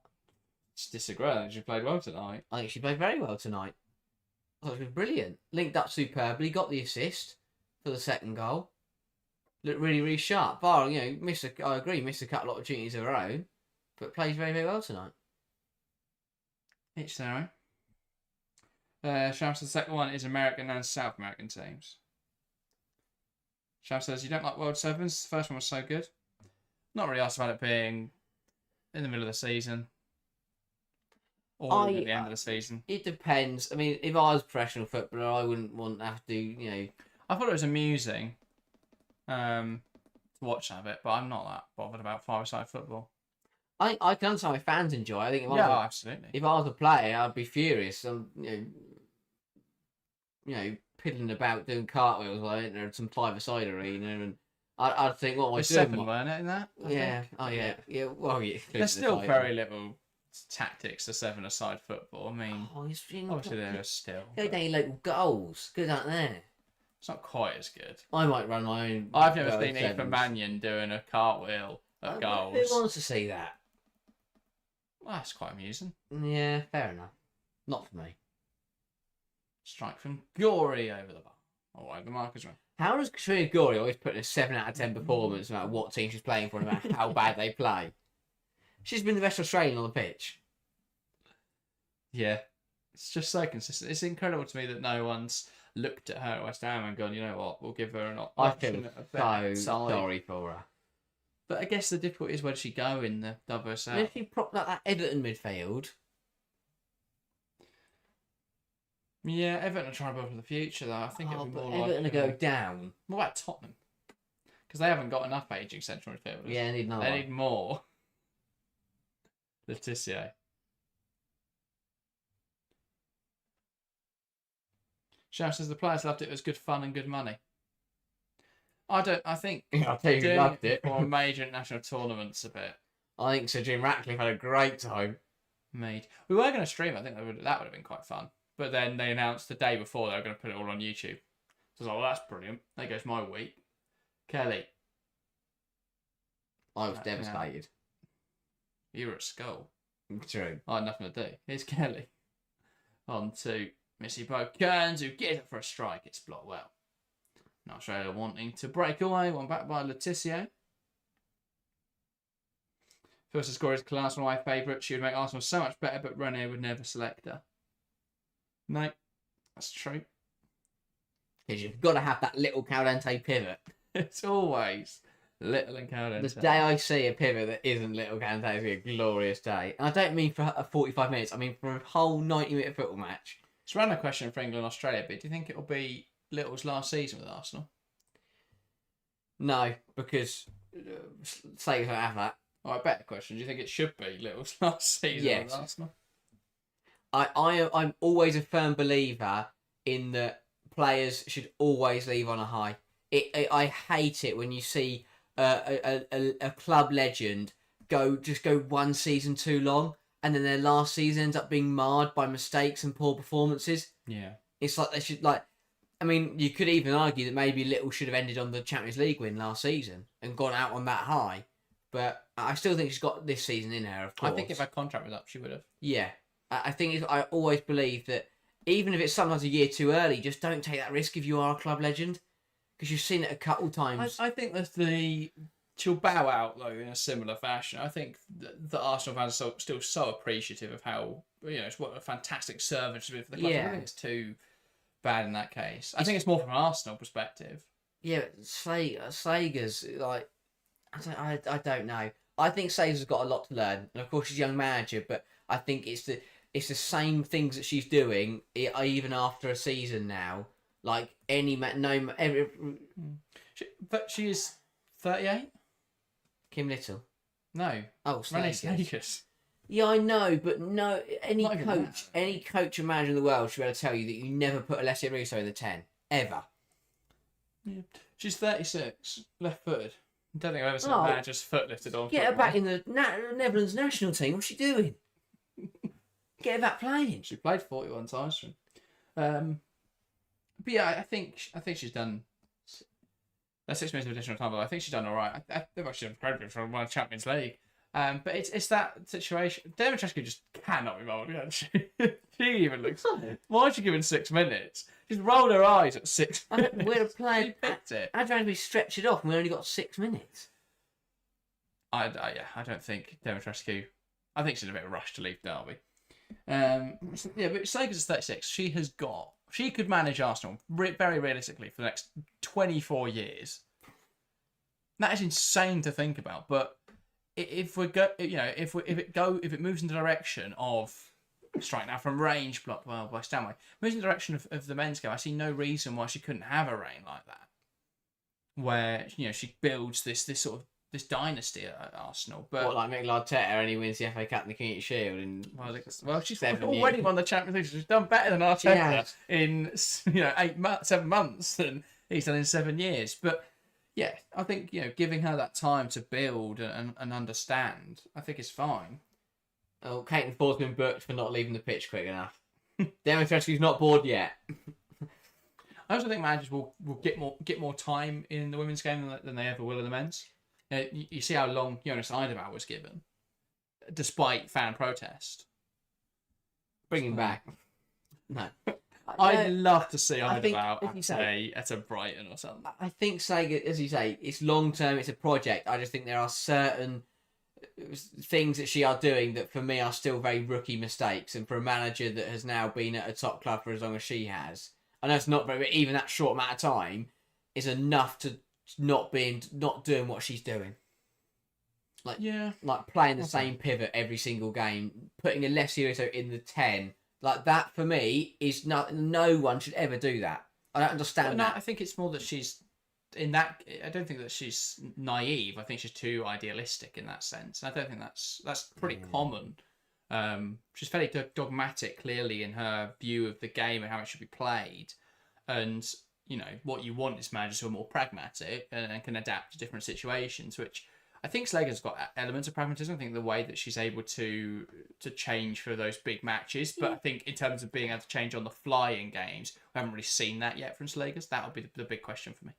A: Just disagree. I think she played well tonight.
B: I think she played very well tonight. I thought she was brilliant. Linked up superbly, got the assist for the second goal. Looked really, really sharp. Bar, I agree, missed a couple of opportunities of her own, but plays very, very well tonight.
A: Each their own. Sham says the second one is American and South American teams. Sham says you don't like World Sevens. The first one was so good. Not really asked about it being in the middle of the season or at the end of the season.
B: It depends. I mean, if I was a professional footballer, I wouldn't want to have to,
A: I thought it was amusing to watch some of it, but I'm not that bothered about five-a-side football.
B: I can understand why fans enjoy it. I think
A: absolutely.
B: If I was a player, I'd be furious. Piddling about doing cartwheels while I enter some five-a-side arena, and I'd think, what am I doing?
A: Seven, weren't it, in that?
B: Yeah. Oh, yeah. Yeah. Well, yeah.
A: There's still very little tactics to seven-a-side football. I mean, obviously there is still.
B: Go down your local goals. Good out there.
A: It's not quite as good.
B: I might run my own.
A: I've never seen Ethan Mannion doing a cartwheel at goals.
B: Who wants to see that?
A: Well, that's quite amusing.
B: Yeah, fair enough. Not for me.
A: Strike from Gory over the bar. Oh, over the marker's run.
B: How does Katrina Gorey always put in a 7 out of 10 performance no matter what team she's playing for, no matter how bad they play? She's been the best Australian on the pitch.
A: Yeah. It's just so consistent. It's incredible to me that no one's looked at her at West Ham and gone, you know what, we'll give her an option.
B: I feel so sorry for her.
A: But I guess the difficulty is where does she go in the WSL?
B: And if she propped up that Everton midfield...
A: Yeah, Everton are trying to build for the future, though. I think it'll be more
B: Everton
A: like...
B: to go down.
A: What about Tottenham? Because they haven't got enough ageing central midfielders.
B: Yeah, they need another
A: They
B: one.
A: need more. Laetitia. Sharon says the players loved it. It was good fun and good money. I think
B: I'll tell you who
A: doing
B: loved it.
A: for major international tournaments a bit.
B: I think Sir Jim Ratcliffe had a great time.
A: Made. We were going to stream. I think that would have been quite fun. But then they announced the day before they were going to put it all on YouTube. So I was like, well, that's brilliant. There goes my week. Kelly.
B: I was devastated.
A: You were at school.
B: True.
A: I had nothing to do. Here's Kelly. On to Missy Bo Kearns, who gets it for a strike. It's blocked well. Now Australia wanting to break away. One back by Laetitia. First to score is class, one of my favourites. She would make Arsenal so much better, but Rene would never select her. No, that's true.
B: Because you've got to have that little Caldente pivot.
A: It's always little and Caldente.
B: The day I see a pivot that isn't little Caldente is going to be a glorious day. And I don't mean for 45 minutes. I mean for a whole 90-minute football match.
A: It's a random question for England and Australia, but do you think it'll be Little's last season with Arsenal?
B: No, because Slayers don't have that.
A: All right, better question. Do you think it should be Little's last season with Arsenal?
B: I'm always a firm believer in that players should always leave on a high. I hate it when you see a club legend go one season too long, and then their last season ends up being marred by mistakes and poor performances.
C: Yeah.
B: It's like they should I mean, you could even argue that maybe Little should have ended on the Champions League win last season and gone out on that high. But I still think she's got this season in her, of course.
A: I think if her contract was up, she would have.
B: Yeah. I think I always believe that even if it's sometimes a year too early, just don't take that risk if you are a club legend. Because you've seen it a couple times.
A: I think that she'll bow out though in a similar fashion. I think that Arsenal fans are still so appreciative of how it's what a fantastic servant she's been for the club. I don't think it's too bad in that case. I think it's more from an Arsenal perspective.
B: Yeah, but Slager's I don't know. I think Slager's got a lot to learn, and of course she's a young manager. But I think it's the same things that she's doing even after a season now. Like
A: But she is 38.
B: Kim Little.
A: No.
B: Oh,
A: Snakers.
B: Yeah, I know, but no. Any
A: Not even
B: coach and manager in the world should be able to tell you that you never put Alessia Russo in the 10 ever.
A: Yeah. She's 36, left-footed. I don't think I've ever seen a manager's foot lifted on.
B: Get her back in the Netherlands national team. What's she doing? Get her back playing.
A: She played 41 times for him. But yeah, I think she's done. That's 6 minutes of additional time, but I think she's done all right. I think she's done incredibly for one Champions League. But it's that situation. Dimitrescu just cannot be bothered, can she? She even looks. Why is she given 6 minutes? She's rolled her eyes at 6 minutes.
B: We're playing.
A: She picked it.
B: I'd rather we stretch it off and we only got 6 minutes.
A: I don't think Dimitrescu. I think she's a bit rushed to leave Derby. But Slager's is 36. She could manage Arsenal very realistically for the next 24 years. That is insane to think about. But if it moves in the direction of strike now from range, blocked well by Stanway, moves in the direction of the men's game, I see no reason why she couldn't have a reign like that, where she builds this dynasty at Arsenal. But
B: what, like Mikel Arteta, and he wins the FA Cup and the Community Shield?
A: Well, she's
B: 7
A: already
B: years.
A: won the Champions League. She's done better than Arteta in 7 months than he's done in 7 years. But yeah, I think giving her that time to build and understand, I think is fine.
B: Oh, Caitlin Foord's been booked for not leaving the pitch quick enough. Dimitrescu's not bored yet.
A: I also think managers will get more time in the women's game than they ever will in the men's. You see how long Jonas Eidevall was given, despite fan protest.
B: Bring him back. No.
A: I'd love to see
B: Eidevall
A: at a Brighton or something.
B: I think Sega, as you say, it's long term, it's a project. I just think there are certain things that she are doing that for me are still very rookie mistakes, and for a manager that has now been at a top club for as long as she has, I know it's not very, but even that short amount of time is enough to not doing what she's doing. Like playing the same pivot every single game, putting Alessio in the 10. Like that for me is no one should ever do that. I don't understand that.
A: I think it's more that she's in that. I don't think that she's naive. I think she's too idealistic in that sense. And I don't think that's pretty common. She's fairly dogmatic, clearly, in her view of the game and how it should be played. And what you want is managers who are more pragmatic and can adapt to different situations, which I think Slager's got elements of pragmatism. I think the way that she's able to change for those big matches, but I think in terms of being able to change on the fly in games, we haven't really seen that yet from Slager's. That would be the big question for me.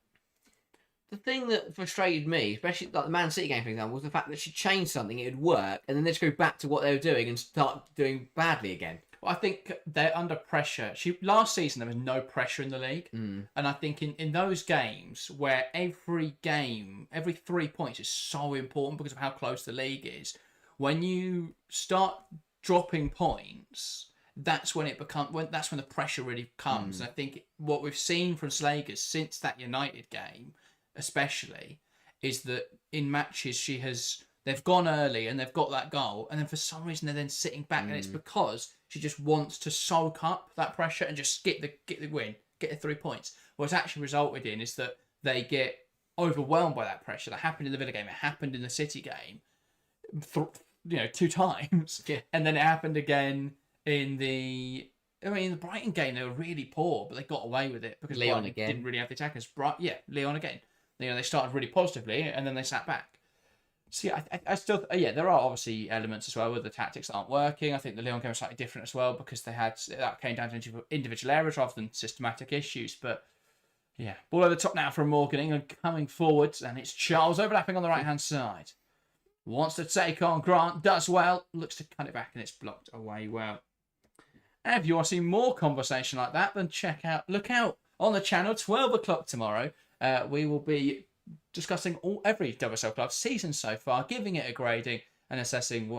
B: The thing that frustrated me, especially like the Man City game, for example, was the fact that she changed something, it would work, and then they just go back to what they were doing and start doing badly again.
A: Well, I think they're under pressure. Last season there was no pressure in the league, and I think in those games where every 3 points is so important because of how close the league is, when you start dropping points, that's when the pressure really comes. And I think what we've seen from Slagers since that United game, especially, is that in matches they've gone early and they've got that goal, and then for some reason they're then sitting back, and it's because she just wants to soak up that pressure and just get the win, get the 3 points. What's actually resulted in is that they get overwhelmed by that pressure. That happened in the Villa game. It happened in the City game, 2 times, and then it happened again in the Brighton game. They were really poor, but they got away with it because
B: Leon
A: Brighton
B: again
A: didn't really have the attackers. Leon again. They started really positively and then they sat back. So I still there are obviously elements as well where the tactics aren't working. I think the Lyon game was slightly different as well because that came down to individual errors rather than systematic issues. But ball over the top now from Morgan. England coming forwards, and it's Charles overlapping on the right hand side. Wants to take on Grant, does well, looks to cut it back, and it's blocked away well. And if you want to see more conversation like that, then look out on the channel 12 o'clock tomorrow. We will be discussing every WSL club season so far, giving it a grading and assessing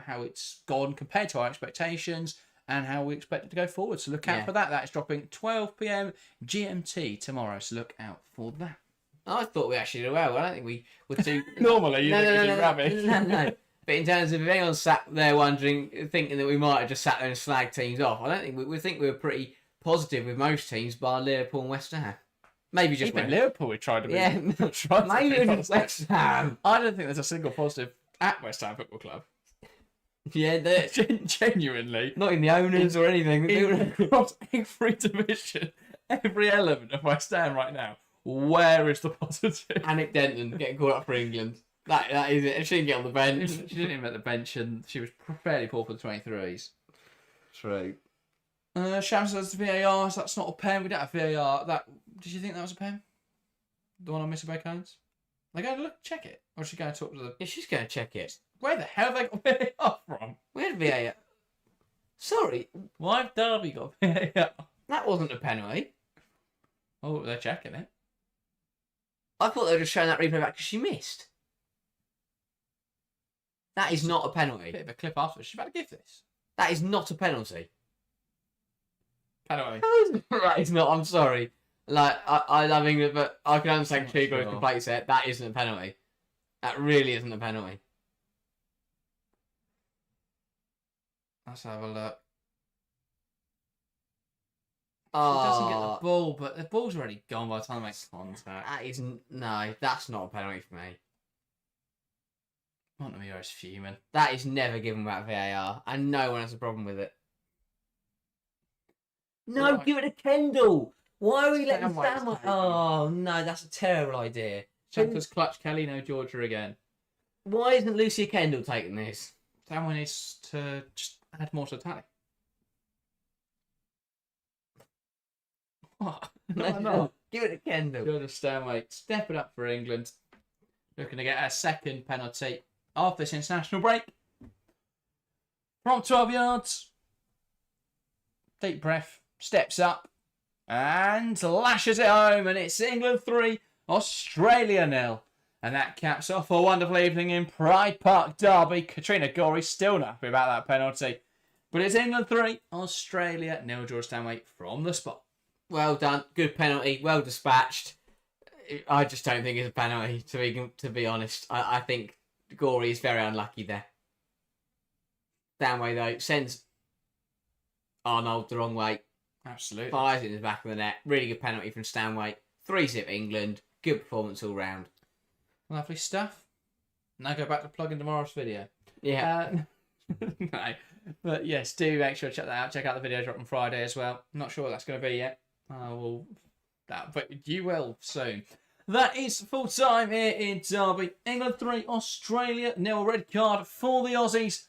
A: how it's gone compared to our expectations and how we expect it to go forward. So look out for that. That is dropping 12 p.m. GMT tomorrow. So look out for that.
B: I thought we actually did well. I don't think we were too...
A: Normally, you think we do rubbish.
B: No. But in terms of if anyone's sat there thinking that we might have just sat there and slagged teams off, I don't think we think we were pretty positive with most teams, bar Liverpool and West Ham. Maybe just
A: even Liverpool. We tried to be.
B: Yeah, maybe West Ham.
A: I don't think there's a single positive at West Ham Football Club.
B: Yeah,
A: genuinely,
B: not in the owners or anything.
A: Across every division, every element of West Ham right now. Where is the positive?
B: Anik Denton getting caught up for England. That is it. She didn't get on the bench.
A: She didn't even at the bench, and she was fairly poor for the 23s.
B: True.
A: Shams says VAR. So that's not a pen. We don't have VAR. Did you think that was a pen? The one on Missy Bay Cones? They're going to check it, or is she going to talk to the?
B: Yeah, she's going to check it.
A: Where the hell have they got VAR from?
B: Where did VAR? Sorry.
A: Why have Derby got VAR?
B: That wasn't a penalty.
A: Oh, they're checking it.
B: I thought they were just showing that replay back because she missed. That is not a penalty.
A: Bit of a clip afterwards. She's about to give this.
B: That is not a penalty.
A: Penalty.
B: How is it? Right, it's not. I'm sorry. Like, I love England, but I can understand Chico with complete set. That isn't a penalty. That really isn't a penalty.
A: Let's have a look.
B: She
A: doesn't get the ball, but the ball's already gone by the time it makes contact.
B: That isn't... No, that's not a penalty for me.
A: Montemurro's fuming.
B: That is never given back VAR, and no one has a problem with it. No, give it to Kendall! Why are we letting Sam... Oh, no, that's a terrible idea.
A: Champions clutch Kelly, no Georgia again.
B: Why isn't Lucia Kendall taking this?
A: Someone needs to just add more to the tally. What? No.
B: Give it to Kendall.
A: Jordan Stanway stepping up for England. Looking to get a second penalty off this international break. From 12 yards. Deep breath. Steps up. And lashes it home. And it's England 3, Australia 0. And that caps off a wonderful evening in Pride Park Derby. Katrina Gorey's still not happy about that penalty. But it's England 3, Australia 0. Jordan Stanway from the spot.
B: Well done. Good penalty. Well dispatched. I just don't think it's a penalty, to be honest. I think Gorey is very unlucky there. Stanway, though, sends Arnold the wrong way.
A: Absolutely.
B: Fires it in the back of the net. Really good penalty from Stanway. 3-0 England. Good performance all round.
A: Lovely stuff. Now go back to plugging tomorrow's video.
B: Yeah.
A: No. But yes, do make sure to check that out. Check out the video drop on Friday as well. Not sure what that's going to be yet. But you will soon. That is full time here in Derby. England 3, Australia 0. Red card for the Aussies.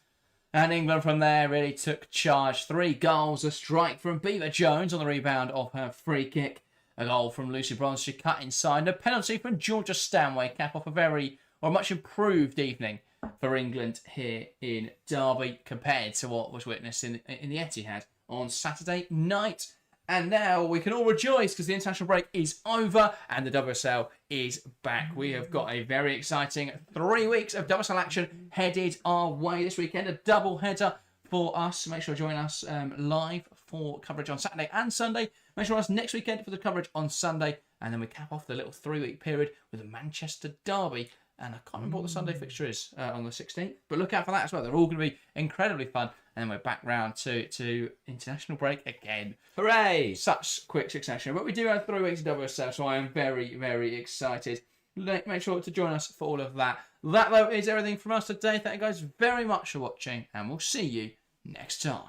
A: And England from there really took charge. 3 goals, a strike from Beaver Jones on the rebound of her free kick. A goal from Lucy Bronze, she cut inside. And a penalty from Georgia Stanway, cap off a much improved evening for England here in Derby compared to what was witnessed in the Etihad on Saturday night. And now we can all rejoice because the international break is over and the WSL is back. We have got a very exciting 3 weeks of WSL action headed our way this weekend. A double header for us. Make sure to join us live for coverage on Saturday and Sunday. Make sure to join us next weekend for the coverage on Sunday. And then we cap off the little 3-week period with the Manchester Derby. And I can't remember what the Sunday fixture is on the 16th. But look out for that as well. They're all going to be incredibly fun. And then we're back round to international break again.
B: Hooray!
A: Such quick succession. But we do have 3 weeks of WSL, so I am very, very excited. Make sure to join us for all of that. That, though, is everything from us today. Thank you guys very much for watching. And we'll see you next time.